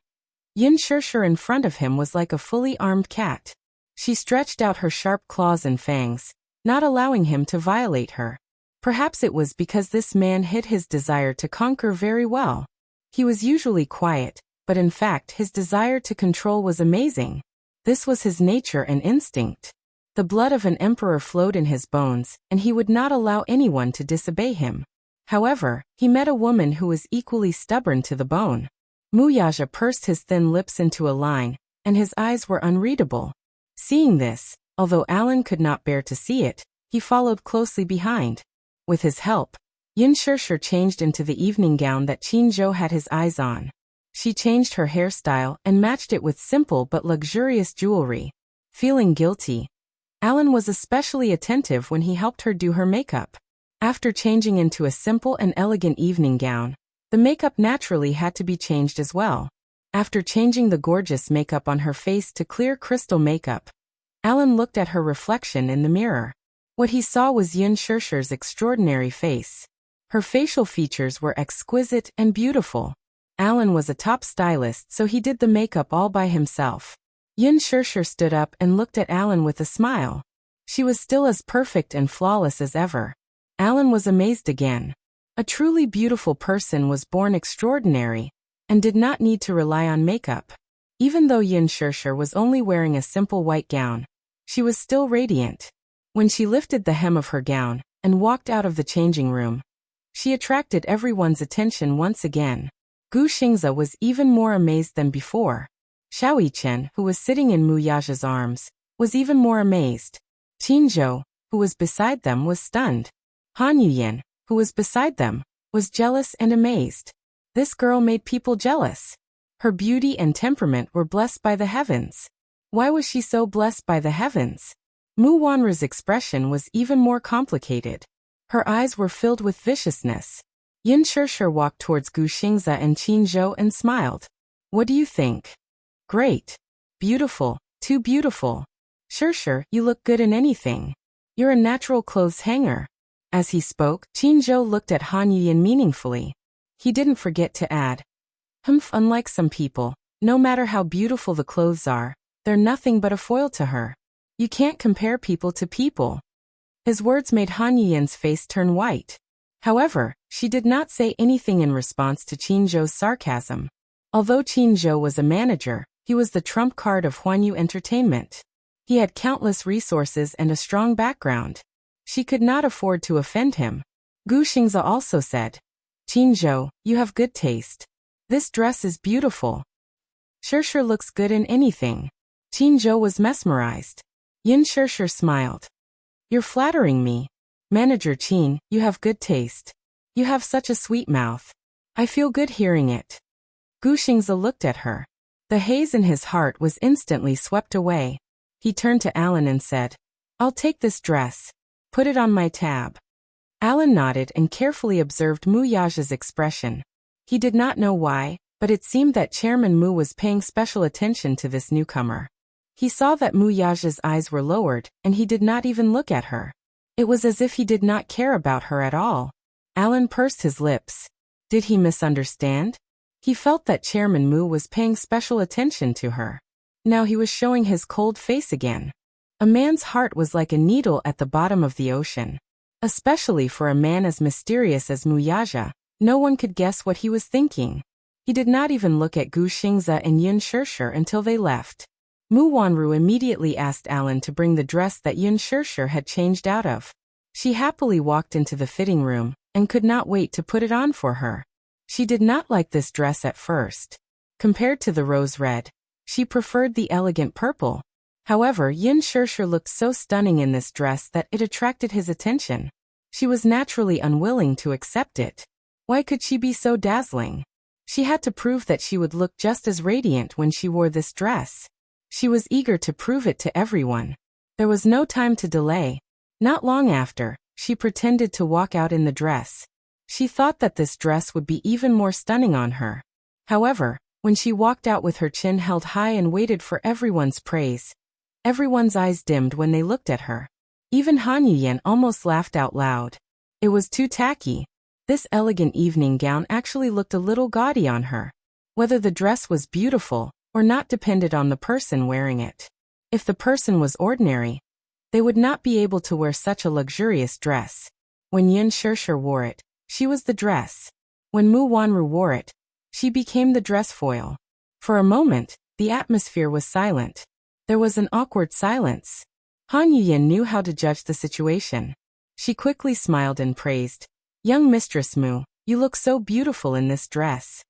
Yin Shishir in front of him was like a fully armed cat. She stretched out her sharp claws and fangs, not allowing him to violate her. Perhaps it was because this man hid his desire to conquer very well. He was usually quiet, but in fact his desire to control was amazing. This was his nature and instinct. The blood of an emperor flowed in his bones, and he would not allow anyone to disobey him. However, he met a woman who was equally stubborn to the bone. Muyaja pursed his thin lips into a line, and his eyes were unreadable. Seeing this, although Alan could not bear to see it, he followed closely behind. With his help, Yin Shishir changed into the evening gown that Qin Zhou had his eyes on. She changed her hairstyle and matched it with simple but luxurious jewelry. Feeling guilty, Alan was especially attentive when he helped her do her makeup. After changing into a simple and elegant evening gown, the makeup naturally had to be changed as well. After changing the gorgeous makeup on her face to clear crystal makeup, Alan looked at her reflection in the mirror. What he saw was Yin Shishir's extraordinary face. Her facial features were exquisite and beautiful. Alan was a top stylist, so he did the makeup all by himself. Yin Shishir stood up and looked at Alan with a smile. She was still as perfect and flawless as ever. Alan was amazed again. A truly beautiful person was born extraordinary, and did not need to rely on makeup. Even though Yin Shishir was only wearing a simple white gown, she was still radiant. When she lifted the hem of her gown, and walked out of the changing room, she attracted everyone's attention once again. Gu Xingze was even more amazed than before. Xiao Yichen, who was sitting in Muyaja's arms, was even more amazed. Qin Zhou, who was beside them, was stunned. Han Yuyan, who was beside them, was jealous and amazed. This girl made people jealous. Her beauty and temperament were blessed by the heavens. Why was she so blessed by the heavens? Mu Wanru's expression was even more complicated. Her eyes were filled with viciousness. Yin Shishir walked towards Gu Xingze and Qin Zhou and smiled. What do you think? Great. Beautiful. Too beautiful. Shishir, you look good in anything. You're a natural clothes hanger. As he spoke, Qin Zhou looked at Han Yuyan meaningfully. He didn't forget to add, unlike some people, no matter how beautiful the clothes are, they're nothing but a foil to her. You can't compare people to people. His words made Han Yuyan's face turn white. However, she did not say anything in response to Qin Zhou's sarcasm. Although Qin Zhou was a manager, he was the trump card of Huanyu Entertainment. He had countless resources and a strong background. She could not afford to offend him. Gu Xingze also said, Qin Zhou, you have good taste. This dress is beautiful. Shishir looks good in anything. Qin Zhou was mesmerized. Yin Shishir smiled. You're flattering me. Manager Qin, you have good taste. You have such a sweet mouth. I feel good hearing it. Gu Xingze looked at her. The haze in his heart was instantly swept away. He turned to Alan and said, I'll take this dress. Put it on my tab. Alan nodded and carefully observed Muyaja's expression. He did not know why, but it seemed that Chairman Mu was paying special attention to this newcomer. He saw that Muyaja's eyes were lowered, and he did not even look at her. It was as if he did not care about her at all. Alan pursed his lips. Did he misunderstand? He felt that Chairman Mu was paying special attention to her. Now he was showing his cold face again. A man's heart was like a needle at the bottom of the ocean. Especially for a man as mysterious as Muyaja, no one could guess what he was thinking. He did not even look at Gu Xingze and Yin Shishir until they left. Mu Wanru immediately asked Alan to bring the dress that Yin Shishir had changed out of. She happily walked into the fitting room and could not wait to put it on for her. She did not like this dress at first. Compared to the rose red, she preferred the elegant purple. However, Yin Shishir looked so stunning in this dress that it attracted his attention. She was naturally unwilling to accept it. Why could she be so dazzling? She had to prove that she would look just as radiant when she wore this dress. She was eager to prove it to everyone. There was no time to delay. Not long after, she pretended to walk out in the dress. She thought that this dress would be even more stunning on her. However, when she walked out with her chin held high and waited for everyone's praise, everyone's eyes dimmed when they looked at her. Even Han Yuyan almost laughed out loud. It was too tacky. This elegant evening gown actually looked a little gaudy on her. Whether the dress was beautiful or not depended on the person wearing it. If the person was ordinary, they would not be able to wear such a luxurious dress. When Yin Shishir wore it, she was the dress. When Mu Wanru wore it, she became the dress foil. For a moment, the atmosphere was silent. There was an awkward silence. Han Yuyan knew how to judge the situation. She quickly smiled and praised, "Young Mistress Mu, you look so beautiful in this dress."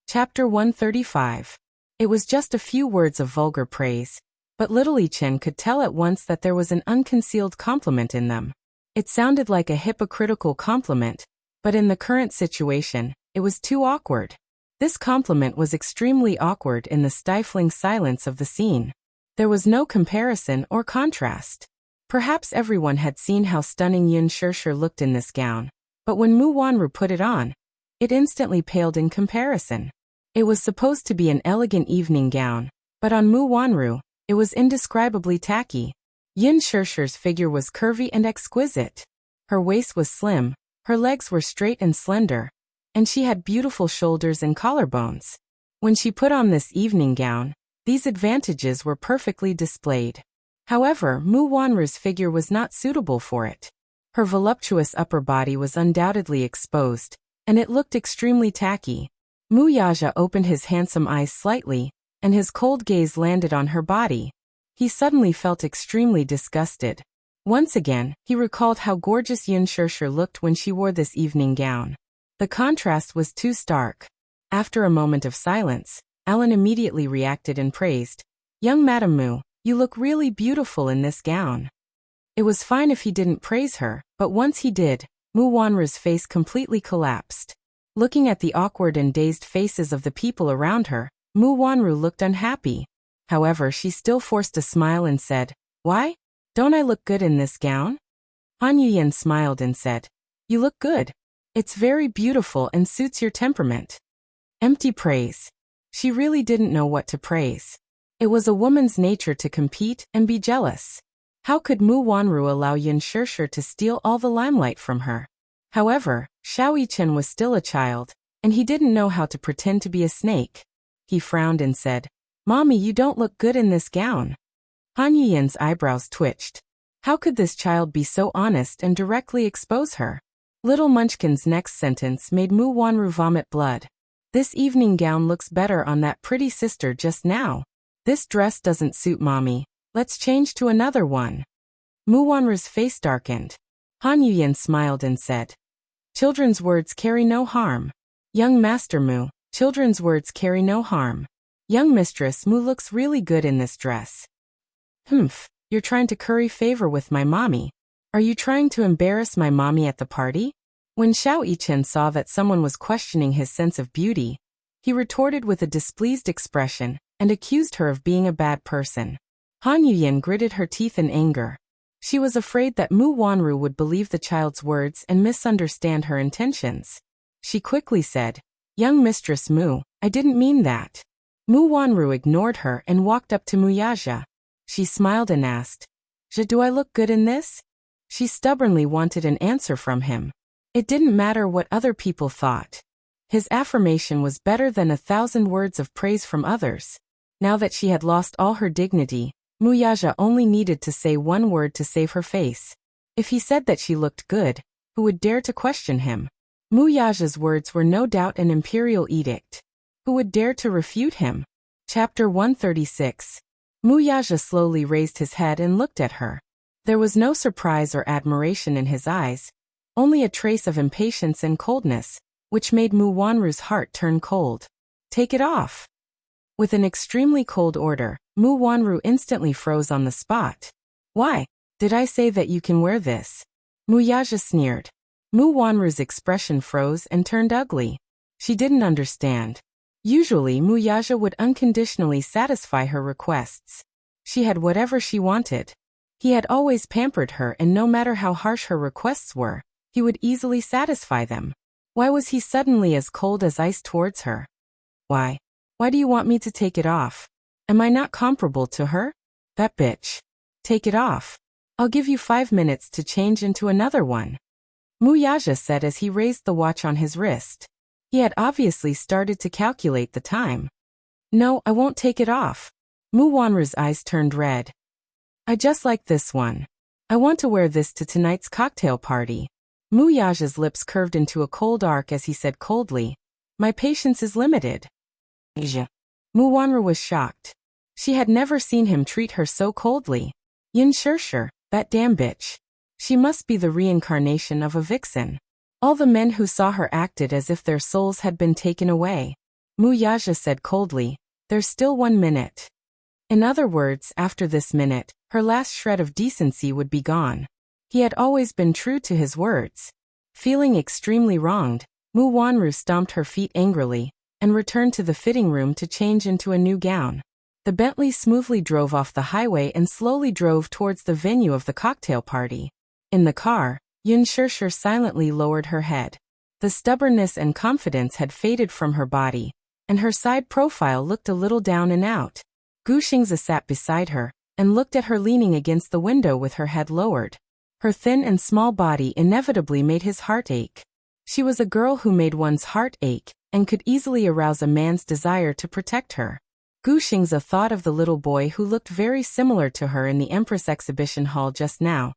Chapter 135. It was just a few words of vulgar praise, but little Yi Chen could tell at once that there was an unconcealed compliment in them. It sounded like a hypocritical compliment, but in the current situation, it was too awkward. This compliment was extremely awkward in the stifling silence of the scene. There was no comparison or contrast. Perhaps everyone had seen how stunning Yin Shishir looked in this gown, but when Mu Wanru put it on, it instantly paled in comparison. It was supposed to be an elegant evening gown, but on Mu Wanru, it was indescribably tacky. Yin Shishir's figure was curvy and exquisite. Her waist was slim, her legs were straight and slender, and she had beautiful shoulders and collarbones. When she put on this evening gown, these advantages were perfectly displayed. However, Mu Wanru's figure was not suitable for it. Her voluptuous upper body was undoubtedly exposed, and it looked extremely tacky. Mu Yaja opened his handsome eyes slightly, and his cold gaze landed on her body. He suddenly felt extremely disgusted. Once again, he recalled how gorgeous Yin Shishir looked when she wore this evening gown. The contrast was too stark. After a moment of silence, Alan immediately reacted and praised, "Young Madam Mu, you look really beautiful in this gown." It was fine if he didn't praise her, but once he did, Mu Wanru's face completely collapsed. Looking at the awkward and dazed faces of the people around her, Mu Wanru looked unhappy. However, she still forced a smile and said, "Why? Don't I look good in this gown?" Han Yuyan smiled and said, "You look good. It's very beautiful and suits your temperament." Empty praise. She really didn't know what to praise. It was a woman's nature to compete and be jealous. How could Mu Wanru allow Yin Shishir to steal all the limelight from her? However, Xiao Yichen was still a child, and he didn't know how to pretend to be a snake. He frowned and said, "Mommy, you don't look good in this gown." Han Yuyan's eyebrows twitched. How could this child be so honest and directly expose her? Little Munchkin's next sentence made Mu Wanru vomit blood. "This evening gown looks better on that pretty sister just now. This dress doesn't suit Mommy. Let's change to another one." Mu Wanru's face darkened. Han Yuyan smiled and said, "Children's words carry no harm. Young Master Mu, children's words carry no harm. Young Mistress Mu looks really good in this dress." "Humph, you're trying to curry favor with my mommy. Are you trying to embarrass my mommy at the party?" When Xiao Yichen saw that someone was questioning his sense of beauty, he retorted with a displeased expression and accused her of being a bad person. Han Yuyan gritted her teeth in anger. She was afraid that Mu Wanru would believe the child's words and misunderstand her intentions. She quickly said, "Young Mistress Mu, I didn't mean that." Mu Wanru ignored her and walked up to Muyaja. She smiled and asked, "Do I look good in this?" She stubbornly wanted an answer from him. It didn't matter what other people thought. His affirmation was better than 1,000 words of praise from others. Now that she had lost all her dignity, Muyaja only needed to say one word to save her face. If he said that she looked good, who would dare to question him? Muyaja's words were no doubt an imperial edict. Who would dare to refute him? Chapter 136. Muyaja slowly raised his head and looked at her. There was no surprise or admiration in his eyes, only a trace of impatience and coldness, which made Mu Wanru's heart turn cold. Take it off. With an extremely cold order, Mu Wanru instantly froze on the spot. Why? Did I say that you can wear this? Muyaja sneered. Mu Wanru's expression froze and turned ugly. She didn't understand. Usually Muyaja would unconditionally satisfy her requests. She had whatever she wanted. He had always pampered her, and no matter how harsh her requests were, he would easily satisfy them. Why was he suddenly as cold as ice towards her? Why? Why do you want me to take it off? Am I not comparable to her? That bitch. Take it off. I'll give you 5 minutes to change into another one. Muyaja said as he raised the watch on his wrist. He had obviously started to calculate the time. No, I won't take it off. Mu Wanru's eyes turned red. I just like this one. I want to wear this to tonight's cocktail party. Muyaja's lips curved into a cold arc as he said coldly, my patience is limited. Asia. Mu Wanru was shocked. She had never seen him treat her so coldly. Yin Shirshir, that damn bitch. She must be the reincarnation of a vixen. All the men who saw her acted as if their souls had been taken away. Muyaja said coldly, there's still 1 minute. In other words, after this minute, her last shred of decency would be gone. He had always been true to his words. Feeling extremely wronged, Mu Wanru stomped her feet angrily, and returned to the fitting room to change into a new gown. The Bentley smoothly drove off the highway and slowly drove towards the venue of the cocktail party. In the car, Yun Shirshir silently lowered her head. The stubbornness and confidence had faded from her body, and her side profile looked a little down and out. Gu Xingze sat beside her, and looked at her leaning against the window with her head lowered. Her thin and small body inevitably made his heart ache. She was a girl who made one's heart ache, and could easily arouse a man's desire to protect her. Gu Xingze thought of the little boy who looked very similar to her in the Empress exhibition hall just now,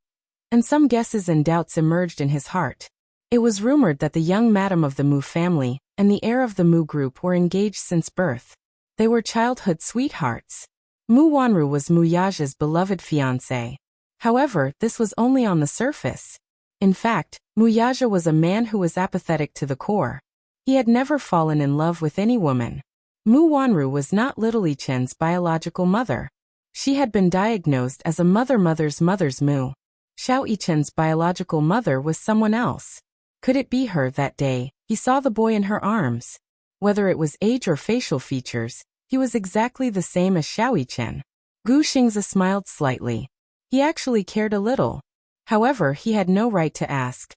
and some guesses and doubts emerged in his heart. It was rumored that the young madam of the Mu family and the heir of the Mu group were engaged since birth. They were childhood sweethearts. Mu Wanru was Muyaja's beloved fiancé. However, this was only on the surface. In fact, Muyaja was a man who was apathetic to the core. He had never fallen in love with any woman. Mu Wanru was not little Ichen's biological mother. She had been diagnosed as a mother's Mu. Xiao Ichen's biological mother was someone else. Could it be her that day? He saw the boy in her arms. Whether it was age or facial features, he was exactly the same as Xiao Ichen. Gu Xingze smiled slightly. He actually cared a little. However, he had no right to ask.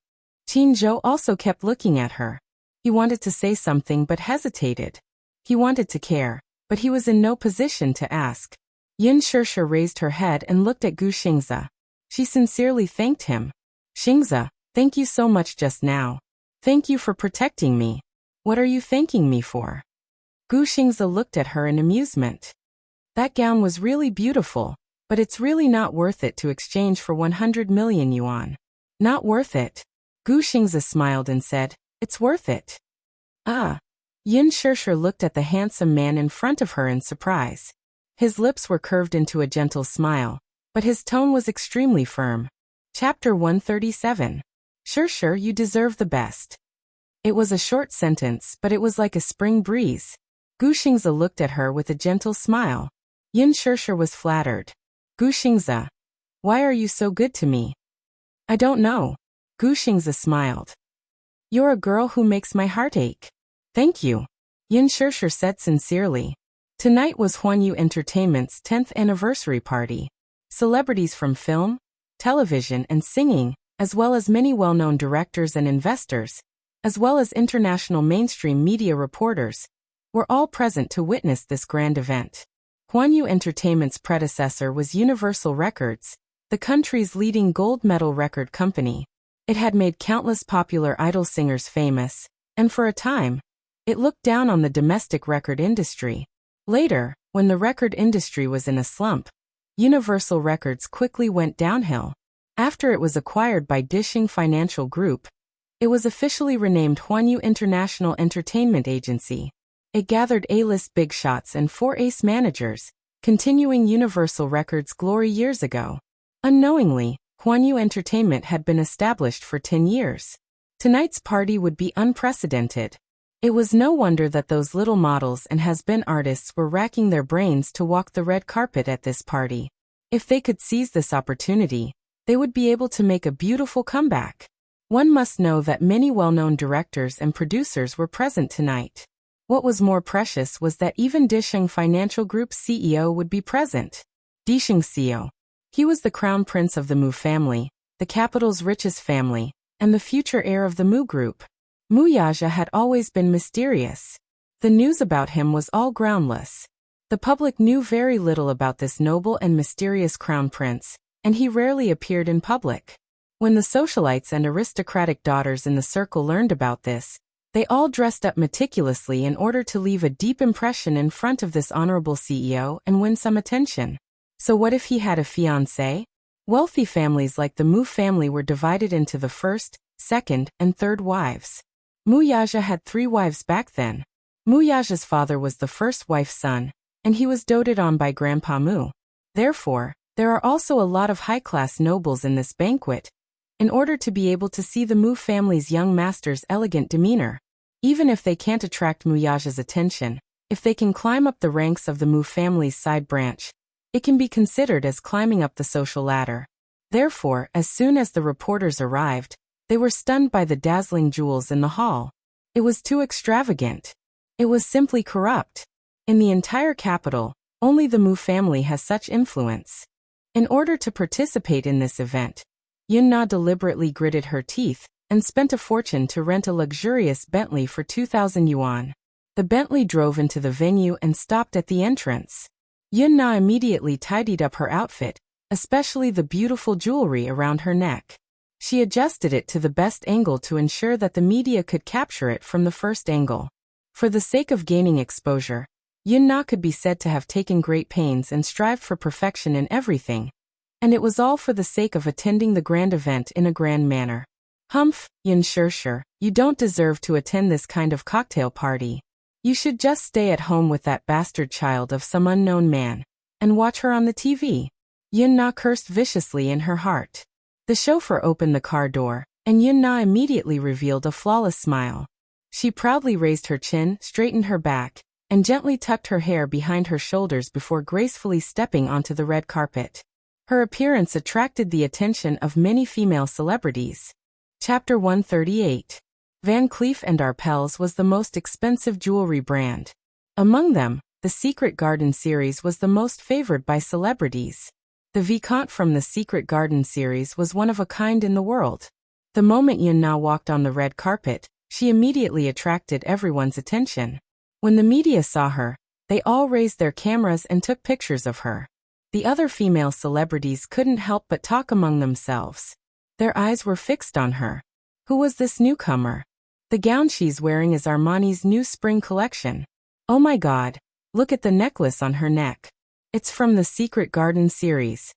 Qin Zhou also kept looking at her. He wanted to say something but hesitated. He wanted to care, but he was in no position to ask. Yin Shirshir raised her head and looked at Gu Xingze. She sincerely thanked him. Xingze, thank you so much just now. Thank you for protecting me. What are you thanking me for? Gu Xingze looked at her in amusement. That gown was really beautiful, but it's really not worth it to exchange for 100 million yuan. Not worth it. Gu Xingze smiled and said, it's worth it. Ah. Yin Shirshir looked at the handsome man in front of her in surprise. His lips were curved into a gentle smile, but his tone was extremely firm. Chapter 137. Shirshir, you deserve the best. It was a short sentence, but it was like a spring breeze. Gu Xingze looked at her with a gentle smile. Yin Shirshir was flattered. Gu Xingze, why are you so good to me? I don't know. Gu Xingze smiled. You're a girl who makes my heart ache. Thank you. Yin Shirshir said sincerely. Tonight was Huanyu Entertainment's 10th anniversary party. Celebrities from film, television, and singing, as well as many well-known directors and investors, as well as international mainstream media reporters, were all present to witness this grand event. Huanyu Entertainment's predecessor was Universal Records, the country's leading gold medal record company. It had made countless popular idol singers famous, and for a time, it looked down on the domestic record industry. Later, when the record industry was in a slump, Universal Records quickly went downhill. After it was acquired by Dishing Financial Group, it was officially renamed Huanyu International Entertainment Agency. It gathered A-list big shots and 4 ace managers, continuing Universal Records' glory years ago. Unknowingly, Huanyu Entertainment had been established for 10 years. Tonight's party would be unprecedented. It was no wonder that those little models and has-been artists were racking their brains to walk the red carpet at this party. If they could seize this opportunity, they would be able to make a beautiful comeback. One must know that many well-known directors and producers were present tonight. What was more precious was that even Dishing Financial Group's CEO would be present. Dishing's CEO. He was the crown prince of the Mu family, the capital's richest family, and the future heir of the Mu Group. Mu Yaja had always been mysterious. The news about him was all groundless. The public knew very little about this noble and mysterious crown prince, and he rarely appeared in public. When the socialites and aristocratic daughters in the circle learned about this, they all dressed up meticulously in order to leave a deep impression in front of this honorable CEO and win some attention. So what if he had a fiancée? Wealthy families like the Mu family were divided into the first, second, and third wives. Mu Yaja had 3 wives back then. Mu Yaja's father was the first wife's son, and he was doted on by Grandpa Mu. Therefore, there are also a lot of high-class nobles in this banquet, in order to be able to see the Mu family's young master's elegant demeanor. Even if they can't attract Mu Yaja's attention, if they can climb up the ranks of the Mu family's side branch, it can be considered as climbing up the social ladder. Therefore, as soon as the reporters arrived, they were stunned by the dazzling jewels in the hall. It was too extravagant. It was simply corrupt. In the entire capital, only the Mu family has such influence. In order to participate in this event, Yunna deliberately gritted her teeth and spent a fortune to rent a luxurious Bentley for 2,000 yuan. The Bentley drove into the venue and stopped at the entrance. Yunna immediately tidied up her outfit, especially the beautiful jewelry around her neck. She adjusted it to the best angle to ensure that the media could capture it from the first angle. For the sake of gaining exposure, Yunna could be said to have taken great pains and strived for perfection in everything. And it was all for the sake of attending the grand event in a grand manner. Humph, Yun Shirshir, you don't deserve to attend this kind of cocktail party. You should just stay at home with that bastard child of some unknown man, and watch her on the TV. Yunna cursed viciously in her heart. The chauffeur opened the car door, and Yunna immediately revealed a flawless smile. She proudly raised her chin, straightened her back, and gently tucked her hair behind her shoulders before gracefully stepping onto the red carpet. Her appearance attracted the attention of many female celebrities. Chapter 138. Van Cleef & Arpels was the most expensive jewelry brand. Among them, the Secret Garden series was the most favored by celebrities. The Vicomte from the Secret Garden series was one of a kind in the world. The moment Yunna walked on the red carpet, she immediately attracted everyone's attention. When the media saw her, they all raised their cameras and took pictures of her. The other female celebrities couldn't help but talk among themselves. Their eyes were fixed on her. Who was this newcomer? The gown she's wearing is Armani's new spring collection. Oh my God, look at the necklace on her neck. It's from the Secret Garden series.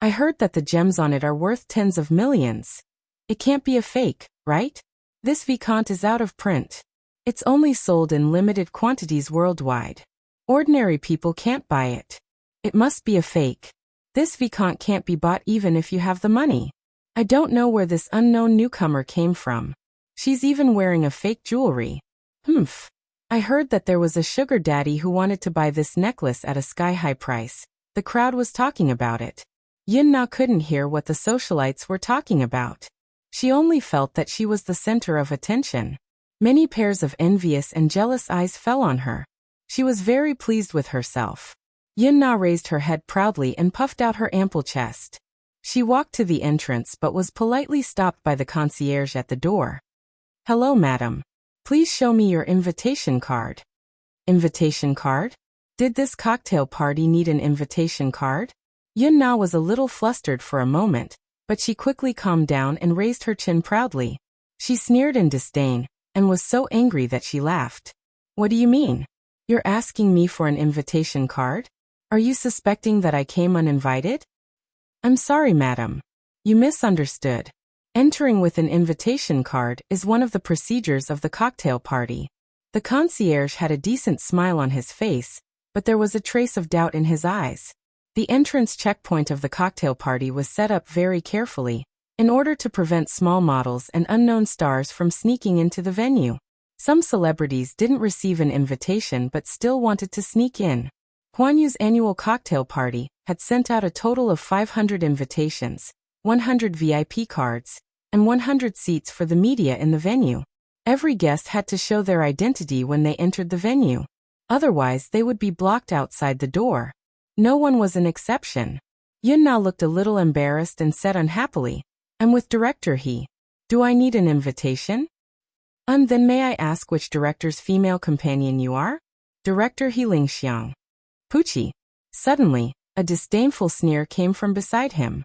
I heard that the gems on it are worth tens of millions. It can't be a fake, right? This Vicomte is out of print. It's only sold in limited quantities worldwide. Ordinary people can't buy it. It must be a fake. This Vicomte can't be bought even if you have the money. I don't know where this unknown newcomer came from. She's even wearing a fake jewelry. Humph. I heard that there was a sugar daddy who wanted to buy this necklace at a sky-high price. The crowd was talking about it. Yunna couldn't hear what the socialites were talking about. She only felt that she was the center of attention. Many pairs of envious and jealous eyes fell on her. She was very pleased with herself. Yunna raised her head proudly and puffed out her ample chest. She walked to the entrance but was politely stopped by the concierge at the door. Hello, madam. Please show me your invitation card. Invitation card? Did this cocktail party need an invitation card? Yunna was a little flustered for a moment, but she quickly calmed down and raised her chin proudly. She sneered in disdain, and was so angry that she laughed. What do you mean? You're asking me for an invitation card? Are you suspecting that I came uninvited? I'm sorry, madam. You misunderstood. Entering with an invitation card is one of the procedures of the cocktail party. The concierge had a decent smile on his face, but there was a trace of doubt in his eyes. The entrance checkpoint of the cocktail party was set up very carefully, in order to prevent small models and unknown stars from sneaking into the venue. Some celebrities didn't receive an invitation but still wanted to sneak in. Huan Yu's annual cocktail party had sent out a total of 500 invitations, 100 VIP cards, and 100 seats for the media in the venue. Every guest had to show their identity when they entered the venue. Otherwise, they would be blocked outside the door. No one was an exception. Yun Na looked a little embarrassed and said unhappily, "I'm with Director He. Do I need an invitation?" Then may I ask which director's female companion you are? Director He Lingxiang. Poochie. Suddenly, a disdainful sneer came from beside him.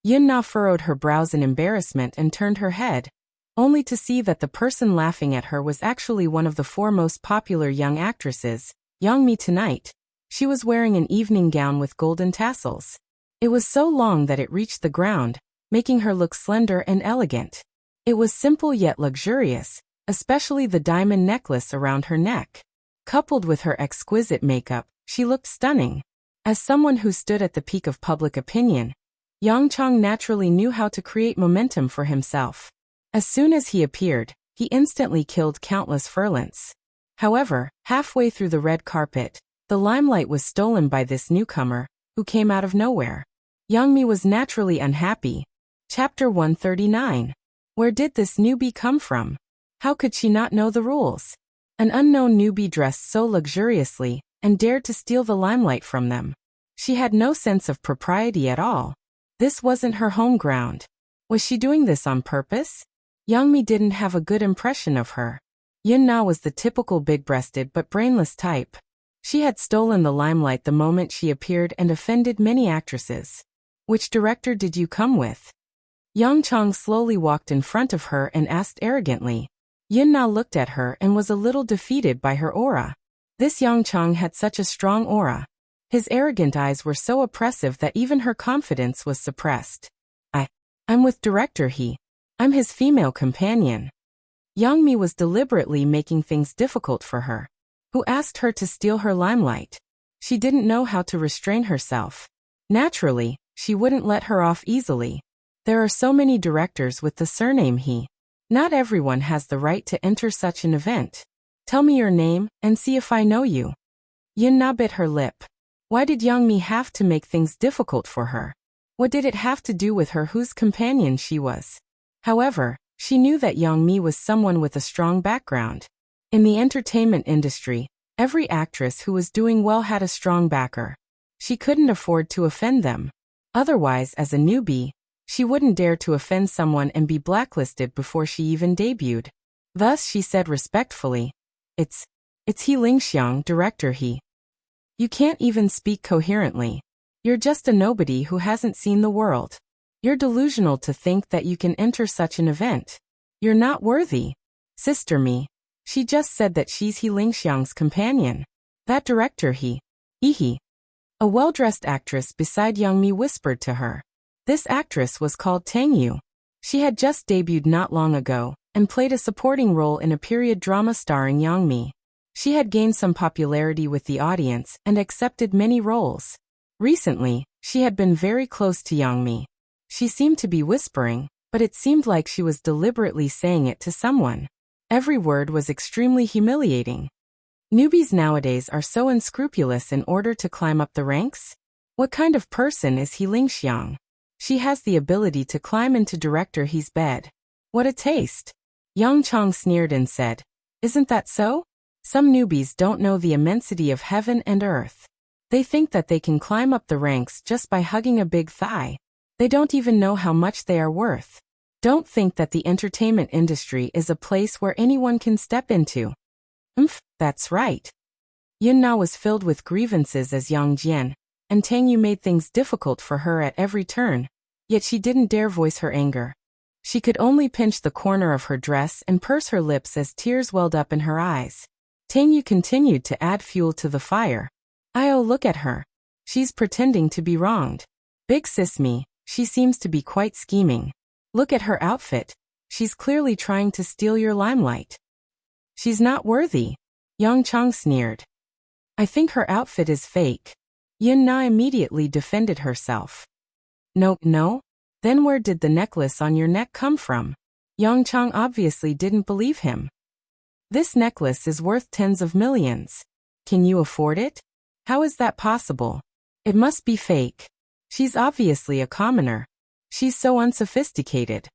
Yun Na furrowed her brows in embarrassment and turned her head, only to see that the person laughing at her was actually one of the four most popular young actresses, Yang Mi tonight. She was wearing an evening gown with golden tassels. It was so long that it reached the ground, making her look slender and elegant. It was simple yet luxurious, especially the diamond necklace around her neck. Coupled with her exquisite makeup, she looked stunning. As someone who stood at the peak of public opinion, Yang Chong naturally knew how to create momentum for himself. As soon as he appeared, he instantly killed countless furlants. However, halfway through the red carpet, the limelight was stolen by this newcomer, who came out of nowhere. Yang Mi was naturally unhappy. Chapter 139. Where did this newbie come from? How could she not know the rules? An unknown newbie dressed so luxuriously, and dared to steal the limelight from them. She had no sense of propriety at all. This wasn't her home ground. Was she doing this on purpose? Yang Mi didn't have a good impression of her. Yun Na was the typical big-breasted but brainless type. She had stolen the limelight the moment she appeared and offended many actresses. Which director did you come with? Yang Chong slowly walked in front of her and asked arrogantly. Yun Na looked at her and was a little defeated by her aura. This Yang Chong had such a strong aura. His arrogant eyes were so oppressive that even her confidence was suppressed. I'm with Director He. I'm his female companion. Yang Mi was deliberately making things difficult for her. Who asked her to steal her limelight? She didn't know how to restrain herself. Naturally, she wouldn't let her off easily. There are so many directors with the surname He. Not everyone has the right to enter such an event. Tell me your name, and see if I know you. Yun Na bit her lip. Why did Yang Mi have to make things difficult for her? What did it have to do with her whose companion she was? However, she knew that Yang Mi was someone with a strong background. In the entertainment industry, every actress who was doing well had a strong backer. She couldn't afford to offend them. Otherwise, as a newbie, she wouldn't dare to offend someone and be blacklisted before she even debuted. Thus she said respectfully, It's He Lingxiang, Director He. You can't even speak coherently. You're just a nobody who hasn't seen the world. You're delusional to think that you can enter such an event. You're not worthy. Sister Mi. She just said that she's He Lingxiang's companion. That Director He. He. A well-dressed actress beside Yang Mi whispered to her. This actress was called Tang Yu. She had just debuted not long ago, and played a supporting role in a period drama starring Yang Mi. She had gained some popularity with the audience and accepted many roles. Recently, she had been very close to Yang Mi. She seemed to be whispering, but it seemed like she was deliberately saying it to someone. Every word was extremely humiliating. Newbies nowadays are so unscrupulous in order to climb up the ranks? What kind of person is He Lingxiang? She has the ability to climb into Director He's bed. What a taste! Yang Chong sneered and said, Isn't that so? Some newbies don't know the immensity of heaven and earth. They think that they can climb up the ranks just by hugging a big thigh. They don't even know how much they are worth. Don't think that the entertainment industry is a place where anyone can step into. That's right. Yun Na was filled with grievances as Yang Jian, and Tang Yu made things difficult for her at every turn, yet she didn't dare voice her anger. She could only pinch the corner of her dress and purse her lips as tears welled up in her eyes. Tang Yu continued to add fuel to the fire. Look at her. She's pretending to be wronged. Big sis me, she seems to be quite scheming. Look at her outfit. She's clearly trying to steal your limelight. She's not worthy. Yang Chang sneered. I think her outfit is fake. Yin Na immediately defended herself. No? Then where did the necklace on your neck come from? Yang Chang obviously didn't believe him. This necklace is worth tens of millions. Can you afford it? How is that possible? It must be fake. She's obviously a commoner. She's so unsophisticated.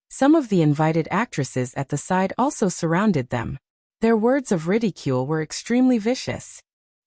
Some of the invited actresses at the side also surrounded them. Their words of ridicule were extremely vicious.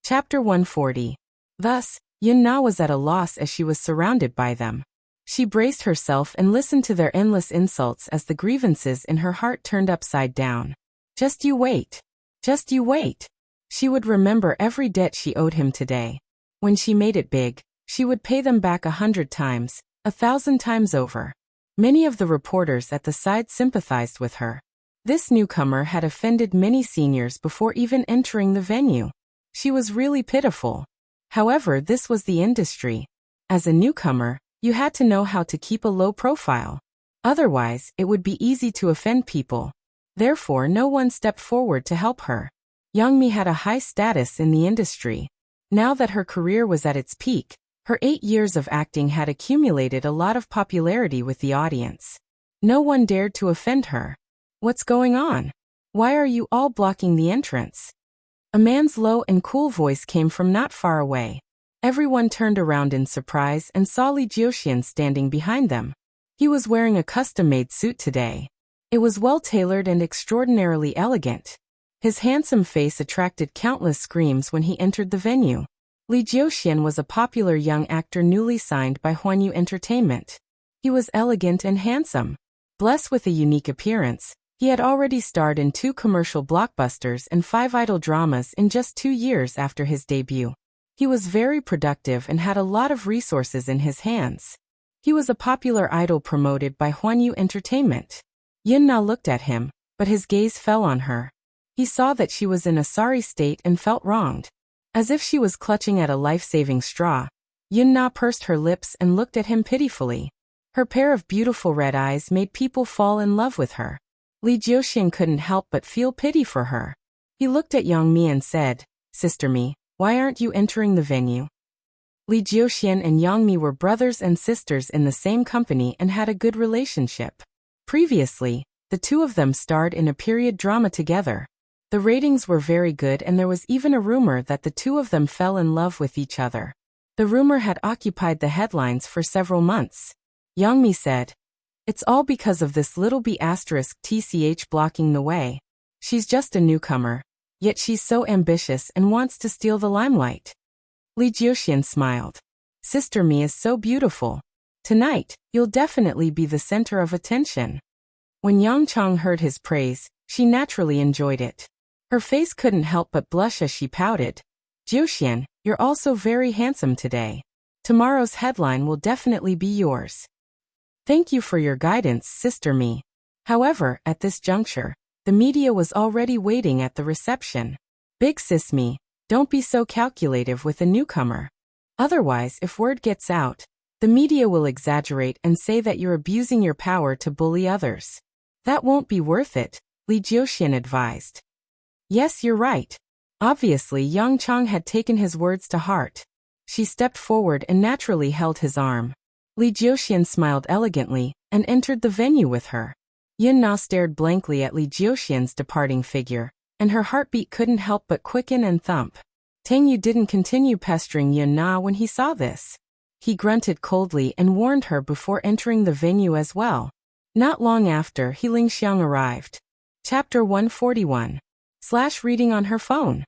Chapter 140. Thus, Yin Na was at a loss as she was surrounded by them. She braced herself and listened to their endless insults as the grievances in her heart turned upside down. Just you wait. Just you wait. She would remember every debt she owed him today. When she made it big, she would pay them back 100 times, 1,000 times over. Many of the reporters at the side sympathized with her. This newcomer had offended many seniors before even entering the venue. She was really pitiful. However, this was the industry. As a newcomer, you had to know how to keep a low profile. Otherwise, it would be easy to offend people. Therefore, no one stepped forward to help her. Young Mi had a high status in the industry. Now that her career was at its peak, her 8 years of acting had accumulated a lot of popularity with the audience. No one dared to offend her. What's going on? Why are you all blocking the entrance? A man's low and cool voice came from not far away. Everyone turned around in surprise and saw Li Jiuxian standing behind them. He was wearing a custom-made suit today. It was well-tailored and extraordinarily elegant. His handsome face attracted countless screams when he entered the venue. Li Jiuxian was a popular young actor newly signed by Huanyu Entertainment. He was elegant and handsome. Blessed with a unique appearance, he had already starred in 2 commercial blockbusters and 5 idol dramas in just 2 years after his debut. He was very productive and had a lot of resources in his hands. He was a popular idol promoted by Huanyu Entertainment. Yin Na looked at him, but his gaze fell on her. He saw that she was in a sorry state and felt wronged. As if she was clutching at a life-saving straw, Yin Na pursed her lips and looked at him pitifully. Her pair of beautiful red eyes made people fall in love with her. Li Jiuxian couldn't help but feel pity for her. He looked at Yang Mi and said, Sister Mi, why aren't you entering the venue? Li Jiuxian and Yang Mi were brothers and sisters in the same company and had a good relationship. Previously, the two of them starred in a period drama together. The ratings were very good and there was even a rumor that the two of them fell in love with each other. The rumor had occupied the headlines for several months. Yang Mi said, It's all because of this little b*tch blocking the way. She's just a newcomer, yet she's so ambitious and wants to steal the limelight. Li Jiuxian smiled. Sister Mi is so beautiful. Tonight, you'll definitely be the center of attention. When Yang Chang heard his praise, she naturally enjoyed it. Her face couldn't help but blush as she pouted. Jiuxian, you're also very handsome today. Tomorrow's headline will definitely be yours. Thank you for your guidance, Sister Mi. However, at this juncture, the media was already waiting at the reception. Big sis Mi, don't be so calculative with a newcomer. Otherwise, if word gets out, the media will exaggerate and say that you're abusing your power to bully others. That won't be worth it, Li Jiuxian advised. Yes, you're right. Obviously, Yang Chang had taken his words to heart. She stepped forward and naturally held his arm. Li Jiuxian smiled elegantly and entered the venue with her. Yin Na stared blankly at Li Jiuxian's departing figure, and her heartbeat couldn't help but quicken and thump. Tang Yu didn't continue pestering Yin Na when he saw this. He grunted coldly and warned her before entering the venue as well. Not long after, He Lingxiang arrived. Chapter 141. Reading on her phone.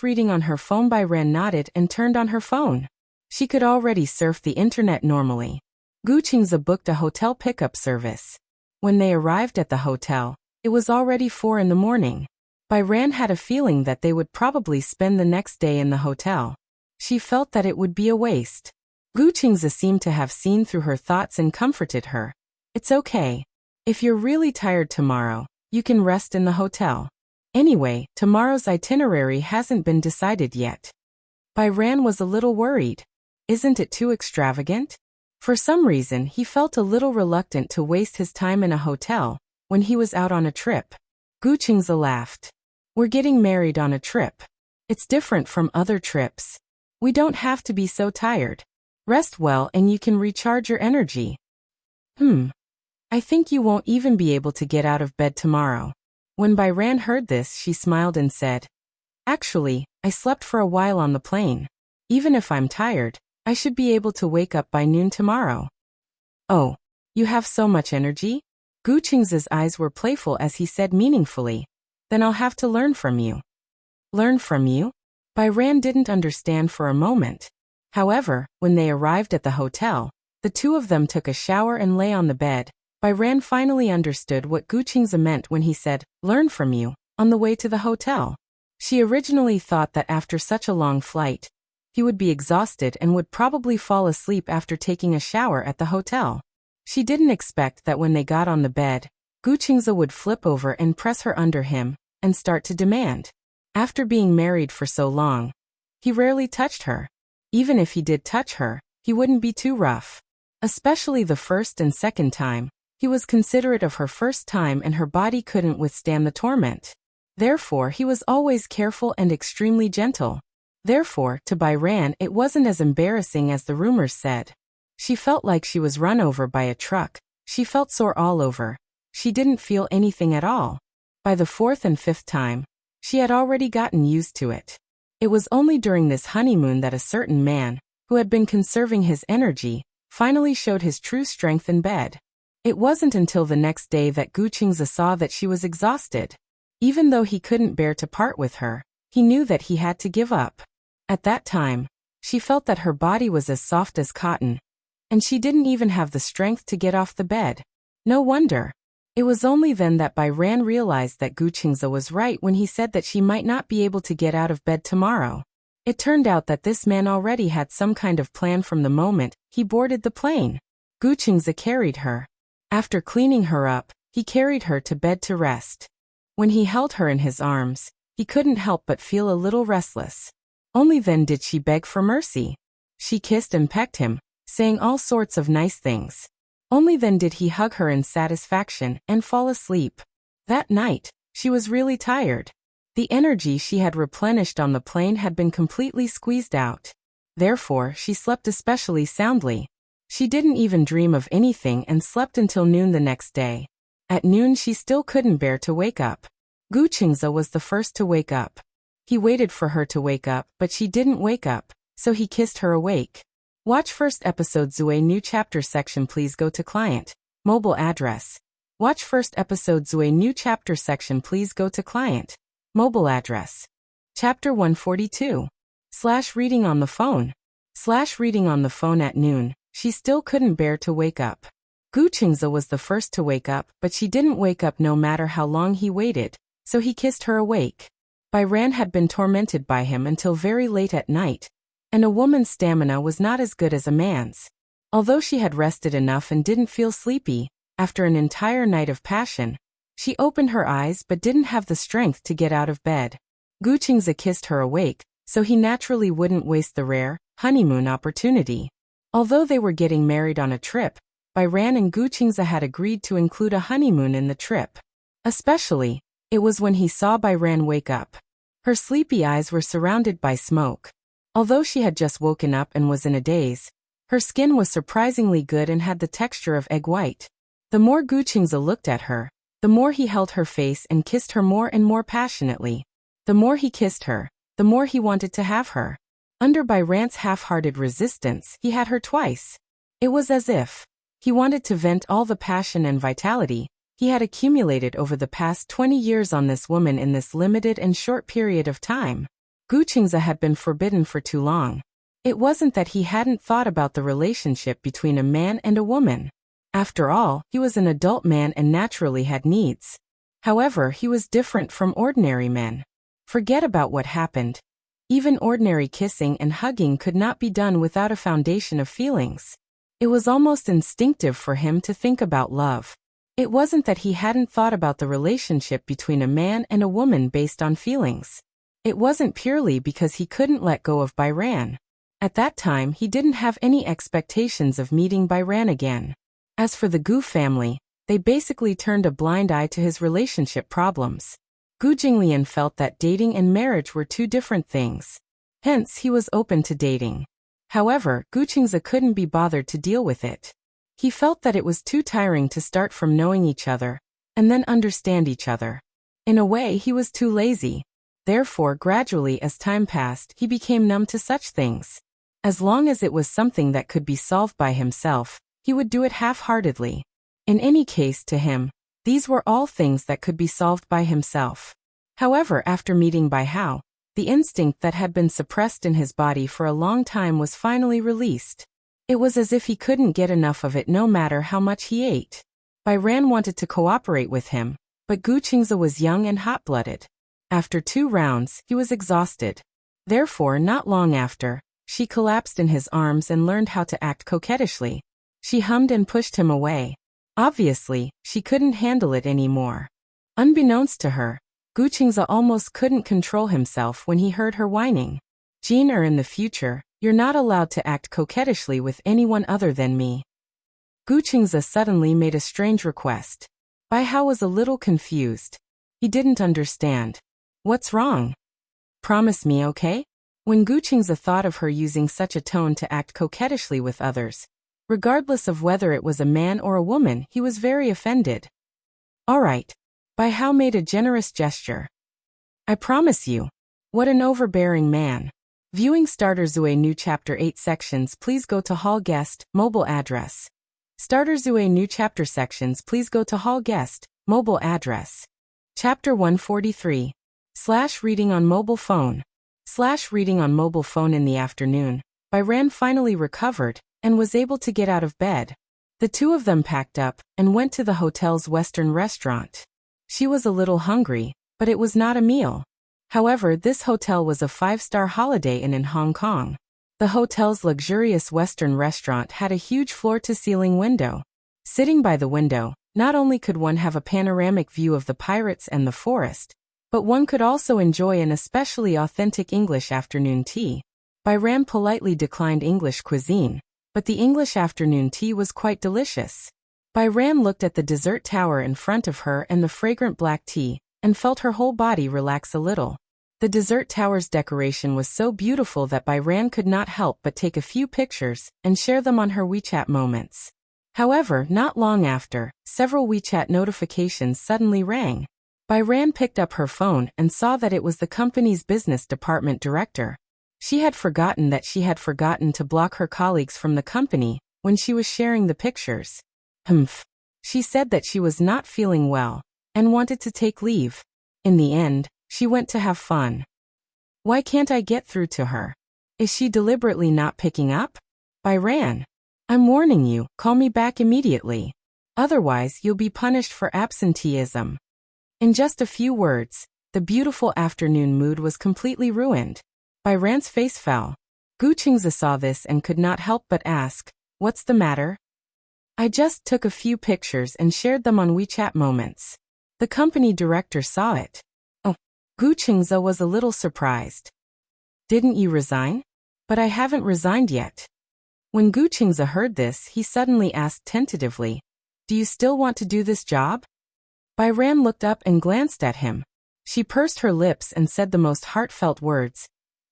Reading on her phone by Ran nodded and turned on her phone. She could already surf the internet normally. Gu Qingze booked a hotel pickup service. When they arrived at the hotel, it was already 4 in the morning. Bai Ran had a feeling that they would probably spend the next day in the hotel. She felt that it would be a waste. Gu Qingze seemed to have seen through her thoughts and comforted her. It's okay. If you're really tired tomorrow, you can rest in the hotel. Anyway, tomorrow's itinerary hasn't been decided yet. Byran was a little worried. Isn't it too extravagant? For some reason, he felt a little reluctant to waste his time in a hotel when he was out on a trip. Gu Qingze laughed. We're getting married on a trip. It's different from other trips. We don't have to be so tired. Rest well and you can recharge your energy. I think you won't even be able to get out of bed tomorrow. When Byran heard this, she smiled and said, Actually, I slept for a while on the plane. Even if I'm tired, I should be able to wake up by noon tomorrow. Oh, you have so much energy? Gu Qingze's eyes were playful as he said meaningfully, Then I'll have to learn from you. Learn from you? Byran didn't understand for a moment. However, when they arrived at the hotel, the two of them took a shower and lay on the bed. Byran finally understood what Gu Qingze meant when he said, learn from you, on the way to the hotel. She originally thought that after such a long flight, he would be exhausted and would probably fall asleep after taking a shower at the hotel. She didn't expect that when they got on the bed, Gu Qingze would flip over and press her under him, and start to demand. After being married for so long, he rarely touched her. Even if he did touch her, he wouldn't be too rough. Especially the first and second time, he was considerate of her first time and her body couldn't withstand the torment. Therefore, he was always careful and extremely gentle. Therefore, to Byran it wasn't as embarrassing as the rumors said. She felt like she was run over by a truck. She felt sore all over. She didn't feel anything at all. By the fourth and fifth time, she had already gotten used to it. It was only during this honeymoon that a certain man, who had been conserving his energy, finally showed his true strength in bed. It wasn't until the next day that Gu Qingze saw that she was exhausted. Even though he couldn't bear to part with her, he knew that he had to give up. At that time, she felt that her body was as soft as cotton, and she didn't even have the strength to get off the bed. No wonder. It was only then that Byran realized that Gu Qingze was right when he said that she might not be able to get out of bed tomorrow. It turned out that this man already had some kind of plan from the moment he boarded the plane. Gu Qingze carried her. After cleaning her up, he carried her to bed to rest. When he held her in his arms, he couldn't help but feel a little restless. Only then did she beg for mercy. She kissed and pecked him, saying all sorts of nice things. Only then did he hug her in satisfaction and fall asleep. That night, she was really tired. The energy she had replenished on the plane had been completely squeezed out. Therefore, she slept especially soundly. She didn't even dream of anything and slept until noon the next day. At noon she still couldn't bear to wake up. Gu Qingze was the first to wake up. He waited for her to wake up, but she didn't wake up, so he kissed her awake. Watch first episode Zue new chapter section. Please go to client, mobile address. Watch first episode Zue new chapter section. Please go to client, mobile address. Chapter 142. Reading on the phone. Reading on the phone at noon. She still couldn't bear to wake up. Gu Qingze was the first to wake up, but she didn't wake up no matter how long he waited, so he kissed her awake. Byran had been tormented by him until very late at night, and a woman's stamina was not as good as a man's. Although she had rested enough and didn't feel sleepy, after an entire night of passion, she opened her eyes but didn't have the strength to get out of bed. Gu Qingze kissed her awake, so he naturally wouldn't waste the rare honeymoon opportunity. Although they were getting married on a trip, Byran and Gu Qingze had agreed to include a honeymoon in the trip. Especially, it was when he saw Byran wake up. Her sleepy eyes were surrounded by smoke. Although she had just woken up and was in a daze, her skin was surprisingly good and had the texture of egg white. The more Gu Qingze looked at her, the more he held her face and kissed her more and more passionately. The more he kissed her, the more he wanted to have her. Under Byran's half-hearted resistance, he had her twice. It was as if he wanted to vent all the passion and vitality he had accumulated over the past 20 years on this woman in this limited and short period of time. Gu Qingze had been forbidden for too long. It wasn't that he hadn't thought about the relationship between a man and a woman. After all, he was an adult man and naturally had needs. However, he was different from ordinary men. Forget about what happened. Even ordinary kissing and hugging could not be done without a foundation of feelings. It was almost instinctive for him to think about love. It wasn't that he hadn't thought about the relationship between a man and a woman based on feelings. It wasn't purely because he couldn't let go of Byran. At that time he didn't have any expectations of meeting Byran again. As for the Gu family, they basically turned a blind eye to his relationship problems. Gu Jinglian felt that dating and marriage were two different things. Hence he was open to dating. However, Gu Qingze couldn't be bothered to deal with it. He felt that it was too tiring to start from knowing each other, and then understand each other. In a way he was too lazy. Therefore, gradually as time passed, he became numb to such things. As long as it was something that could be solved by himself, he would do it half-heartedly. In any case, to him, these were all things that could be solved by himself. However, after meeting Bai Hao, the instinct that had been suppressed in his body for a long time was finally released. It was as if he couldn't get enough of it no matter how much he ate. Bai Ran wanted to cooperate with him, but Gu Qingze was young and hot-blooded. After 2 rounds, he was exhausted. Therefore, not long after, she collapsed in his arms and learned how to act coquettishly. She hummed and pushed him away. Obviously, she couldn't handle it anymore. Unbeknownst to her, Gu Qingze almost couldn't control himself when he heard her whining. Jin in the future, you're not allowed to act coquettishly with anyone other than me. Gu Qingze suddenly made a strange request. Bai Hao was a little confused. He didn't understand. What's wrong? Promise me, okay? When Gu Qingze thought of her using such a tone to act coquettishly with others, regardless of whether it was a man or a woman, he was very offended. All right. Bai Hao made a generous gesture. I promise you. What an overbearing man. Viewing Starter Zue New Chapter 8 sections, please go to Hall Guest, mobile address. Starter Zue New Chapter sections, please go to Hall Guest, mobile address. Chapter 143. Reading on mobile phone. Reading on mobile phone. In the afternoon, Bai Ran finally recovered and was able to get out of bed. The two of them packed up and went to the hotel's Western restaurant. She was a little hungry, but it was not a meal. However, this hotel was a 5-star Holiday Inn in Hong Kong. The hotel's luxurious Western restaurant had a huge floor-to-ceiling window. Sitting by the window, not only could one have a panoramic view of the pirates and the forest, but one could also enjoy an especially authentic English afternoon tea. Bai Ran politely declined English cuisine, but the English afternoon tea was quite delicious. Bai Ran looked at the dessert tower in front of her and the fragrant black tea, and felt her whole body relax a little. The dessert tower's decoration was so beautiful that Bai Ran could not help but take a few pictures and share them on her WeChat moments. However, not long after, several WeChat notifications suddenly rang. Bai Ran picked up her phone and saw that it was the company's business department director. She had forgotten that she had forgotten to block her colleagues from the company when she was sharing the pictures. She said that she was not feeling well and wanted to take leave. In the end, she went to have fun. Why can't I get through to her? Is she deliberately not picking up? Bai Ran, I'm warning you, call me back immediately. Otherwise, you'll be punished for absenteeism. In just a few words, the beautiful afternoon mood was completely ruined. Bai Ran's face fell. Gu Qingze saw this and could not help but ask, what's the matter? I just took a few pictures and shared them on WeChat moments. The company director saw it. Oh, Gu Qingze was a little surprised. Didn't you resign? But I haven't resigned yet. When Gu Qingze heard this, he suddenly asked tentatively, do you still want to do this job? Bai Ran looked up and glanced at him. She pursed her lips and said the most heartfelt words.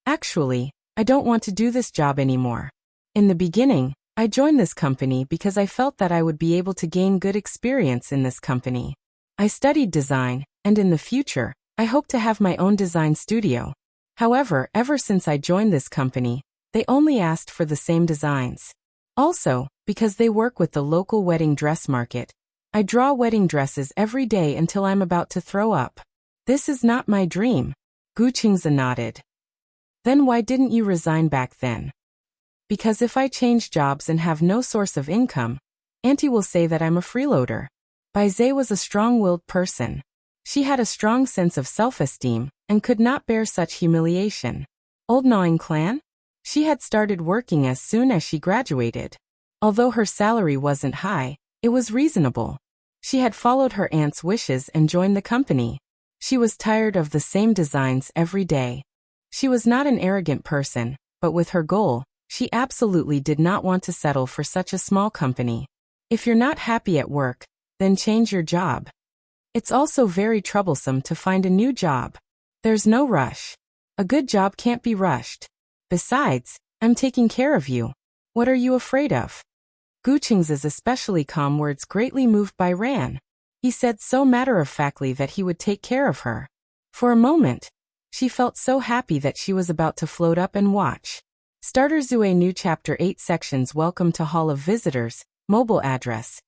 Actually, I don't want to do this job anymore. In the beginning, I joined this company because I felt that I would be able to gain good experience in this company. I studied design, and in the future, I hope to have my own design studio. However, ever since I joined this company, they only asked for the same designs. Also, because they work with the local wedding dress market, I draw wedding dresses every day until I'm about to throw up. This is not my dream. Gu Qingze nodded. Then why didn't you resign back then? Because if I change jobs and have no source of income, Auntie will say that I'm a freeloader. Bai Zhe was a strong-willed person. She had a strong sense of self-esteem and could not bear such humiliation. Old Gnawing Clan? She had started working as soon as she graduated. Although her salary wasn't high, it was reasonable. She had followed her aunt's wishes and joined the company. She was tired of the same designs every day. She was not an arrogant person, but with her goal, she absolutely did not want to settle for such a small company. If you're not happy at work, then change your job. It's also very troublesome to find a new job. There's no rush. A good job can't be rushed. Besides, I'm taking care of you. What are you afraid of? Gu Qing's especially calm words greatly moved Bai Ran. He said so matter-of-factly that he would take care of her. For a moment, she felt so happy that she was about to float up and watch. Starter Zue New Chapter 8 Sections Welcome to Hall of Visitors, Mobile Address.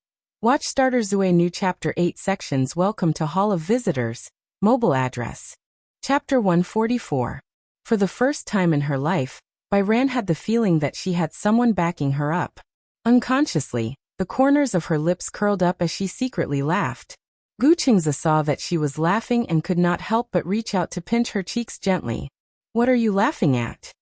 Watch Starter Zue New Chapter 8 Sections Welcome to Hall of Visitors, Mobile Address. Chapter 144. For the first time in her life, Bai Ran had the feeling that she had someone backing her up. Unconsciously, the corners of her lips curled up as she secretly laughed. Gu Qingzi saw that she was laughing and could not help but reach out to pinch her cheeks gently. What are you laughing at?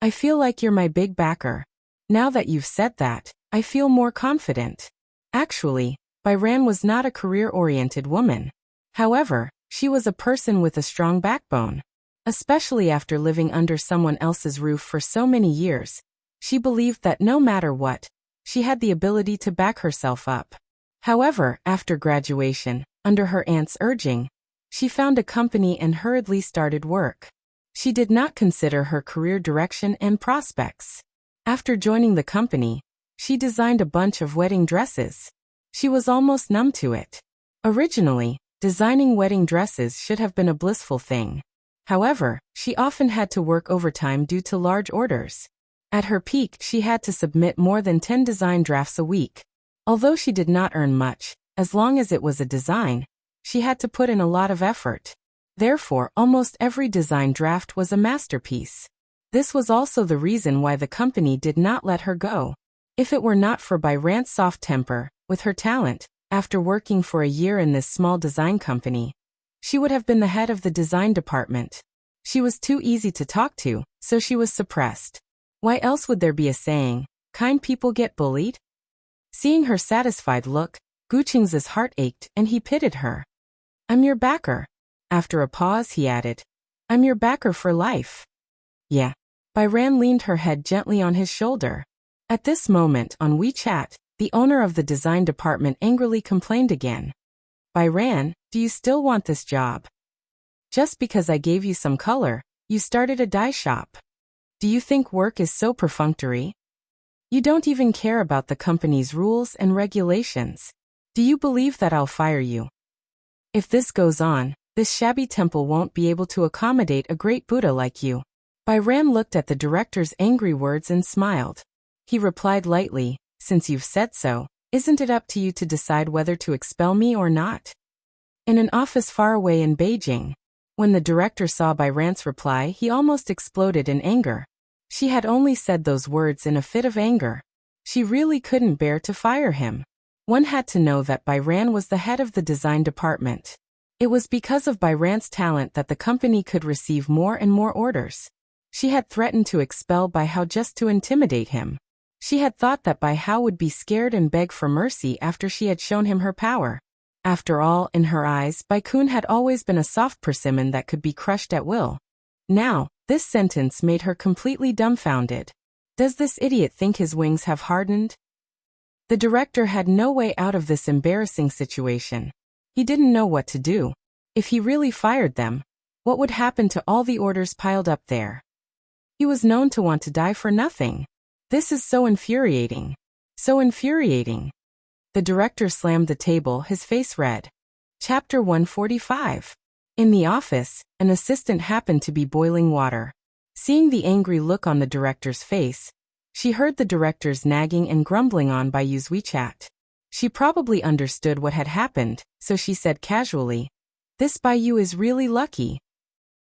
I feel like you're my big backer. Now that you've said that, I feel more confident. Actually, Bai Ran was not a career-oriented woman. However, she was a person with a strong backbone. Especially after living under someone else's roof for so many years, she believed that no matter what, she had the ability to back herself up. However, after graduation, under her aunt's urging, she found a company and hurriedly started work. She did not consider her career direction and prospects. After joining the company, she designed a bunch of wedding dresses. She was almost numb to it. Originally, designing wedding dresses should have been a blissful thing. However, she often had to work overtime due to large orders. At her peak, she had to submit more than 10 design drafts a week. Although she did not earn much, as long as it was a design, she had to put in a lot of effort. Therefore, almost every design draft was a masterpiece. This was also the reason why the company did not let her go. If it were not for Bai Ran's soft temper, with her talent, after working for a year in this small design company, she would have been the head of the design department. She was too easy to talk to, so she was suppressed. Why else would there be a saying, kind people get bullied? Seeing her satisfied look, Gu Qing's heart ached and he pitied her. I'm your backer. After a pause he added, I'm your backer for life. Yeah. Bai Ran leaned her head gently on his shoulder. At this moment on WeChat, the owner of the design department angrily complained again. Bai Ran, do you still want this job? Just because I gave you some color, you started a dye shop. Do you think work is so perfunctory? You don't even care about the company's rules and regulations. Do you believe that I'll fire you? If this goes on, this shabby temple won't be able to accommodate a great Buddha like you. Bai Ran looked at the director's angry words and smiled. He replied lightly, since you've said so, isn't it up to you to decide whether to expel me or not? In an office far away in Beijing, when the director saw Bai Ran's reply, he almost exploded in anger. She had only said those words in a fit of anger. She really couldn't bear to fire him. One had to know that Bai Ran was the head of the design department. It was because of Bai Ran's talent that the company could receive more and more orders. She had threatened to expel Bai Hao just to intimidate him. She had thought that Bai Hao would be scared and beg for mercy after she had shown him her power. After all, in her eyes, Bai Kun had always been a soft persimmon that could be crushed at will. Now, this sentence made her completely dumbfounded. Does this idiot think his wings have hardened? The director had no way out of this embarrassing situation. He didn't know what to do. If he really fired them, what would happen to all the orders piled up there? He was known to want to die for nothing. This is so infuriating. So infuriating. The director slammed the table, his face red. Chapter 145. In the office, an assistant happened to be boiling water. Seeing the angry look on the director's face, she heard the director's nagging and grumbling on Bai Yu's WeChat. She probably understood what had happened, so she said casually, "This Bai Yu is really lucky."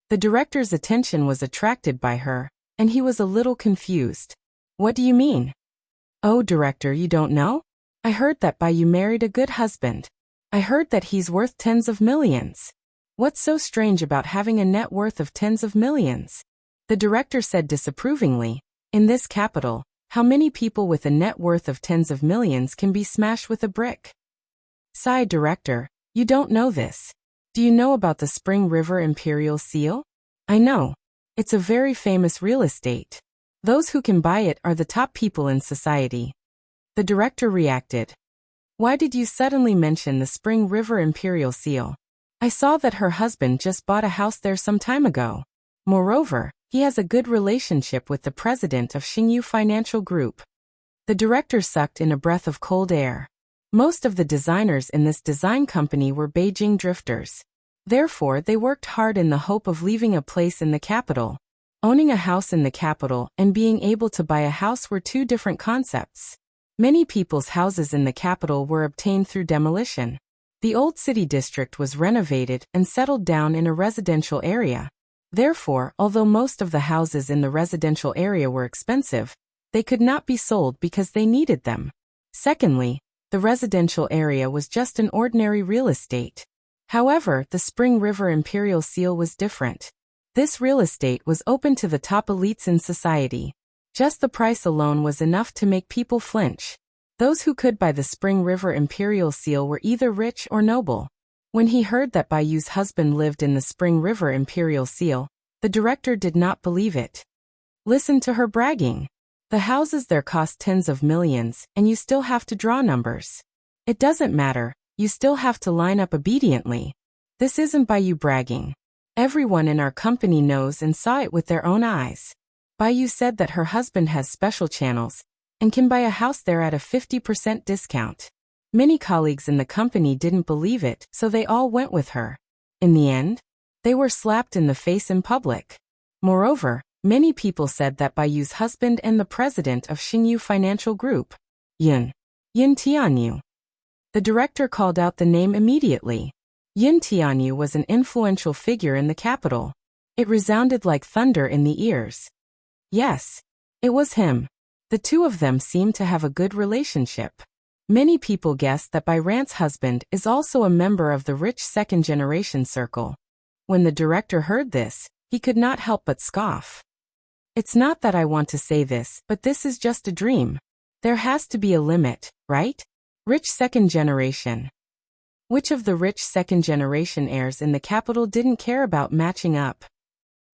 The director's attention was attracted by her, and he was a little confused. What do you mean? Oh, director, you don't know? I heard that Bai Yu married a good husband. I heard that he's worth tens of millions. What's so strange about having a net worth of tens of millions? The director said disapprovingly, in this capital, how many people with a net worth of tens of millions can be smashed with a brick? Sigh, director, you don't know this. Do you know about the Spring River Imperial Seal? I know. It's a very famous real estate. Those who can buy it are the top people in society. The director reacted. Why did you suddenly mention the Spring River Imperial Seal? I saw that her husband just bought a house there some time ago. Moreover, he has a good relationship with the president of Xingyu Financial Group. The director sucked in a breath of cold air. Most of the designers in this design company were Beijing drifters. Therefore, they worked hard in the hope of leaving a place in the capital. Owning a house in the capital and being able to buy a house were two different concepts. Many people's houses in the capital were obtained through demolition. The old city district was renovated and settled down in a residential area. Therefore, although most of the houses in the residential area were expensive, they could not be sold because they needed them. Secondly, the residential area was just an ordinary real estate. However, the Spring River Imperial Seal was different. This real estate was open to the top elites in society. Just the price alone was enough to make people flinch. Those who could buy the Spring River Imperial Seal were either rich or noble. When he heard that Baiyu's husband lived in the Spring River Imperial Seal, the director did not believe it. Listen to her bragging. The houses there cost tens of millions, and you still have to draw numbers. It doesn't matter, you still have to line up obediently. This isn't Baiyu bragging. Everyone in our company knows and saw it with their own eyes. Baiyu said that her husband has special channels and can buy a house there at a 50% discount. Many colleagues in the company didn't believe it, so they all went with her. In the end, they were slapped in the face in public. Moreover, many people said that Baiyu's husband and the president of Xingyu Financial Group, Yin Tianyu. The director called out the name immediately. Yin Tianyu was an influential figure in the capital. It resounded like thunder in the ears. Yes, it was him. The two of them seemed to have a good relationship. Many people guessed that Bai Ran's husband is also a member of the rich second-generation circle. When the director heard this, he could not help but scoff. It's not that I want to say this, but this is just a dream. There has to be a limit, right? Rich second generation. Which of the rich second-generation heirs in the capital didn't care about matching up?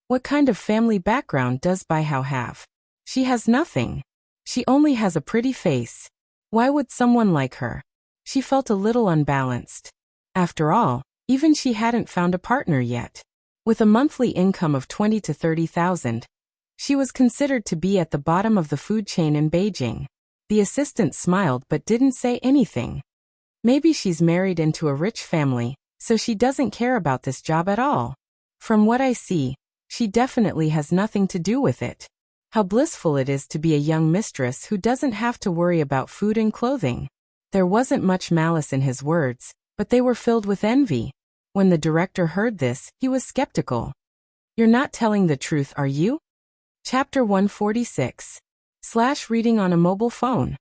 What kind of family background does Bai Hao have? She has nothing. She only has a pretty face. Why would someone like her? She felt a little unbalanced. After all, even she hadn't found a partner yet. With a monthly income of 20 to 30,000, she was considered to be at the bottom of the food chain in Beijing. The assistant smiled but didn't say anything. Maybe she's married into a rich family, so she doesn't care about this job at all. From what I see, she definitely has nothing to do with it. How blissful it is to be a young mistress who doesn't have to worry about food and clothing. There wasn't much malice in his words, but they were filled with envy. When the director heard this, he was skeptical. You're not telling the truth, are you? Chapter 146. Reading on a mobile phone.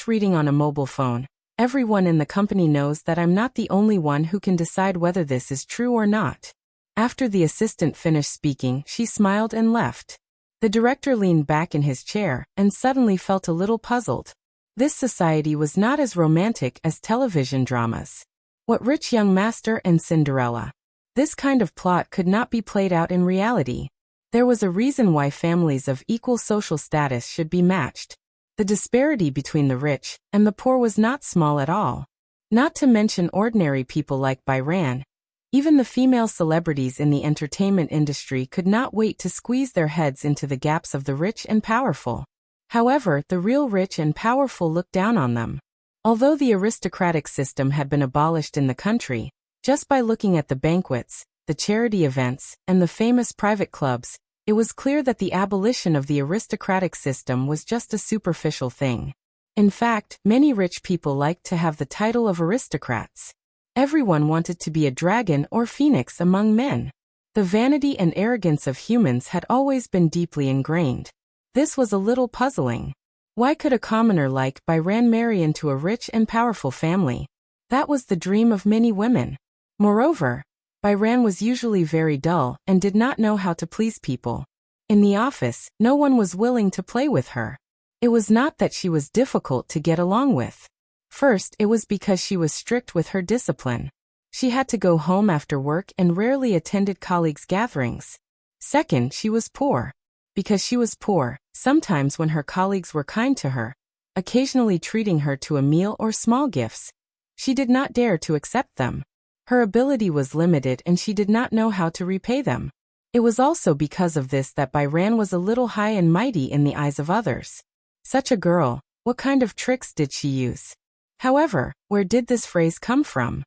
Reading on a mobile phone. Everyone in the company knows that I'm not the only one who can decide whether this is true or not. After the assistant finished speaking, she smiled and left. The director leaned back in his chair and suddenly felt a little puzzled. This society was not as romantic as television dramas. What Rich Young Master and Cinderella? This kind of plot could not be played out in reality. There was a reason why families of equal social status should be matched. The disparity between the rich and the poor was not small at all. Not to mention ordinary people like Bai Ran. Even the female celebrities in the entertainment industry could not wait to squeeze their heads into the gaps of the rich and powerful. However, the real rich and powerful looked down on them. Although the aristocratic system had been abolished in the country, just by looking at the banquets, the charity events, and the famous private clubs, it was clear that the abolition of the aristocratic system was just a superficial thing. In fact, many rich people liked to have the title of aristocrats. Everyone wanted to be a dragon or phoenix among men. The vanity and arrogance of humans had always been deeply ingrained. This was a little puzzling. Why could a commoner like Bai Ran marry into a rich and powerful family? That was the dream of many women. Moreover, Bai Ran was usually very dull and did not know how to please people. In the office, no one was willing to play with her. It was not that she was difficult to get along with. First, it was because she was strict with her discipline. She had to go home after work and rarely attended colleagues' gatherings. Second, she was poor. Because she was poor, sometimes when her colleagues were kind to her, occasionally treating her to a meal or small gifts, she did not dare to accept them. Her ability was limited and she did not know how to repay them. It was also because of this that Byran was a little high and mighty in the eyes of others. Such a girl, what kind of tricks did she use? However, where did this phrase come from?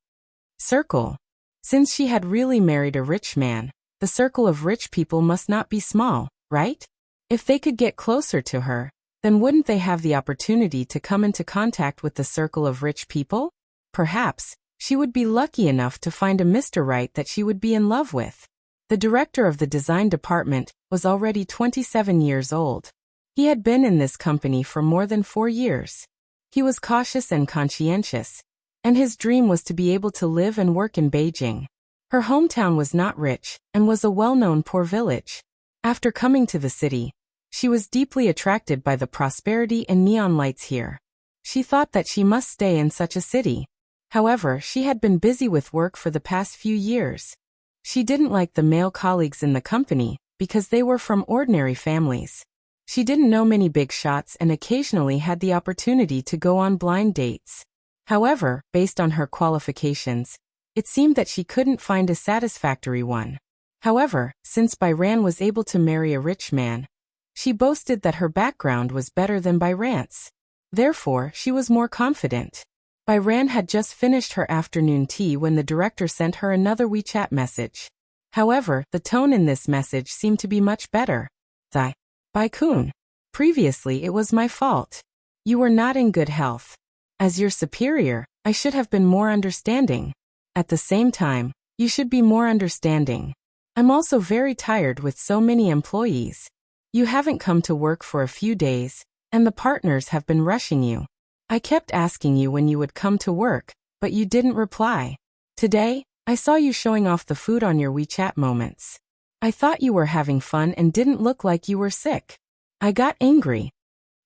Circle. Since she had really married a rich man, the circle of rich people must not be small, right? If they could get closer to her, then wouldn't they have the opportunity to come into contact with the circle of rich people? Perhaps, she would be lucky enough to find a Mr. Right that she would be in love with. The director of the design department was already 27 years old. He had been in this company for more than 4 years. He was cautious and conscientious, and his dream was to be able to live and work in Beijing. Her hometown was not rich, and was a well-known poor village. After coming to the city, she was deeply attracted by the prosperity and neon lights here. She thought that she must stay in such a city. However, she had been busy with work for the past few years. She didn't like the male colleagues in the company, because they were from ordinary families. She didn't know many big shots and occasionally had the opportunity to go on blind dates. However, based on her qualifications, it seemed that she couldn't find a satisfactory one. However, since Byran was able to marry a rich man, she boasted that her background was better than Byran's. Therefore, she was more confident. Byran had just finished her afternoon tea when the director sent her another WeChat message. However, the tone in this message seemed to be much better. Tycoon. Previously it was my fault. You were not in good health. As your superior, I should have been more understanding. At the same time, you should be more understanding. I'm also very tired with so many employees. You haven't come to work for a few days, and the partners have been rushing you. I kept asking you when you would come to work, but you didn't reply. Today, I saw you showing off the food on your WeChat moments. I thought you were having fun and didn't look like you were sick. I got angry.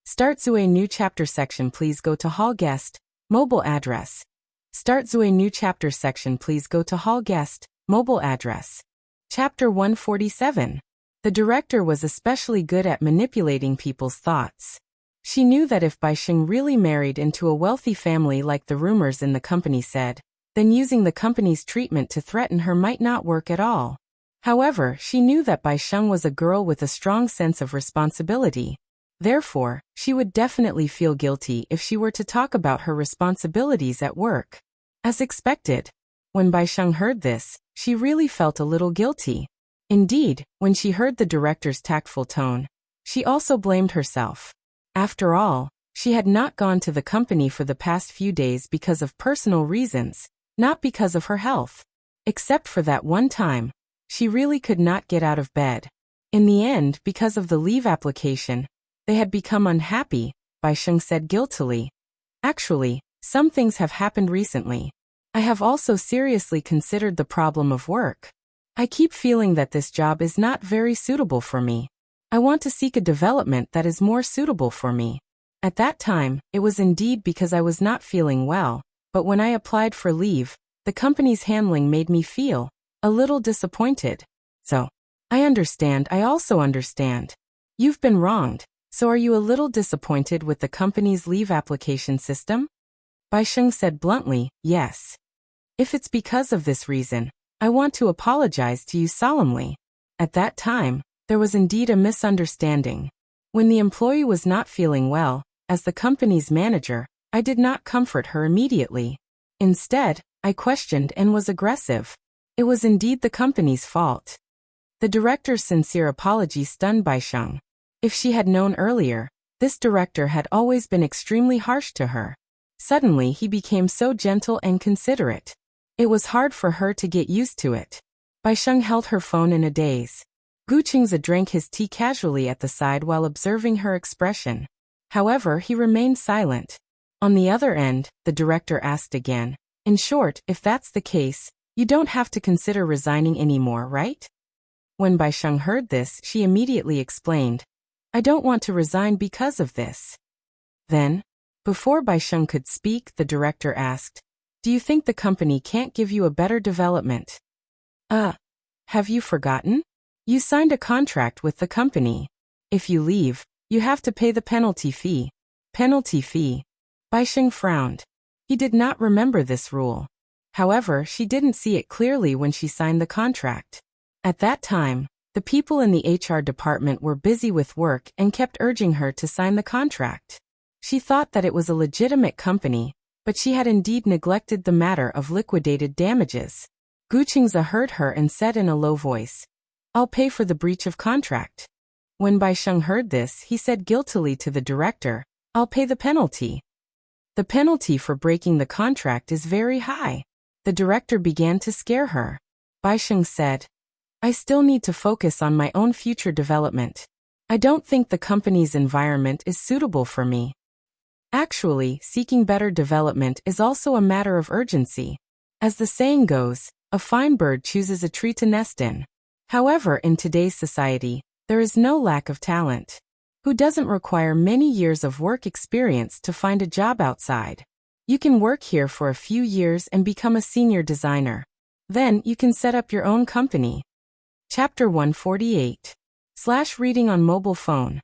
Start Zue new chapter section, please go to hall guest, mobile address. Start Zue new chapter section, please go to hall guest, mobile address. Chapter 147. The director was especially good at manipulating people's thoughts. She knew that if Baisheng really married into a wealthy family like the rumors in the company said, then using the company's treatment to threaten her might not work at all. However, she knew that Baisheng was a girl with a strong sense of responsibility. Therefore, she would definitely feel guilty if she were to talk about her responsibilities at work. As expected, when Baisheng heard this, she really felt a little guilty. Indeed, when she heard the director's tactful tone, she also blamed herself. After all, she had not gone to the company for the past few days because of personal reasons, not because of her health. Except for that one time, she really could not get out of bed. In the end, because of the leave application, they had become unhappy, Baisheng said guiltily. Actually, some things have happened recently. I have also seriously considered the problem of work. I keep feeling that this job is not very suitable for me. I want to seek a development that is more suitable for me. At that time, it was indeed because I was not feeling well, but when I applied for leave, the company's handling made me feel a little disappointed. So, I understand, I also understand. You've been wronged, so are you a little disappointed with the company's leave application system? Baisheng said bluntly, yes. If it's because of this reason, I want to apologize to you solemnly. At that time, there was indeed a misunderstanding. When the employee was not feeling well, as the company's manager, I did not comfort her immediately. Instead, I questioned and was aggressive. It was indeed the company's fault. The director's sincere apology stunned Baisheng. If she had known earlier, this director had always been extremely harsh to her. Suddenly he became so gentle and considerate. It was hard for her to get used to it. Baisheng held her phone in a daze. Gu Qingze drank his tea casually at the side while observing her expression. However, he remained silent. On the other end, the director asked again, in short, if that's the case, you don't have to consider resigning anymore, right? When Baisheng heard this, she immediately explained, I don't want to resign because of this. Then, before Baisheng could speak, the director asked, Do you think the company can't give you a better development? Have you forgotten? You signed a contract with the company. If you leave, you have to pay the penalty fee. Penalty fee. Baisheng frowned. He did not remember this rule. However, she didn't see it clearly when she signed the contract. At that time, the people in the HR department were busy with work and kept urging her to sign the contract. She thought that it was a legitimate company, but she had indeed neglected the matter of liquidated damages. Gu Qingze heard her and said in a low voice, "I'll pay for the breach of contract." When Baisheng heard this, he said guiltily to the director, "I'll pay the penalty." The penalty for breaking the contract is very high. The director began to scare her. Baisheng said, "I still need to focus on my own future development. I don't think the company's environment is suitable for me." Actually, seeking better development is also a matter of urgency. As the saying goes, a fine bird chooses a tree to nest in. However, in today's society, there is no lack of talent. Who doesn't require many years of work experience to find a job outside? You can work here for a few years and become a senior designer. Then you can set up your own company. Chapter 148. Reading on mobile phone.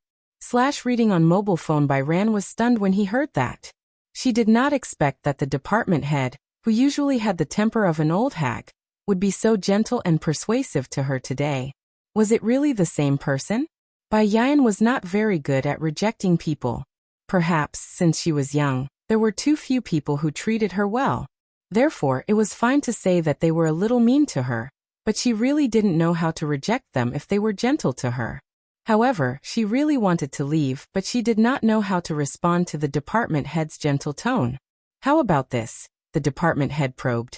Reading on mobile phone by Ran was stunned when he heard that. She did not expect that the department head, who usually had the temper of an old hag, would be so gentle and persuasive to her today. Was it really the same person? Bai Yan was not very good at rejecting people. Perhaps, since she was young, there were too few people who treated her well. Therefore, it was fine to say that they were a little mean to her, but she really didn't know how to reject them if they were gentle to her. However, she really wanted to leave, but she did not know how to respond to the department head's gentle tone. "How about this?" the department head probed.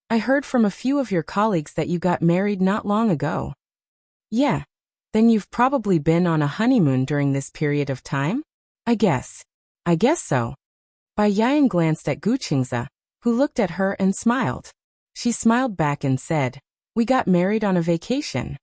"I heard from a few of your colleagues that you got married not long ago." "Yeah. Then you've probably been on a honeymoon during this period of time?" I guess so." Bai Yan glanced at Gu Qingze, who looked at her and smiled. She smiled back and said, "We got married on a vacation."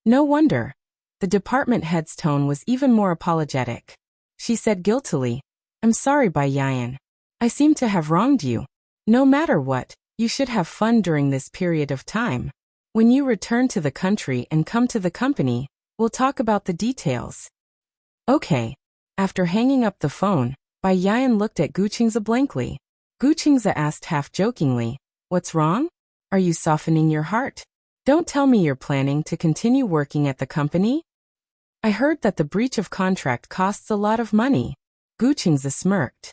No wonder. The department head's tone was even more apologetic. She said guiltily, "I'm sorry, Bai Yan. I seem to have wronged you. No matter what, you should have fun during this period of time. When you return to the country and come to the company, we'll talk about the details." Okay. After hanging up the phone, Bai Yan looked at Gu Qingze blankly. Gu Qingze asked half jokingly, "What's wrong? Are you softening your heart? Don't tell me you're planning to continue working at the company?" "I heard that the breach of contract costs a lot of money." Gu Qingze smirked.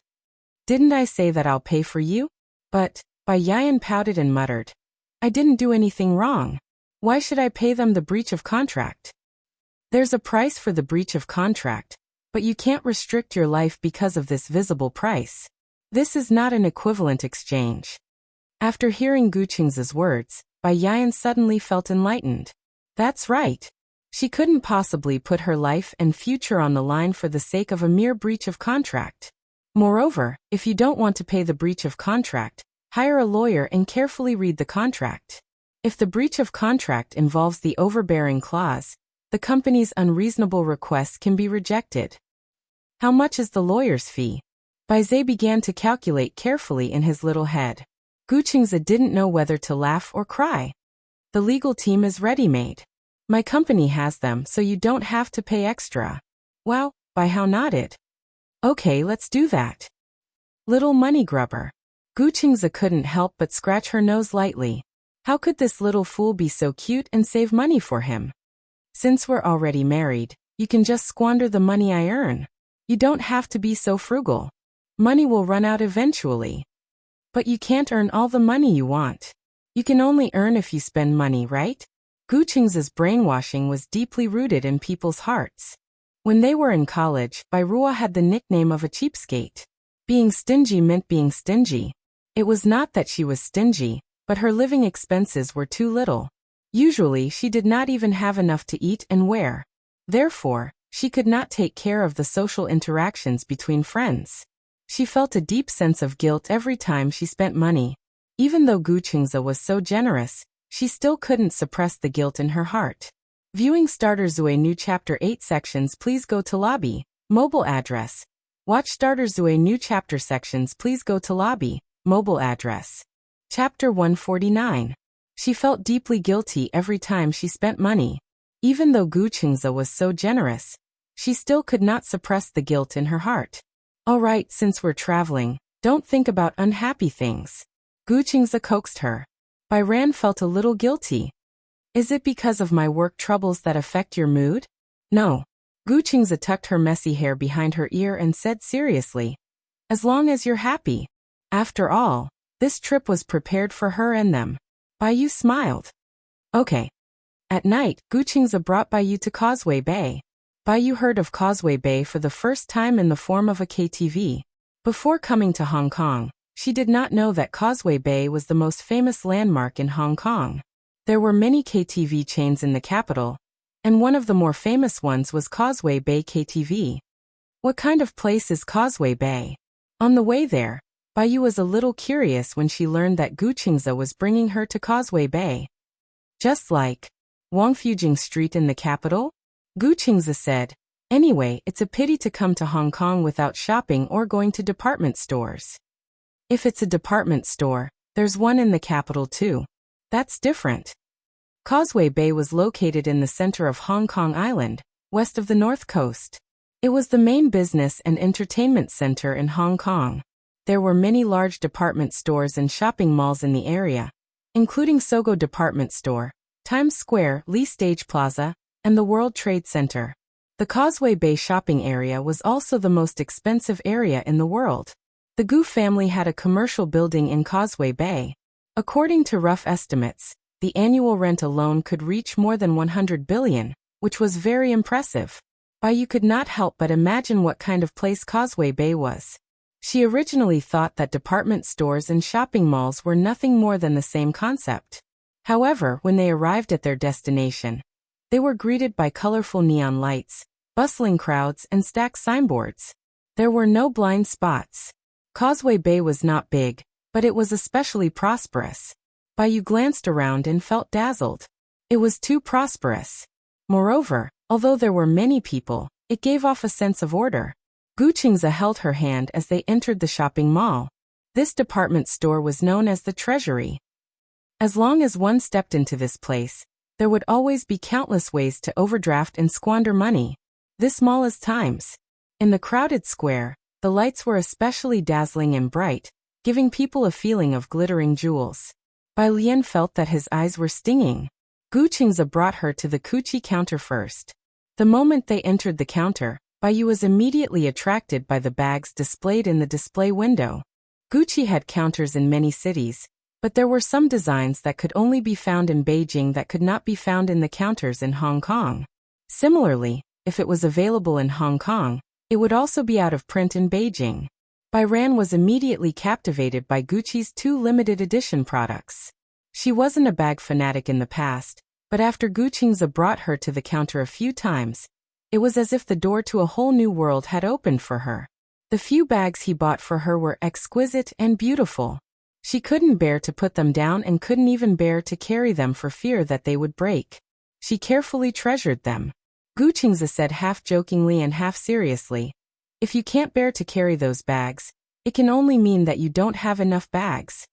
"Didn't I say that I'll pay for you?" "But," Bai Yan pouted and muttered, "I didn't do anything wrong. Why should I pay them the breach of contract?" "There's a price for the breach of contract, but you can't restrict your life because of this visible price. This is not an equivalent exchange." After hearing Gu Qingze's words, Bai Yan suddenly felt enlightened. That's right. She couldn't possibly put her life and future on the line for the sake of a mere breach of contract. Moreover, if you don't want to pay the breach of contract, hire a lawyer and carefully read the contract. If the breach of contract involves the overbearing clause, the company's unreasonable request can be rejected. How much is the lawyer's fee? Bai Zhe began to calculate carefully in his little head. Gu Qingze didn't know whether to laugh or cry. "The legal team is ready-made. My company has them, so you don't have to pay extra." "Wow," Bai Hao nodded. "Okay, let's do that." Little money grubber. Gu Qingze couldn't help but scratch her nose lightly. How could this little fool be so cute and save money for him? "Since we're already married, you can just squander the money I earn. You don't have to be so frugal. Money will run out eventually." "But you can't earn all the money you want. You can only earn if you spend money, right?" Gu Qingze's brainwashing was deeply rooted in people's hearts. When they were in college, Bai Ruo had the nickname of a cheapskate. Being stingy meant being stingy. It was not that she was stingy, but her living expenses were too little. Usually, she did not even have enough to eat and wear. Therefore, she could not take care of the social interactions between friends. She felt a deep sense of guilt every time she spent money. Even though Gu Qingze was so generous, she still couldn't suppress the guilt in her heart. Viewing Starter Zue New Chapter 8 sections, please go to Lobby, mobile address. Watch Starter Zue New Chapter sections, please go to Lobby, mobile address. Chapter 149. She felt deeply guilty every time she spent money. Even though Gu Qingze was so generous, she still could not suppress the guilt in her heart. All right, since we're traveling, don't think about unhappy things. Gu Qingze coaxed her. Bai Ran felt a little guilty. Is it because of my work troubles that affect your mood? No. Gu Qingze tucked her messy hair behind her ear and said seriously. As long as you're happy. After all, this trip was prepared for her and them. Bai Yu smiled. Okay. At night, Gu Qingze brought Bai Yu to Causeway Bay. Bai Yu heard of Causeway Bay for the first time in the form of a KTV. Before coming to Hong Kong, she did not know that Causeway Bay was the most famous landmark in Hong Kong. There were many KTV chains in the capital, and one of the more famous ones was Causeway Bay KTV. What kind of place is Causeway Bay? On the way there, Bai Yu was a little curious when she learned that Gu Qingze was bringing her to Causeway Bay. Just like Wangfujing Street in the capital? Gu Qingze said. Anyway, it's a pity to come to Hong Kong without shopping or going to department stores. If it's a department store, there's one in the capital too. That's different. Causeway Bay was located in the center of Hong Kong Island, west of the north coast. It was the main business and entertainment center in Hong Kong. There were many large department stores and shopping malls in the area, including Sogo Department Store, Times Square, Lee Stage Plaza, and the World Trade Center. The Causeway Bay shopping area was also the most expensive area in the world. The Gu family had a commercial building in Causeway Bay. According to rough estimates, the annual rent alone could reach more than 100 billion, which was very impressive. Bai Yu could not help but imagine what kind of place Causeway Bay was. She originally thought that department stores and shopping malls were nothing more than the same concept. However, when they arrived at their destination, they were greeted by colorful neon lights, bustling crowds, and stacked signboards. There were no blind spots. Causeway Bay was not big, but it was especially prosperous. Bai Yu glanced around and felt dazzled. It was too prosperous. Moreover, although there were many people, it gave off a sense of order. Gu Qingze held her hand as they entered the shopping mall. This department store was known as the Treasury. As long as one stepped into this place, there would always be countless ways to overdraft and squander money. This mall is Times. In the crowded square, the lights were especially dazzling and bright, giving people a feeling of glittering jewels. Bai Lian felt that his eyes were stinging. Gu Qingze brought her to the Gucci counter first. The moment they entered the counter, Bai Yu was immediately attracted by the bags displayed in the display window. Gucci had counters in many cities, but there were some designs that could only be found in Beijing that could not be found in the counters in Hong Kong. Similarly, if it was available in Hong Kong, it would also be out of print in Beijing. Bai Ran was immediately captivated by Gucci's two limited edition products. She wasn't a bag fanatic in the past, but after Gu Qingze brought her to the counter a few times, it was as if the door to a whole new world had opened for her. The few bags he bought for her were exquisite and beautiful. She couldn't bear to put them down and couldn't even bear to carry them for fear that they would break. She carefully treasured them. Gu Qingze said half jokingly and half seriously, "If you can't bear to carry those bags, it can only mean that you don't have enough bags."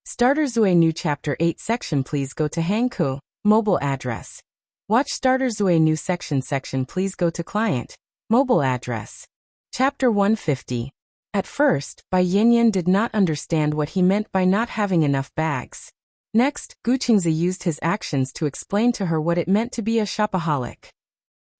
Starter Zue New Chapter 8 Section Please go to Hangkou, mobile address. Watch Starter Zue New Section Please go to Client, mobile address. Chapter 150. At first, Bai Yanyan did not understand what he meant by not having enough bags. Next, Gu Qingze used his actions to explain to her what it meant to be a shopaholic.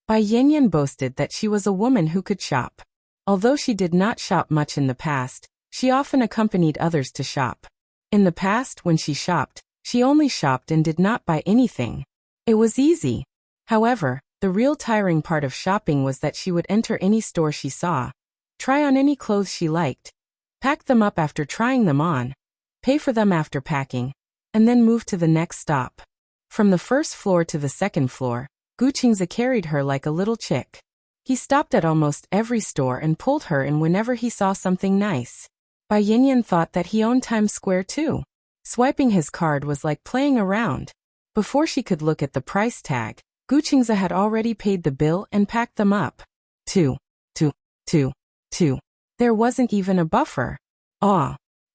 Bai Yanyan boasted that she was a woman who could shop. Although she did not shop much in the past, she often accompanied others to shop. In the past, when she shopped, she only shopped and did not buy anything. It was easy. However, the real tiring part of shopping was that she would enter any store she saw, try on any clothes she liked, pack them up after trying them on, pay for them after packing, and then move to the next stop. From the first floor to the second floor, Gu Qingze carried her like a little chick. He stopped at almost every store and pulled her in whenever he saw something nice. Bai Yanyan thought that he owned Times Square too. Swiping his card was like playing around. Before she could look at the price tag, Gu Qingze had already paid the bill and packed them up. Two. There wasn't even a buffer.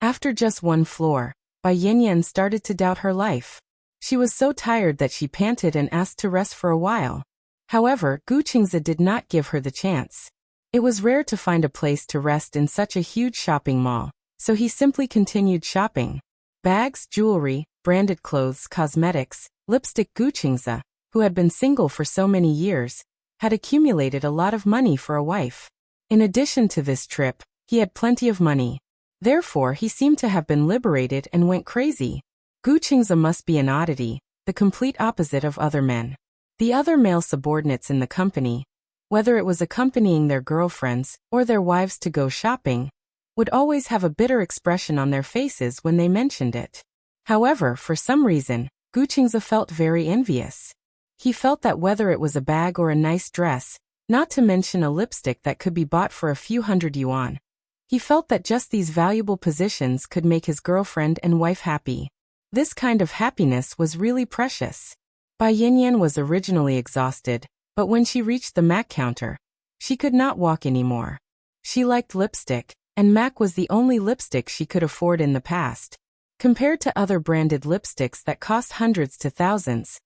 After just one floor, Bai Yanyan started to doubt her life. She was so tired that she panted and asked to rest for a while. However, Gu Qingze did not give her the chance. It was rare to find a place to rest in such a huge shopping mall, so he simply continued shopping. Bags, jewelry, branded clothes, cosmetics, lipstick. Gu Qingze, who had been single for so many years, had accumulated a lot of money for a wife. In addition to this trip, he had plenty of money. Therefore, he seemed to have been liberated and went crazy. Gu Qingze must be an oddity, the complete opposite of other men. The other male subordinates in the company, whether it was accompanying their girlfriends or their wives to go shopping, would always have a bitter expression on their faces when they mentioned it. However, for some reason, Gu Qingze felt very envious. He felt that whether it was a bag or a nice dress, not to mention a lipstick that could be bought for a few hundred yuan, he felt that just these valuable positions could make his girlfriend and wife happy. This kind of happiness was really precious. Bai Yanyan was originally exhausted, but when she reached the MAC counter, she could not walk anymore. She liked lipstick, and MAC was the only lipstick she could afford in the past. Compared to other branded lipsticks that cost hundreds to thousands,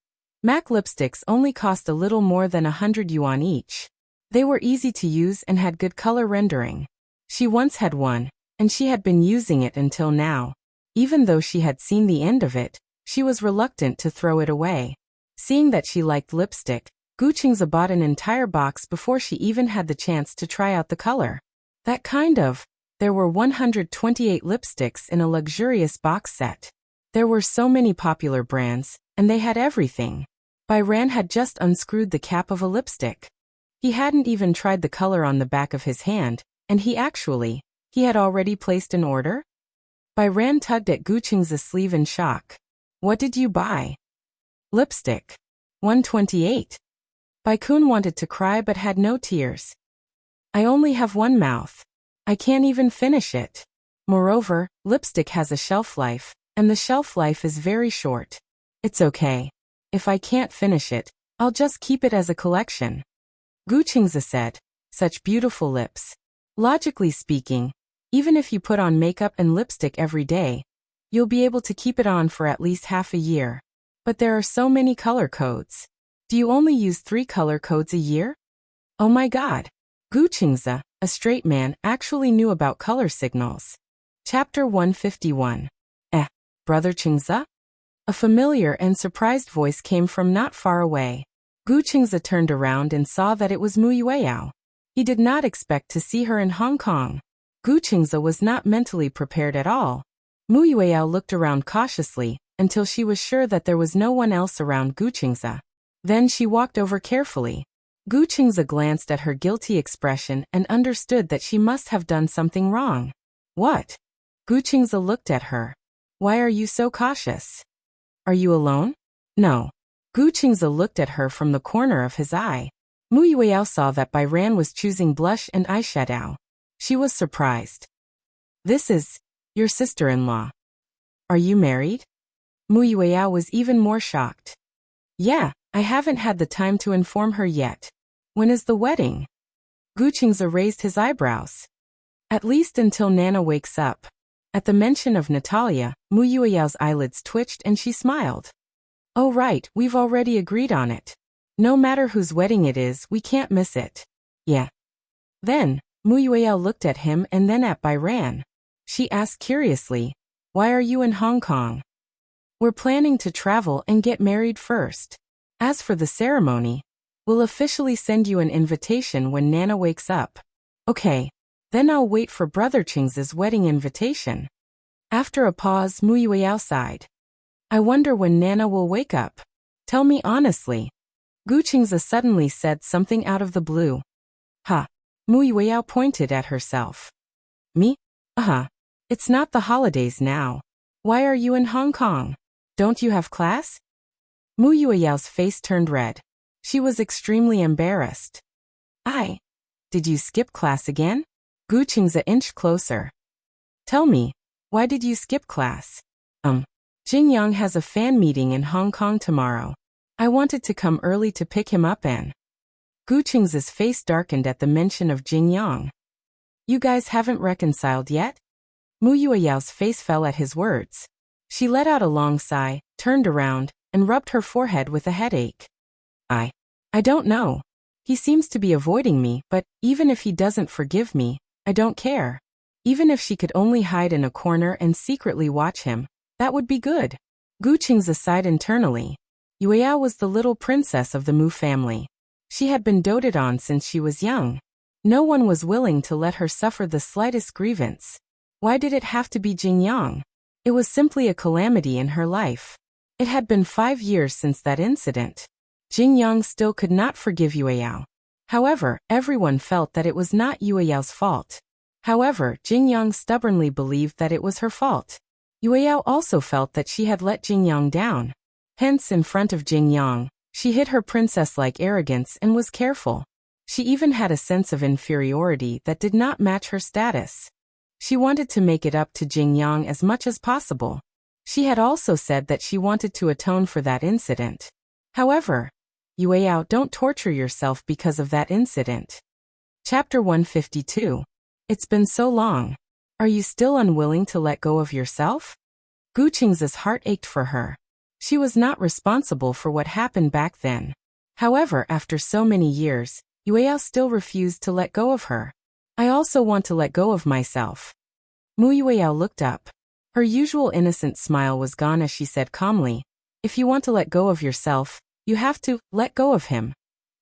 MAC lipsticks only cost a little more than 100 yuan each. They were easy to use and had good color rendering. She once had one, and she had been using it until now. Even though she had seen the end of it, she was reluctant to throw it away. Seeing that she liked lipstick, Gu Qingze bought an entire box before she even had the chance to try out the color. There were 128 lipsticks in a luxurious box set. There were so many popular brands, and they had everything. Bai Ran had just unscrewed the cap of a lipstick. He hadn't even tried the color on the back of his hand, and he had already placed an order? Bai Ran tugged at Gu Qingze's sleeve in shock. What did you buy? Lipstick. 128. Tycoon wanted to cry but had no tears. I only have one mouth. I can't even finish it. Moreover, lipstick has a shelf life, and the shelf life is very short. It's okay. If I can't finish it, I'll just keep it as a collection. Gu Qingze said, such beautiful lips. Logically speaking, even if you put on makeup and lipstick every day, you'll be able to keep it on for at least half a year. But there are so many color codes. Do you only use 3 color codes a year? Oh my god. Gu Qingze, a straight man, actually knew about color signals. Chapter 151. Brother Qingze? A familiar and surprised voice came from not far away. Gu Qingze turned around and saw that it was Mu Yueyao. He did not expect to see her in Hong Kong. Gu Qingze was not mentally prepared at all. Mu Yueyao looked around cautiously, until she was sure that there was no one else around Gu Qingze. Then she walked over carefully. Gu Qingze glanced at her guilty expression and understood that she must have done something wrong. What? Gu Qingze looked at her. Why are you so cautious? Are you alone? No. Gu Qingze looked at her from the corner of his eye. Mu Yueyao saw that Bai Ran was choosing blush and eyeshadow. She was surprised. This is your sister-in-law. Are you married? Mu Yueyao was even more shocked. Yeah, I haven't had the time to inform her yet. When is the wedding? Gu Qingze raised his eyebrows. At least until Nana wakes up. At the mention of Natalia, Mu Yueyao's eyelids twitched and she smiled. Oh right, we've already agreed on it. No matter whose wedding it is, we can't miss it. Yeah. Then, Mu Yueyao looked at him and then at Bai Ran. She asked curiously, why are you in Hong Kong? We're planning to travel and get married first. As for the ceremony, we'll officially send you an invitation when Nana wakes up. Okay. Then I'll wait for Brother Qingze's wedding invitation. After a pause, Mu Yueyao sighed. I wonder when Nana will wake up. Tell me honestly. Gu Qingze suddenly said something out of the blue. Ha. Mu Yueyao pointed at herself. Me? It's not the holidays now. Why are you in Hong Kong? Don't you have class? Mu Yueyao's face turned red. She was extremely embarrassed. Did you skip class again? Gu Qingze inched closer. Tell me, why did you skip class? Jingyang has a fan meeting in Hong Kong tomorrow. I wanted to come early to pick him up and... Gu Qingze's face darkened at the mention of Jingyang. You guys haven't reconciled yet? Mu Yueyao's face fell at his words. She let out a long sigh, turned around, and rubbed her forehead with a headache. I don't know. He seems to be avoiding me, but even if he doesn't forgive me, I don't care. Even if she could only hide in a corner and secretly watch him, that would be good. Gu Qingze sighed internally. Yueyao was the little princess of the Mu family. She had been doted on since she was young. No one was willing to let her suffer the slightest grievance. Why did it have to be Jingyang? It was simply a calamity in her life. It had been 5 years since that incident. Jingyang still could not forgive Yueyao. However, everyone felt that it was not Yueyao's fault. However, Jingyang stubbornly believed that it was her fault. Yueyao also felt that she had let Jingyang down. Hence, in front of Jingyang, she hid her princess-like arrogance and was careful. She even had a sense of inferiority that did not match her status. She wanted to make it up to Jingyang as much as possible. She had also said that she wanted to atone for that incident. However, Yueyao, don't torture yourself because of that incident. Chapter 152. It's been so long. Are you still unwilling to let go of yourself? Gu Qingze's heart ached for her. She was not responsible for what happened back then. However, after so many years, Yueyao still refused to let go of her. I also want to let go of myself. Mu Yueyao looked up. Her usual innocent smile was gone as she said calmly, if you want to let go of yourself, you have to let go of him.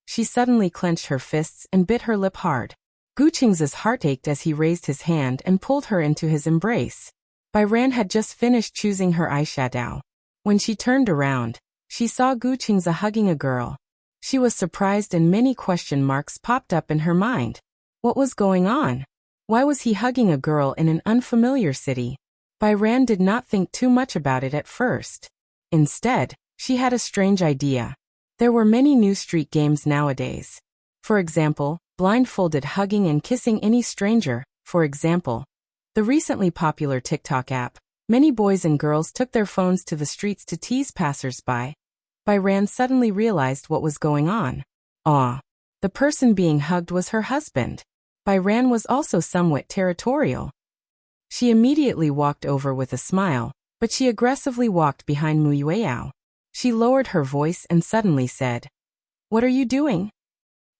She suddenly clenched her fists and bit her lip hard. Gu Qingze's heart ached as he raised his hand and pulled her into his embrace. Bai Ran had just finished choosing her eyeshadow. When she turned around, she saw Gu Qingze hugging a girl. She was surprised and many question marks popped up in her mind. What was going on? Why was he hugging a girl in an unfamiliar city? Bai Ran did not think too much about it at first. Instead, she had a strange idea. There were many new street games nowadays. For example, blindfolded hugging and kissing any stranger, for example. The recently popular TikTok app. Many boys and girls took their phones to the streets to tease passers-by. Bai Ran suddenly realized what was going on. The person being hugged was her husband. Bai Ran was also somewhat territorial. She immediately walked over with a smile, but she aggressively walked behind Mu Yueyao. She lowered her voice and suddenly said, "What are you doing?"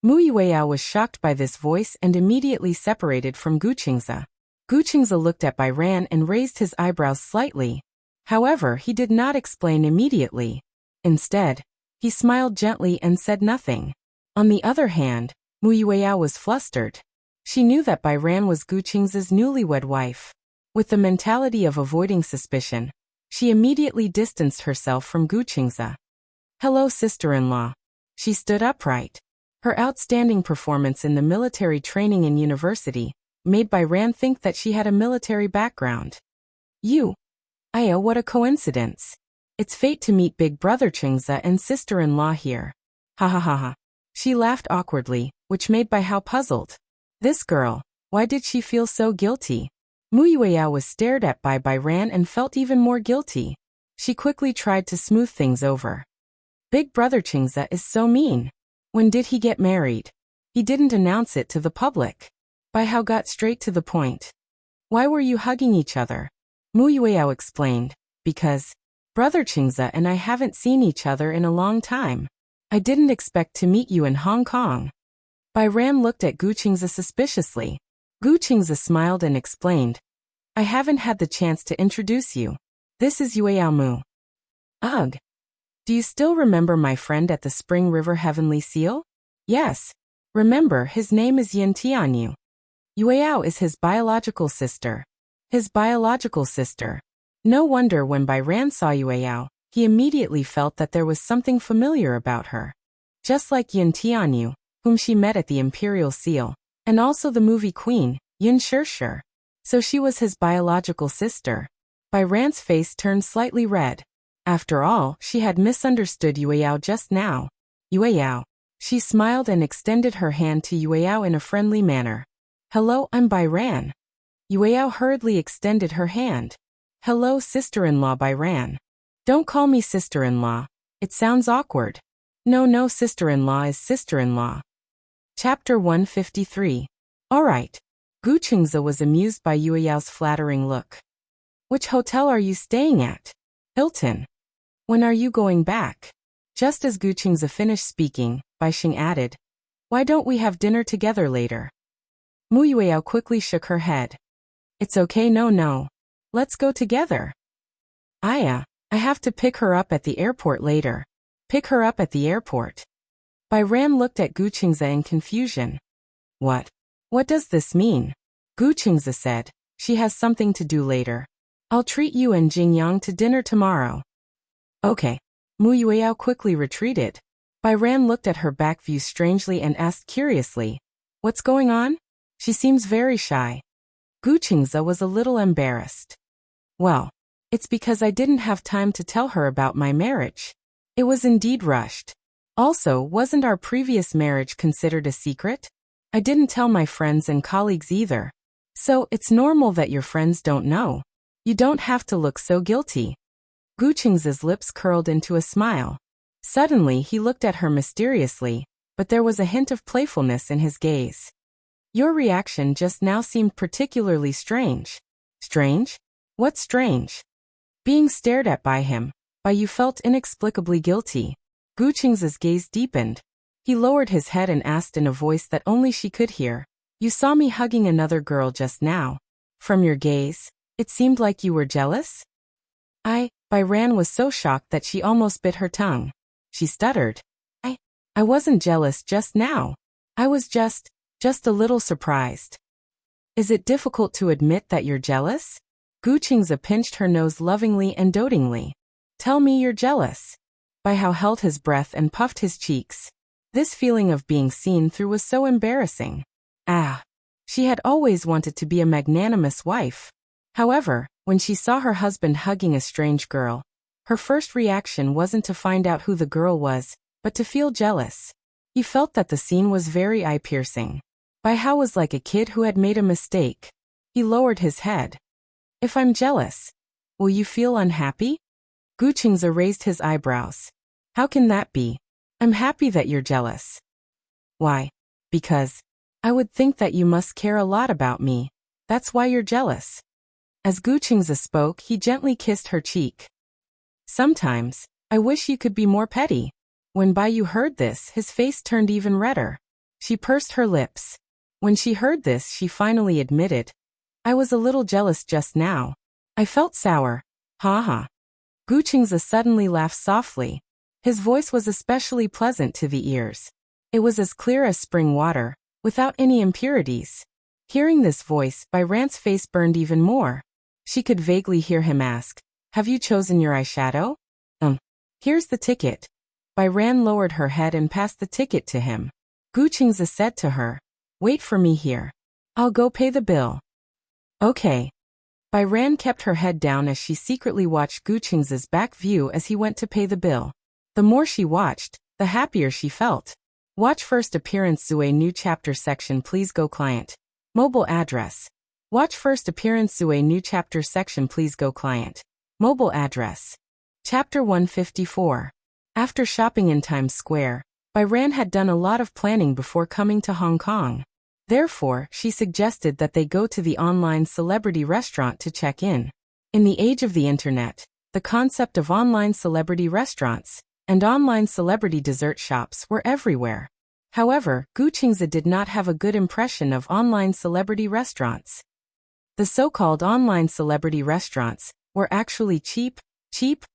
Mu Yueyao was shocked by this voice and immediately separated from Gu Qingze. Gu Qingze looked at Bai Ran and raised his eyebrows slightly. However, he did not explain immediately. Instead, he smiled gently and said nothing. On the other hand, Mu Yueyao was flustered. She knew that Bai Ran was Gu Qingze's newlywed wife. With the mentality of avoiding suspicion, she immediately distanced herself from Gu Qingze. "Hello, sister-in-law." She stood upright. Her outstanding performance in the military training in university made Bai Ran think that she had a military background. What a coincidence. It's fate to meet big brother Qingze and sister-in-law here. Ha ha ha ha. She laughed awkwardly, which made Bai Hao puzzled. This girl, why did she feel so guilty? Mu Yueyao was stared at by Bai Ran and felt even more guilty. She quickly tried to smooth things over. Big brother Qingze is so mean. When did he get married? He didn't announce it to the public. Bai Hao got straight to the point. Why were you hugging each other? Mu Yueyao explained, because brother Qingze and I haven't seen each other in a long time. I didn't expect to meet you in Hong Kong. Bai Ran looked at Gu Qingze suspiciously. Gu Qingze smiled and explained, I haven't had the chance to introduce you. This is Yueyao Mu. Ugh. Do you still remember my friend at the Spring River Heavenly Seal? Yes. Remember, his name is Yin Tianyu. Yueyao is his biological sister. His biological sister. No wonder when Bai Ran saw Yueyao, he immediately felt that there was something familiar about her. Just like Yin Tianyu, whom she met at the Imperial Seal, and also the movie queen, Yin Shirshir. So she was his biological sister. Bai Ran's face turned slightly red. After all, she had misunderstood Yueyao just now. Yueyao. She smiled and extended her hand to Yueyao in a friendly manner. Hello, I'm Bai Ran. Yueyao hurriedly extended her hand. Hello, sister-in-law Bai Ran. Don't call me sister-in-law. It sounds awkward. No, sister-in-law is sister-in-law. Chapter 153. Alright. Gu Qingze was amused by Yueyao's flattering look. Which hotel are you staying at? Hilton. When are you going back? Just as Gu Qingze finished speaking, Bai Xing added, why don't we have dinner together later? Mu Yueyao quickly shook her head. It's okay, no. Let's go together. I have to pick her up at the airport later. Pick her up at the airport. Bai Ran looked at Gu Qingze in confusion. What? What does this mean? Gu Qingze said, she has something to do later. I'll treat you and Jingyang to dinner tomorrow. Okay. Mu Yueyao quickly retreated. Bai Ran looked at her back view strangely and asked curiously, what's going on? She seems very shy. Gu Qingze was a little embarrassed. Well, it's because I didn't have time to tell her about my marriage. It was indeed rushed. Also, wasn't our previous marriage considered a secret? I didn't tell my friends and colleagues either. So, it's normal that your friends don't know. You don't have to look so guilty. Gu Qingze's lips curled into a smile. Suddenly, he looked at her mysteriously, but there was a hint of playfulness in his gaze. Your reaction just now seemed particularly strange. Strange? What's strange? Being stared at by him, by you felt inexplicably guilty. Gu Qingze's gaze deepened. He lowered his head and asked in a voice that only she could hear, you saw me hugging another girl just now. From your gaze, it seemed like you were jealous? Bai Ran was so shocked that she almost bit her tongue. She stuttered. I wasn't jealous just now. I was just a little surprised. Is it difficult to admit that you're jealous? Gu Qingze pinched her nose lovingly and dotingly. Tell me you're jealous. Bai Hao held his breath and puffed his cheeks. This feeling of being seen through was so embarrassing. She had always wanted to be a magnanimous wife. However, when she saw her husband hugging a strange girl, her first reaction wasn't to find out who the girl was, but to feel jealous. He felt that the scene was very eye-piercing. Bai Hao was like a kid who had made a mistake. He lowered his head. If I'm jealous, will you feel unhappy? Gu Qingze raised his eyebrows. How can that be? I'm happy that you're jealous. Why? Because I would think that you must care a lot about me. That's why you're jealous. As Gu Qingze spoke, he gently kissed her cheek. Sometimes, I wish you could be more petty. When Bai Yu heard this, his face turned even redder. She pursed her lips. When she heard this, she finally admitted, I was a little jealous just now. I felt sour. Ha. Gu Qingze suddenly laughed softly. His voice was especially pleasant to the ears. It was as clear as spring water, without any impurities. Hearing this voice, Bai Ran's face burned even more. She could vaguely hear him ask, have you chosen your eyeshadow? Here's the ticket. Bai Ran lowered her head and passed the ticket to him. Gu Qingze said to her, wait for me here. I'll go pay the bill. Okay. Bai Ran kept her head down as she secretly watched Gu Qingze's back view as he went to pay the bill. The more she watched, the happier she felt. Watch first appearance Zue new chapter section please go client. Mobile address. Watch first appearance Zue new chapter section please go client. Mobile address. Chapter 154. After shopping in Times Square, Bai Ran had done a lot of planning before coming to Hong Kong. Therefore, she suggested that they go to the online celebrity restaurant to check in. In the age of the internet, the concept of online celebrity restaurants and online celebrity dessert shops were everywhere. However, Gu Qingze did not have a good impression of online celebrity restaurants. The so-called online celebrity restaurants were actually cheap,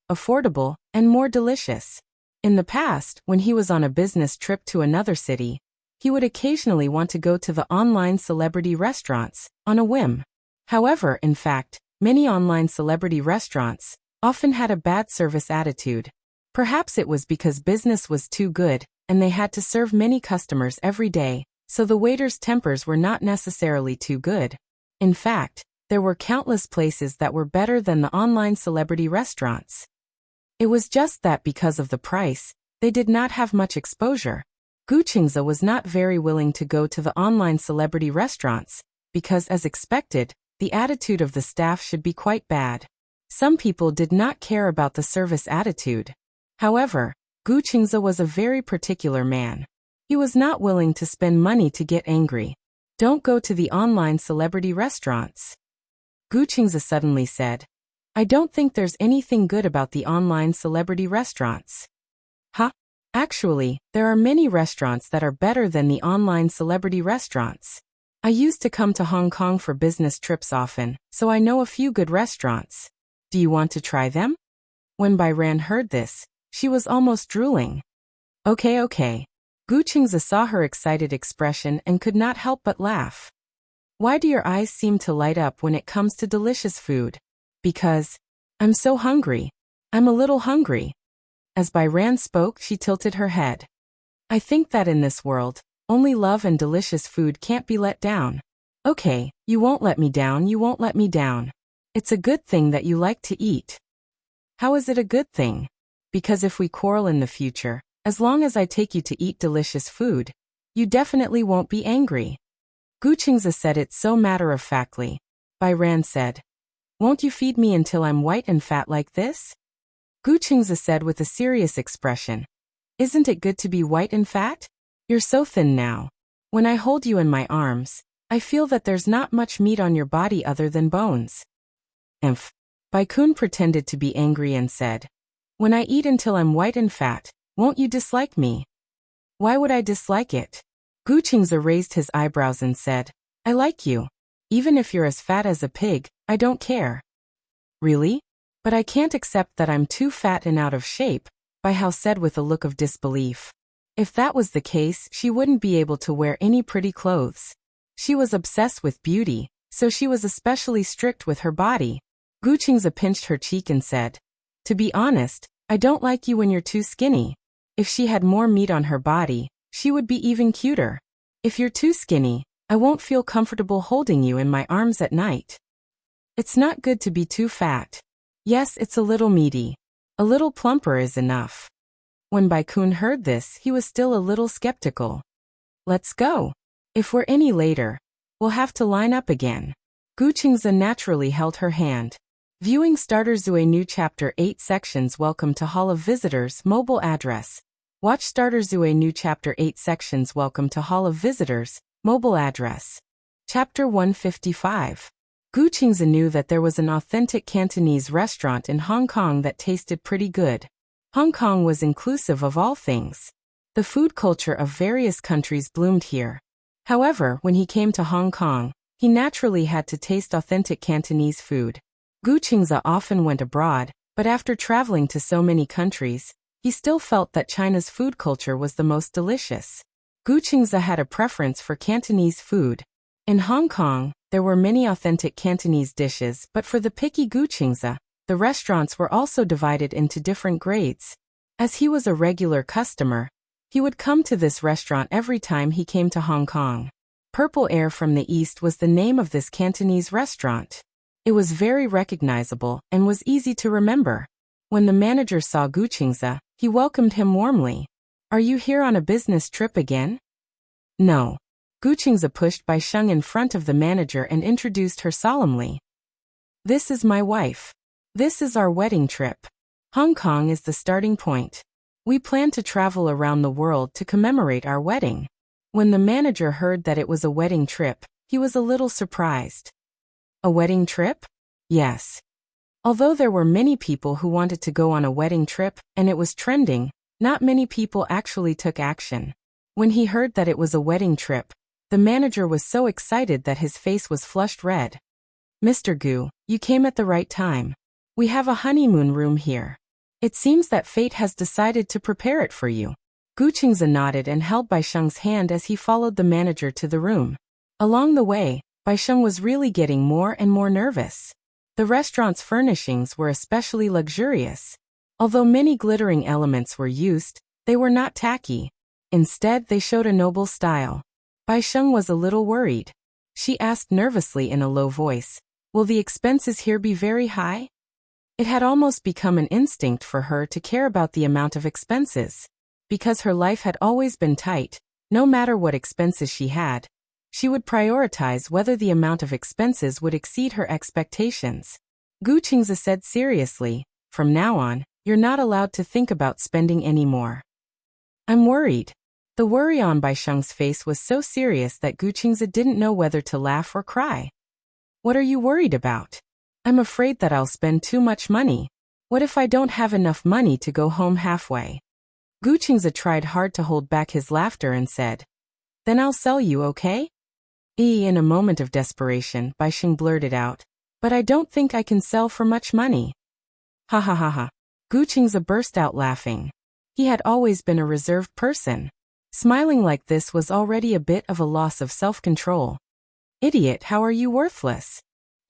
affordable, and more delicious. In the past, when he was on a business trip to another city, he would occasionally want to go to the online celebrity restaurants, on a whim. However, in fact, many online celebrity restaurants often had a bad service attitude. Perhaps it was because business was too good, and they had to serve many customers every day, so the waiters' tempers were not necessarily too good. In fact, there were countless places that were better than the online celebrity restaurants. It was just that because of the price, they did not have much exposure. Gu Qingze was not very willing to go to the online celebrity restaurants, because as expected, the attitude of the staff should be quite bad. Some people did not care about the service attitude. However, Gu Qingze was a very particular man. He was not willing to spend money to get angry. Don't go to the online celebrity restaurants. Gu Qingze suddenly said, I don't think there's anything good about the online celebrity restaurants. Huh? Actually, there are many restaurants that are better than the online celebrity restaurants. I used to come to Hong Kong for business trips often, so I know a few good restaurants. Do you want to try them? When Bai Ran heard this, she was almost drooling. Okay. Gu Qingzi saw her excited expression and could not help but laugh. Why do your eyes seem to light up when it comes to delicious food? Because I'm so hungry. I'm a little hungry. As Bai Ran spoke, she tilted her head. I think that in this world, only love and delicious food can't be let down. Okay, you won't let me down. It's a good thing that you like to eat. How is it a good thing? Because if we quarrel in the future, as long as I take you to eat delicious food, you definitely won't be angry. Gu Qingzi said it so matter-of-factly. Bai Ran said, won't you feed me until I'm white and fat like this? Gu Qingzi said with a serious expression, isn't it good to be white and fat? You're so thin now. When I hold you in my arms, I feel that there's not much meat on your body other than bones. Emph. Bai Kun pretended to be angry and said, when I eat until I'm white and fat, won't you dislike me? Why would I dislike it? Gu Qingzi raised his eyebrows and said, I like you. Even if you're as fat as a pig, I don't care. Really? But I can't accept that I'm too fat and out of shape, Bai Hao said with a look of disbelief. If that was the case, she wouldn't be able to wear any pretty clothes. She was obsessed with beauty, so she was especially strict with her body. Gu Qingzi pinched her cheek and said, to be honest, I don't like you when you're too skinny. If she had more meat on her body, she would be even cuter. If you're too skinny, I won't feel comfortable holding you in my arms at night. It's not good to be too fat. Yes, it's a little meaty. A little plumper is enough. When Bai Kun heard this, he was still a little skeptical. Let's go. If we're any later, we'll have to line up again. Gu Qingzi naturally held her hand. Viewing Starter Zue New Chapter 8 Sections Welcome to Hall of Visitors Mobile Address. Watch Starter Zue New Chapter 8 Sections Welcome to Hall of Visitors Mobile Address. Chapter 155. Gu Qingzi knew that there was an authentic Cantonese restaurant in Hong Kong that tasted pretty good. Hong Kong was inclusive of all things. The food culture of various countries bloomed here. However, when he came to Hong Kong, he naturally had to taste authentic Cantonese food. Gu Qingzi often went abroad, but after traveling to so many countries, he still felt that China's food culture was the most delicious. Gu Qingzi had a preference for Cantonese food. In Hong Kong, there were many authentic Cantonese dishes, but for the picky Gu Qingzi, the restaurants were also divided into different grades. As he was a regular customer, he would come to this restaurant every time he came to Hong Kong. Purple Air from the East was the name of this Cantonese restaurant. It was very recognizable and was easy to remember. When the manager saw Gu Qingzi, he welcomed him warmly. Are you here on a business trip again? No. Gu Qingzi pushed Bai Sheng in front of the manager and introduced her solemnly. This is my wife. This is our wedding trip. Hong Kong is the starting point. We plan to travel around the world to commemorate our wedding. When the manager heard that it was a wedding trip, he was a little surprised. A wedding trip? Yes. Although there were many people who wanted to go on a wedding trip, and it was trending, not many people actually took action. When he heard that it was a wedding trip, the manager was so excited that his face was flushed red. Mr. Gu, you came at the right time. We have a honeymoon room here. It seems that fate has decided to prepare it for you. Gu Qingzi nodded and held Bai Sheng's hand as he followed the manager to the room. Along the way, Bai Sheng was really getting more and more nervous. The restaurant's furnishings were especially luxurious. Although many glittering elements were used, they were not tacky. Instead, they showed a noble style. Bai Sheng was a little worried. She asked nervously in a low voice, will the expenses here be very high? It had almost become an instinct for her to care about the amount of expenses. Because her life had always been tight, no matter what expenses she had, she would prioritize whether the amount of expenses would exceed her expectations. Gu Qingzi said seriously, from now on, you're not allowed to think about spending any more. I'm worried. The worry on Bai Sheng's face was so serious that Gu Qingzi didn't know whether to laugh or cry. What are you worried about? I'm afraid that I'll spend too much money. What if I don't have enough money to go home halfway? Guqingzi tried hard to hold back his laughter and said, Then I'll sell you, okay? In a moment of desperation, Baisheng blurted out, But I don't think I can sell for much money. Ha ha ha ha. Guqingzi burst out laughing. He had always been a reserved person. Smiling like this was already a bit of a loss of self-control. Idiot, how are you worthless?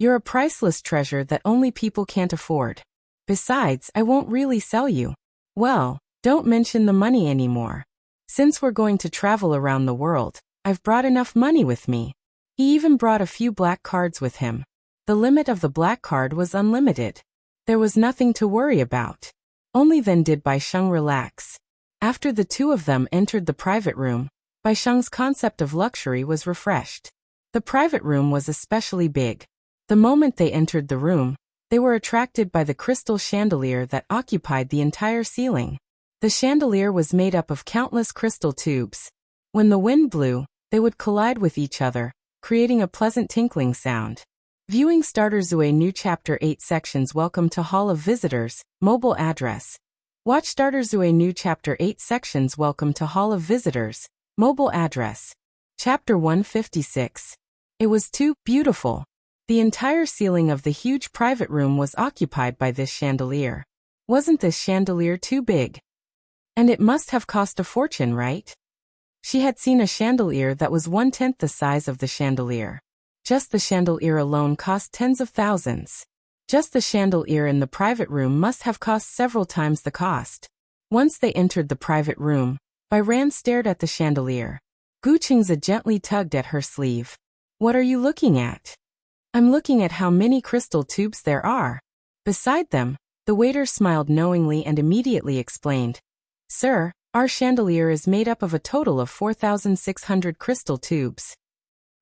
You're a priceless treasure that only people can't afford. Besides, I won't really sell you. Well, don't mention the money anymore. Since we're going to travel around the world, I've brought enough money with me. He even brought a few black cards with him. The limit of the black card was unlimited. There was nothing to worry about. Only then did Baisheng relax. After the two of them entered the private room, Baisheng's concept of luxury was refreshed. The private room was especially big. The moment they entered the room, they were attracted by the crystal chandelier that occupied the entire ceiling. The chandelier was made up of countless crystal tubes. When the wind blew, they would collide with each other, creating a pleasant tinkling sound. Viewing Starter Zue New Chapter 8 Sections. Welcome to Hall of Visitors, mobile address. Watch Starter Zue New Chapter 8 Sections. Welcome to Hall of Visitors, mobile address. Chapter 156. It was too beautiful. The entire ceiling of the huge private room was occupied by this chandelier. Wasn't this chandelier too big? And it must have cost a fortune, right? She had seen a chandelier that was 1/10 the size of the chandelier. Just the chandelier alone cost tens of thousands. Just the chandelier in the private room must have cost several times the cost. Once they entered the private room, Byran stared at the chandelier. Guqingzi gently tugged at her sleeve. What are you looking at? I'm looking at how many crystal tubes there are. Beside them, the waiter smiled knowingly and immediately explained. Sir, our chandelier is made up of a total of 4,600 crystal tubes.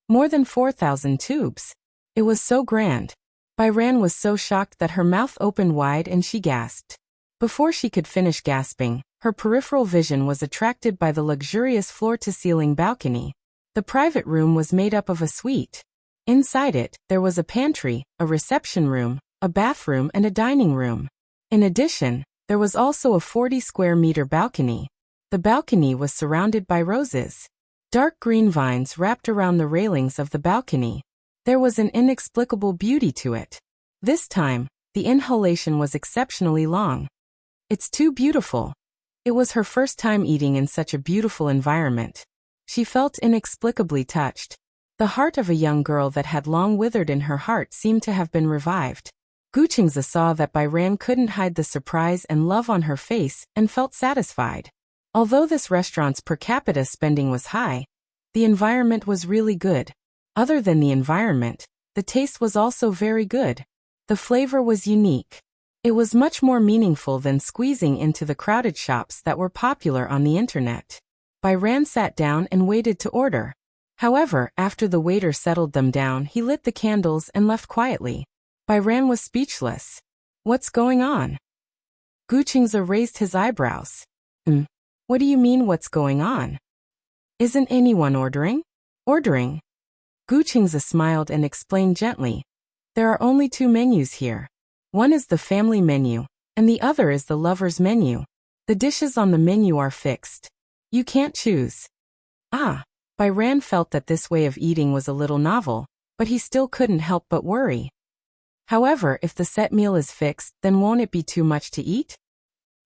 More than 4,000 tubes. It was so grand. Byran was so shocked that her mouth opened wide and she gasped. Before she could finish gasping, her peripheral vision was attracted by the luxurious floor-to-ceiling balcony. The private room was made up of a suite. Inside it, there was a pantry, a reception room, a bathroom and a dining room. In addition, there was also a 40-square-meter balcony. The balcony was surrounded by roses. Dark green vines wrapped around the railings of the balcony. There was an inexplicable beauty to it. This time, the inhalation was exceptionally long. It's too beautiful. It was her first time eating in such a beautiful environment. She felt inexplicably touched. The heart of a young girl that had long withered in her heart seemed to have been revived. Guqingzi saw that Byran couldn't hide the surprise and love on her face and felt satisfied. Although this restaurant's per capita spending was high, the environment was really good. Other than the environment, the taste was also very good. The flavor was unique. It was much more meaningful than squeezing into the crowded shops that were popular on the internet. Byran sat down and waited to order. However, after the waiter settled them down, he lit the candles and left quietly. Byran was speechless. What's going on? Guqingzi raised his eyebrows. What do you mean what's going on? Isn't anyone ordering? Ordering? Guqingzi smiled and explained gently. There are only two menus here. One is the family menu, and the other is the lover's menu. The dishes on the menu are fixed. You can't choose. Byran felt that this way of eating was a little novel, but he still couldn't help but worry. However, if the set meal is fixed, then won't it be too much to eat?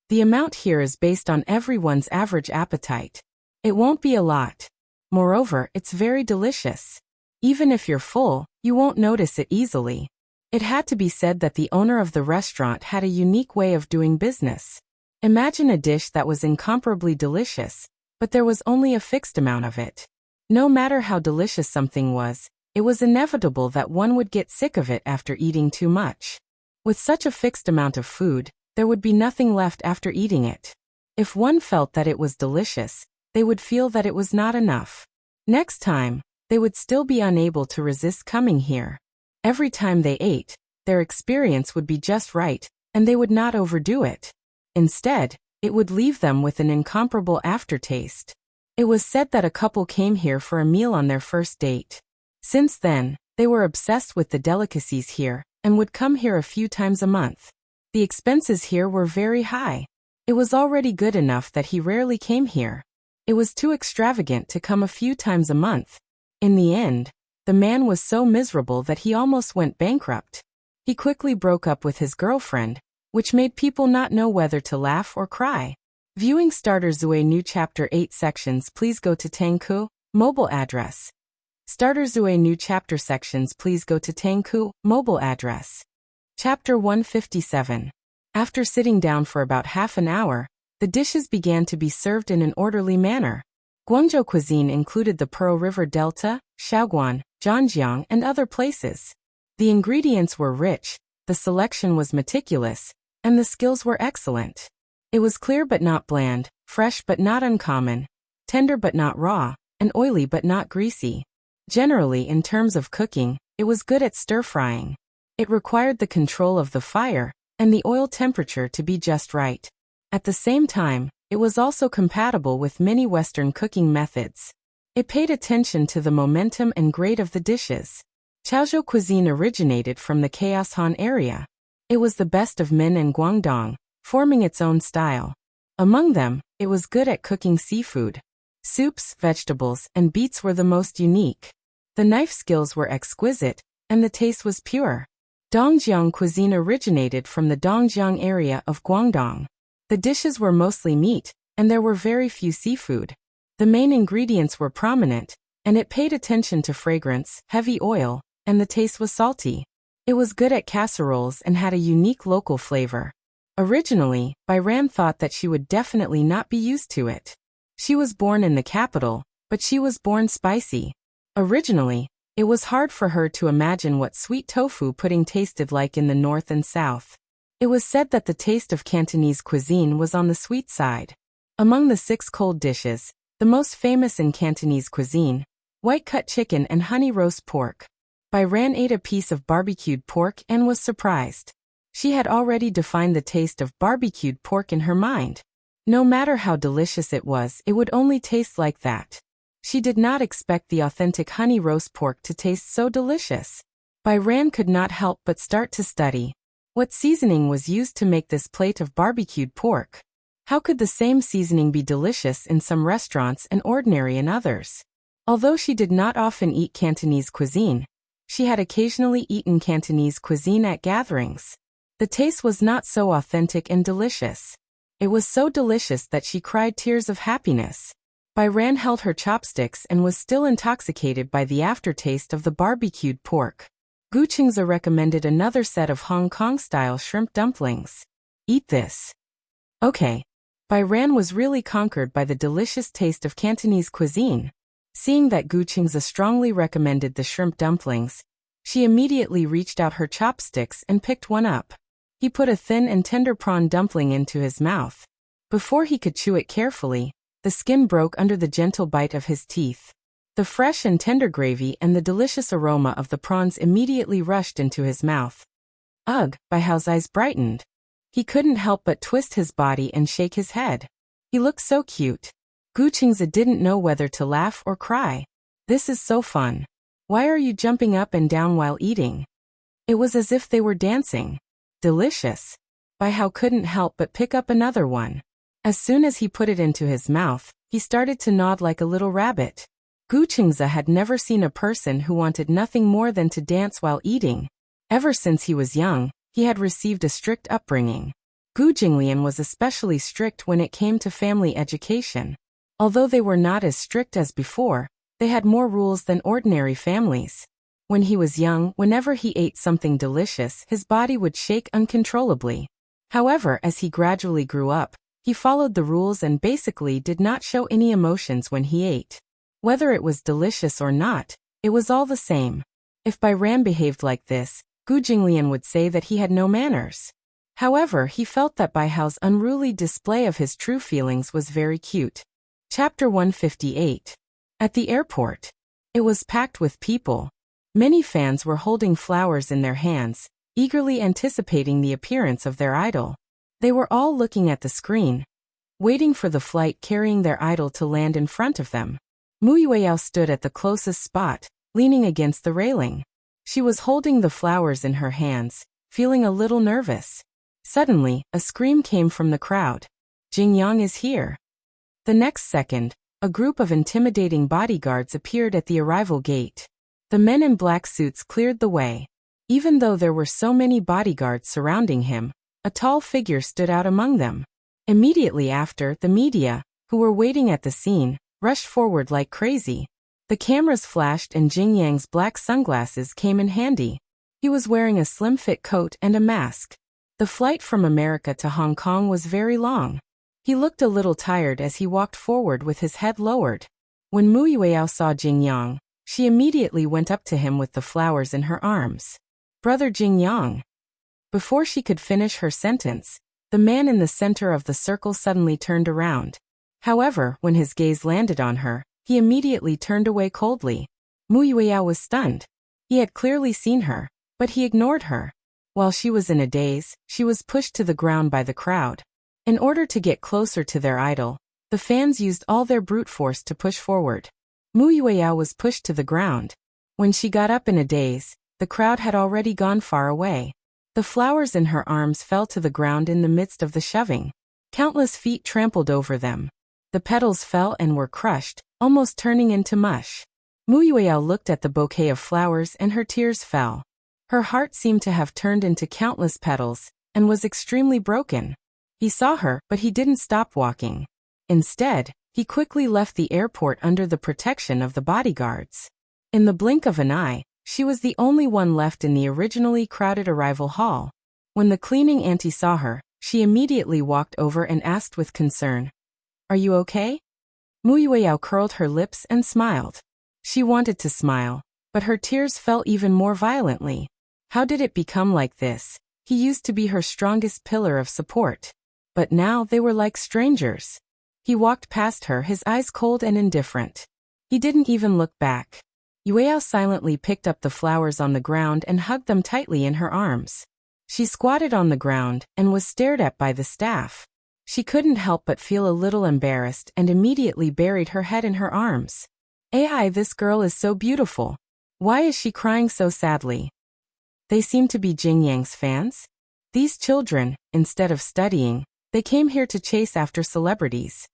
The amount here is based on everyone's average appetite. It won't be a lot. Moreover, it's very delicious. Even if you're full, you won't notice it easily. It had to be said that the owner of the restaurant had a unique way of doing business. Imagine a dish that was incomparably delicious, but there was only a fixed amount of it. No matter how delicious something was, it was inevitable that one would get sick of it after eating too much. With such a fixed amount of food, there would be nothing left after eating it. If one felt that it was delicious, they would feel that it was not enough. Next time, they would still be unable to resist coming here. Every time they ate, their experience would be just right, and they would not overdo it. Instead, it would leave them with an incomparable aftertaste. It was said that a couple came here for a meal on their first date. Since then, They were obsessed with the delicacies here, and would come here a few times a month. The expenses here were very high. It was already good enough that he rarely came here. It was too extravagant to come a few times a month. In the end, the man was so miserable that he almost went bankrupt. He quickly broke up with his girlfriend, which made people not know whether to laugh or cry. Viewing Starter Zue New Chapter 8 sections, please go to Tycoon, mobile address. Starter Zue New Chapter sections, please go to Tycoon, mobile address. Chapter 157. After sitting down for about half an hour, the dishes began to be served in an orderly manner. Guangzhou cuisine included the Pearl River Delta, Shaoguan, Zhangjiang, and other places. The ingredients were rich, the selection was meticulous, and the skills were excellent. It was clear but not bland, fresh but not uncommon, tender but not raw, and oily but not greasy. Generally, in terms of cooking, it was good at stir-frying. It required the control of the fire and the oil temperature to be just right. At the same time, it was also compatible with many Western cooking methods. It paid attention to the momentum and grade of the dishes. Chaozhou cuisine originated from the Chaos Han area. It was the best of Min and Guangdong, forming its own style. Among them, it was good at cooking seafood. Soups, vegetables, and beets were the most unique. The knife skills were exquisite, and the taste was pure. Dongjiang cuisine originated from the Dongjiang area of Guangdong. The dishes were mostly meat, and there were very few seafood. The main ingredients were prominent, and it paid attention to fragrance, heavy oil, and the taste was salty. It was good at casseroles and had a unique local flavor. Originally, Bairan thought that she would definitely not be used to it. She was born in the capital, but she was born spicy. Originally, it was hard for her to imagine what sweet tofu pudding tasted like in the north and south. It was said that the taste of Cantonese cuisine was on the sweet side. Among the 6 cold dishes, the most famous in Cantonese cuisine, white-cut chicken and honey roast pork. Bairan ate a piece of barbecued pork and was surprised. She had already defined the taste of barbecued pork in her mind. No matter how delicious it would only taste like that. She did not expect the authentic honey roast pork to taste so delicious. Bairan could not help but start to study. What seasoning was used to make this plate of barbecued pork? How could the same seasoning be delicious in some restaurants and ordinary in others? Although she did not often eat Cantonese cuisine, she had occasionally eaten Cantonese cuisine at gatherings. The taste was not so authentic and delicious. It was so delicious that she cried tears of happiness. Bairan held her chopsticks and was still intoxicated by the aftertaste of the barbecued pork. Gu Qingze recommended another set of Hong Kong-style shrimp dumplings. Eat this. Okay. Bairan was really conquered by the delicious taste of Cantonese cuisine. Seeing that Gu Qingze strongly recommended the shrimp dumplings, she immediately reached out her chopsticks and picked one up. He put a thin and tender prawn dumpling into his mouth. Before he could chew it carefully, the skin broke under the gentle bite of his teeth. The fresh and tender gravy and the delicious aroma of the prawns immediately rushed into his mouth. Ugh, Baihao's eyes brightened. He couldn't help but twist his body and shake his head. He looked so cute. Gu Qingze didn't know whether to laugh or cry. This is so fun. Why are you jumping up and down while eating? It was as if they were dancing. Delicious. Baihao couldn't help but pick up another one. As soon as he put it into his mouth, he started to nod like a little rabbit. Gu Qingze had never seen a person who wanted nothing more than to dance while eating. Ever since he was young, he had received a strict upbringing. Gu Jinglian was especially strict when it came to family education. Although they were not as strict as before, they had more rules than ordinary families. When he was young, whenever he ate something delicious, his body would shake uncontrollably. However, as he gradually grew up, he followed the rules and basically did not show any emotions when he ate. Whether it was delicious or not, it was all the same. If Bairan behaved like this, Gu Jinglian would say that he had no manners. However, he felt that Baihao's unruly display of his true feelings was very cute. Chapter 158. At the airport. It was packed with people. Many fans were holding flowers in their hands, eagerly anticipating the appearance of their idol. They were all looking at the screen, waiting for the flight carrying their idol to land in front of them. Mu Yueyao stood at the closest spot, leaning against the railing. She was holding the flowers in her hands, feeling a little nervous. Suddenly, a scream came from the crowd. Jingyang is here. The next second, a group of intimidating bodyguards appeared at the arrival gate. The men in black suits cleared the way. Even though there were so many bodyguards surrounding him, a tall figure stood out among them. Immediately after, the media, who were waiting at the scene, rushed forward like crazy. The cameras flashed and Jingyang's black sunglasses came in handy. He was wearing a slim-fit coat and a mask. The flight from America to Hong Kong was very long. He looked a little tired as he walked forward with his head lowered. When Mu Yueyao saw Jingyang, she immediately went up to him with the flowers in her arms. "Brother Jingyang." Before she could finish her sentence, the man in the center of the circle suddenly turned around. However, when his gaze landed on her, he immediately turned away coldly. Mu Yueyao was stunned. He had clearly seen her, but he ignored her. While she was in a daze, she was pushed to the ground by the crowd. In order to get closer to their idol, the fans used all their brute force to push forward. Mu Yueyao was pushed to the ground. When she got up in a daze, the crowd had already gone far away. The flowers in her arms fell to the ground in the midst of the shoving. Countless feet trampled over them. The petals fell and were crushed, almost turning into mush. Mu Yueyao looked at the bouquet of flowers and her tears fell. Her heart seemed to have turned into countless petals, and was extremely broken. He saw her, but he didn't stop walking. Instead, he quickly left the airport under the protection of the bodyguards. In the blink of an eye, she was the only one left in the originally crowded arrival hall. When the cleaning auntie saw her, she immediately walked over and asked with concern, "Are you okay?" Mu Yueyao curled her lips and smiled. She wanted to smile, but her tears fell even more violently. How did it become like this? He used to be her strongest pillar of support. But now they were like strangers. He walked past her, his eyes cold and indifferent. He didn't even look back. Yueyao silently picked up the flowers on the ground and hugged them tightly in her arms. She squatted on the ground and was stared at by the staff. She couldn't help but feel a little embarrassed and immediately buried her head in her arms. "Ai, this girl is so beautiful. Why is she crying so sadly?" They seem to be Jingyang's fans. These children, instead of studying, they came here to chase after celebrities.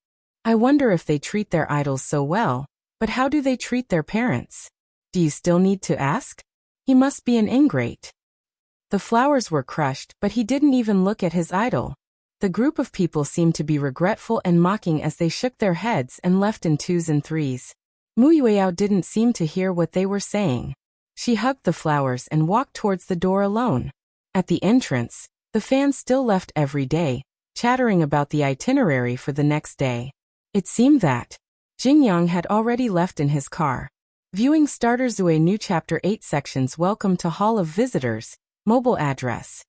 I wonder if they treat their idols so well, but how do they treat their parents? Do you still need to ask? He must be an ingrate. The flowers were crushed, but he didn't even look at his idol. The group of people seemed to be regretful and mocking as they shook their heads and left in twos and threes. Mu Yueyao didn't seem to hear what they were saying. She hugged the flowers and walked towards the door alone. At the entrance, the fans still left every day, chattering about the itinerary for the next day. It seemed that Jingyang had already left in his car. Viewing Starter Zue New Chapter 8 Sections. Welcome to Hall of Visitors. Mobile address